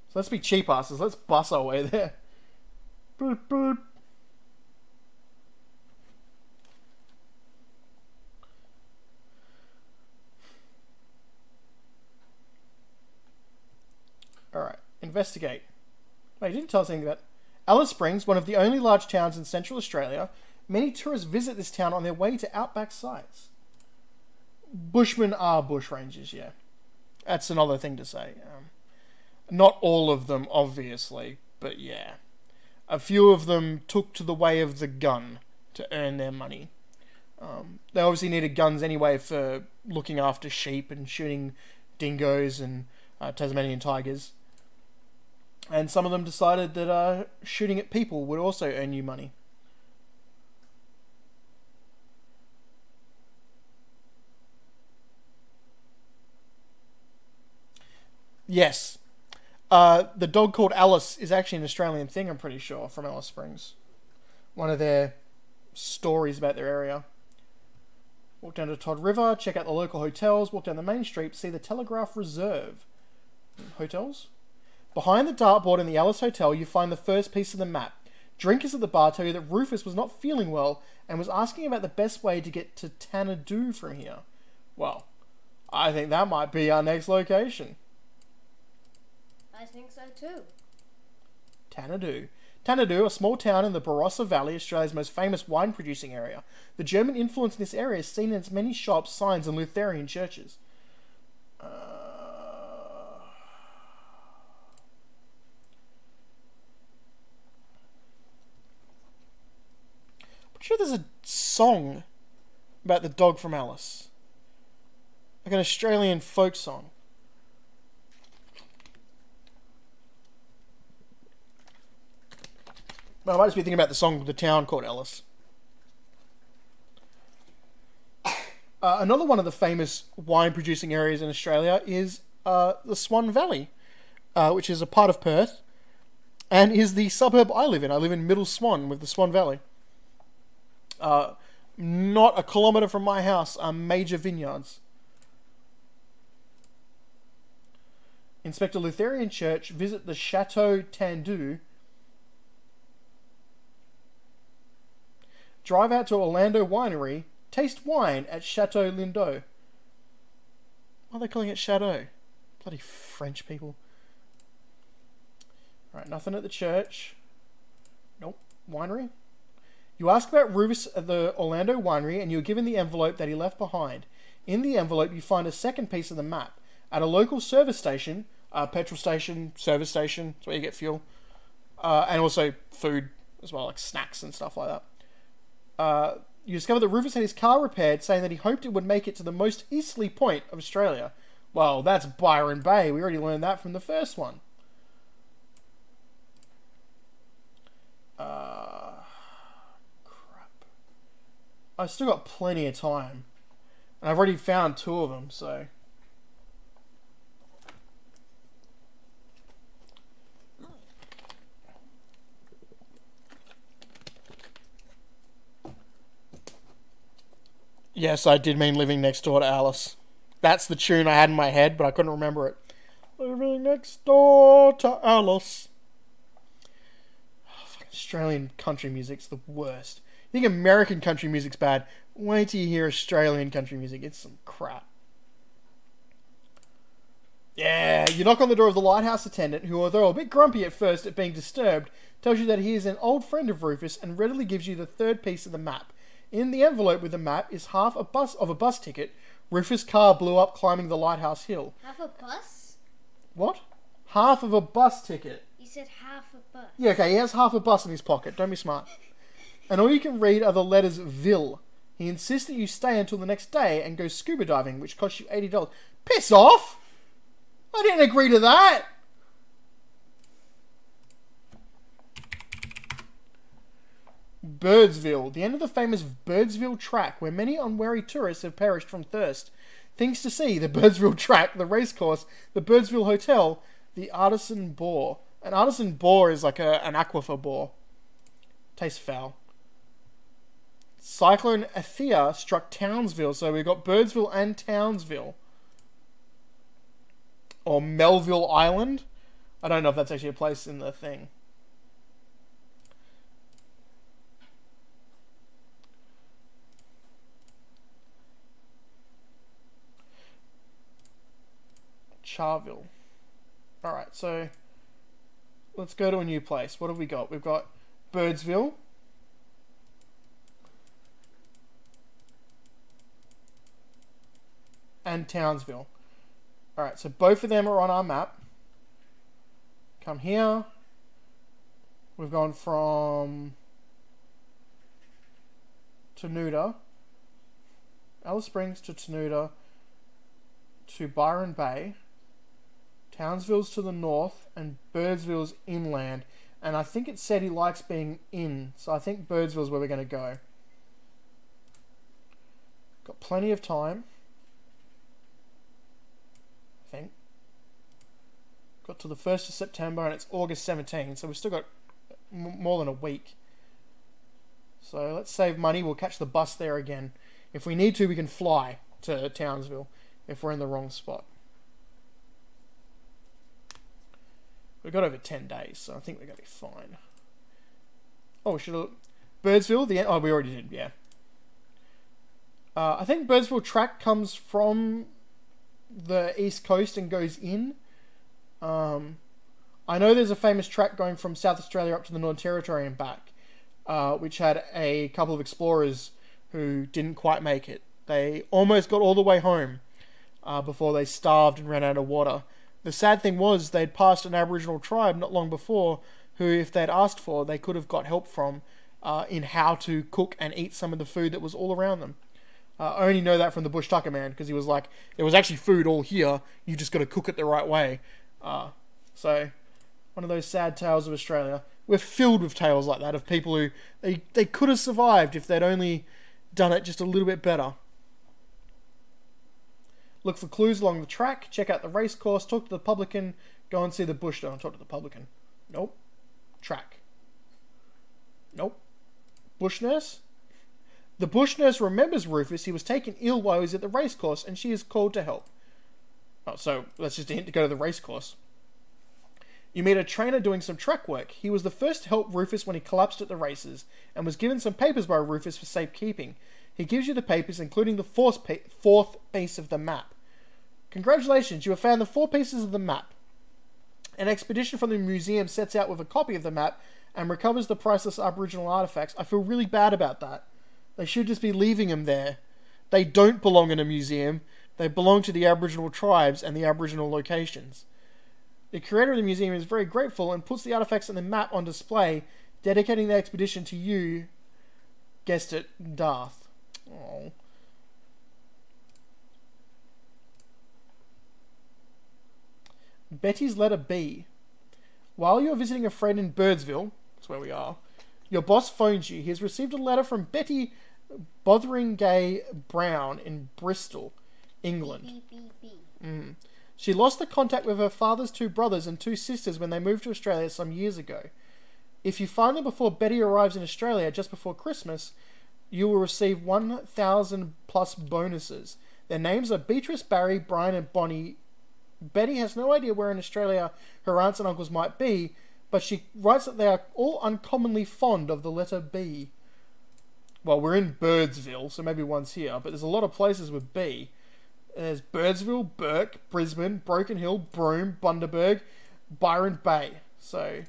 So let's be cheap asses. Let's bus our way there. Boop, boop. Alright, investigate. Wait, you didn't tell us anything about... Alice Springs, one of the only large towns in Central Australia. Many tourists visit this town on their way to outback sites. Bushmen are bushrangers, yeah. That's another thing to say. Not all of them, obviously, but yeah. A few of them took to the way of the gun to earn their money. They obviously needed guns anyway for looking after sheep and shooting dingoes and Tasmanian tigers. And some of them decided that shooting at people would also earn you money. Yes. The dog called Alice is actually an Australian thing, I'm pretty sure, from Alice Springs. One of their stories about their area. Walk down to Todd River, check out the local hotels, walk down the main street, see the Telegraph Reserve. Hotels? Behind the dartboard in the Alice Hotel, you find the first piece of the map. Drinkers at the bar tell you that Rufus was not feeling well and was asking about the best way to get to Tanadu from here. Well, I think that might be our next location. I think so too. Xanadu. Xanadu, a small town in the Barossa Valley, Australia's most famous wine-producing area. The German influence in this area is seen in its many shops, signs, and Lutheran churches. I'm sure there's a song about the dog from Alice. Like an Australian folk song. Well, I might just be thinking about the song of the town called Alice. Another one of the famous wine-producing areas in Australia is the Swan Valley, which is a part of Perth, and is the suburb I live in. I live in Middle Swan with the Swan Valley. Not a kilometre from my house are major vineyards. Inspect a Lutheran church, visit the Chateau Tandu, drive out to Orlando Winery, taste wine at Chateau Lindo. Why are they calling it Chateau? Bloody French people. Alright, nothing at the church. Nope. Winery. You ask about Rufus at the Orlando Winery and you're given the envelope that he left behind. In the envelope you find a second piece of the map. At a local service station, petrol station, service station, that's where you get fuel, and also food as well, like snacks and stuff like that. You discover that Rufus had his car repaired, saying that he hoped it would make it to the most easterly point of Australia. Well, that's Byron Bay. We already learned that from the first one. Crap. I've still got plenty of time. And I've already found 2 of them, so... Yes, I did mean living next door to Alice. That's the tune I had in my head, but I couldn't remember it. Living next door to Alice. Oh, fucking Australian country music's the worst. You think American country music's bad? Wait till you hear Australian country music. It's some crap. Yeah, you knock on the door of the lighthouse attendant, who, although a bit grumpy at first at being disturbed, tells you that he is an old friend of Rufus and readily gives you the third piece of the map. In the envelope with the map is half a bus ticket. Rufus' car blew up climbing the lighthouse hill. Half a bus? What? Half of a bus ticket. You said half a bus. Yeah, okay, he has half a bus in his pocket. Don't be smart. And all you can read are the letters Vil. He insists that you stay until the next day and go scuba diving, which costs you $80. Piss off! I didn't agree to that! Birdsville, the end of the famous Birdsville track, where many unwary tourists have perished from thirst. Things to see: the Birdsville track, the racecourse, the Birdsville hotel, the artisan boar. An artisan boar is like an aquifer boar. Tastes foul. Cyclone Athea struck Townsville, so we've got Birdsville and Townsville. Or Melville Island. I don't know if that's actually a place in the thing. Charville. Alright, so let's go to a new place. What have we got? We've got Birdsville. And Townsville. Alright, so both of them are on our map. Come here. We've gone from Tenuta, Alice Springs to Tenuta to Byron Bay. Townsville's to the north and Birdsville's inland. And I think it said he likes being in, so I think Birdsville's where we're going to go. Got plenty of time. I think. Got to the 1st of September and it's August 17, so we've still got more than a week. So let's save money. We'll catch the bus there again. If we need to, we can fly to Townsville if we're in the wrong spot. We've got over 10 days, so I think we're going to be fine. Oh, should I... Birdsville, the end... Oh, we already did, yeah. I think Birdsville track comes from the east coast and goes in. I'm I know there's a famous track going from South Australia up to the Northern Territory and back, which had a couple of explorers who didn't quite make it. They almost got all the way home before they starved and ran out of water. The sad thing was they'd passed an Aboriginal tribe not long before who, if they'd asked for, they could have got help from in how to cook and eat some of the food that was all around them. I only know that from the Bush Tucker man, because he was like, there was actually food all here, you just got to cook it the right way. So, one of those sad tales of Australia. We're filled with tales like that of people who, they could have survived if they'd only done it just a little bit better. Look for clues along the track, check out the race course, talk to the publican, go and see the bush. Don't talk to the publican. Nope. Track. Nope. Bush nurse? The bush nurse remembers Rufus. He was taken ill while he was at the race course, and she is called to help. Oh, so that's just a hint to go to the race course. You meet a trainer doing some track work. He was the first to help Rufus when he collapsed at the races, and was given some papers by Rufus for safekeeping. He gives you the papers, including the fourth piece of the map. Congratulations, you have found the 4 pieces of the map. An expedition from the museum sets out with a copy of the map and recovers the priceless Aboriginal artifacts. I feel really bad about that. They should just be leaving them there. They don't belong in a museum. They belong to the Aboriginal tribes and the Aboriginal locations. The curator of the museum is very grateful and puts the artifacts on the map on display, dedicating the expedition to you. Guessed it, Darth. Oh. Betty's letter B. While you're visiting a friend in Birdsville, that's where we are, your boss phones you. He has received a letter from Betty Botheringay Brown in Bristol, England. She lost the contact with her father's 2 brothers and 2 sisters when they moved to Australia some years ago. If you find them before Betty arrives in Australia just before Christmas, you will receive 1,000 plus bonuses. Their names are Beatrice, Barry, Brian and Bonnie. Betty has no idea where in Australia her aunts and uncles might be, but she writes that they are all uncommonly fond of the letter B. Well, we're in Birdsville, so maybe one's here, but there's a lot of places with B. There's Birdsville, Burke, Brisbane, Broken Hill, Broome, Bundaberg, Byron Bay. So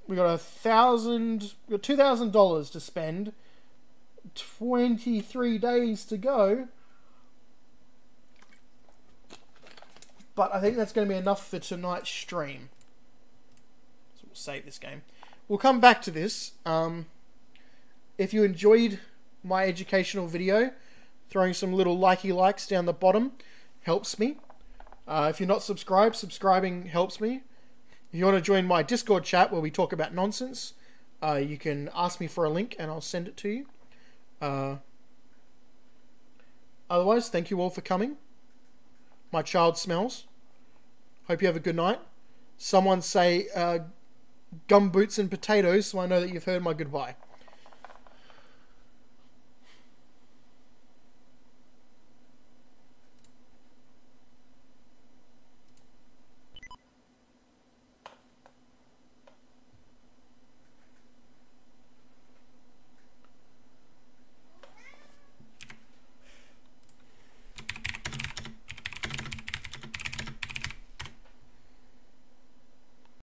we got $2,000 to spend. 23 days to go. But I think that's going to be enough for tonight's stream. So we'll save this game. We'll come back to this. If you enjoyed my educational video, throwing some little likes down the bottom helps me. If you're not subscribed, subscribing helps me. If you want to join my Discord chat where we talk about nonsense, you can ask me for a link and I'll send it to you. Otherwise, thank you all for coming. My child smells. Hope you have a good night. Someone say gumboots and potatoes so I know that you've heard my goodbye.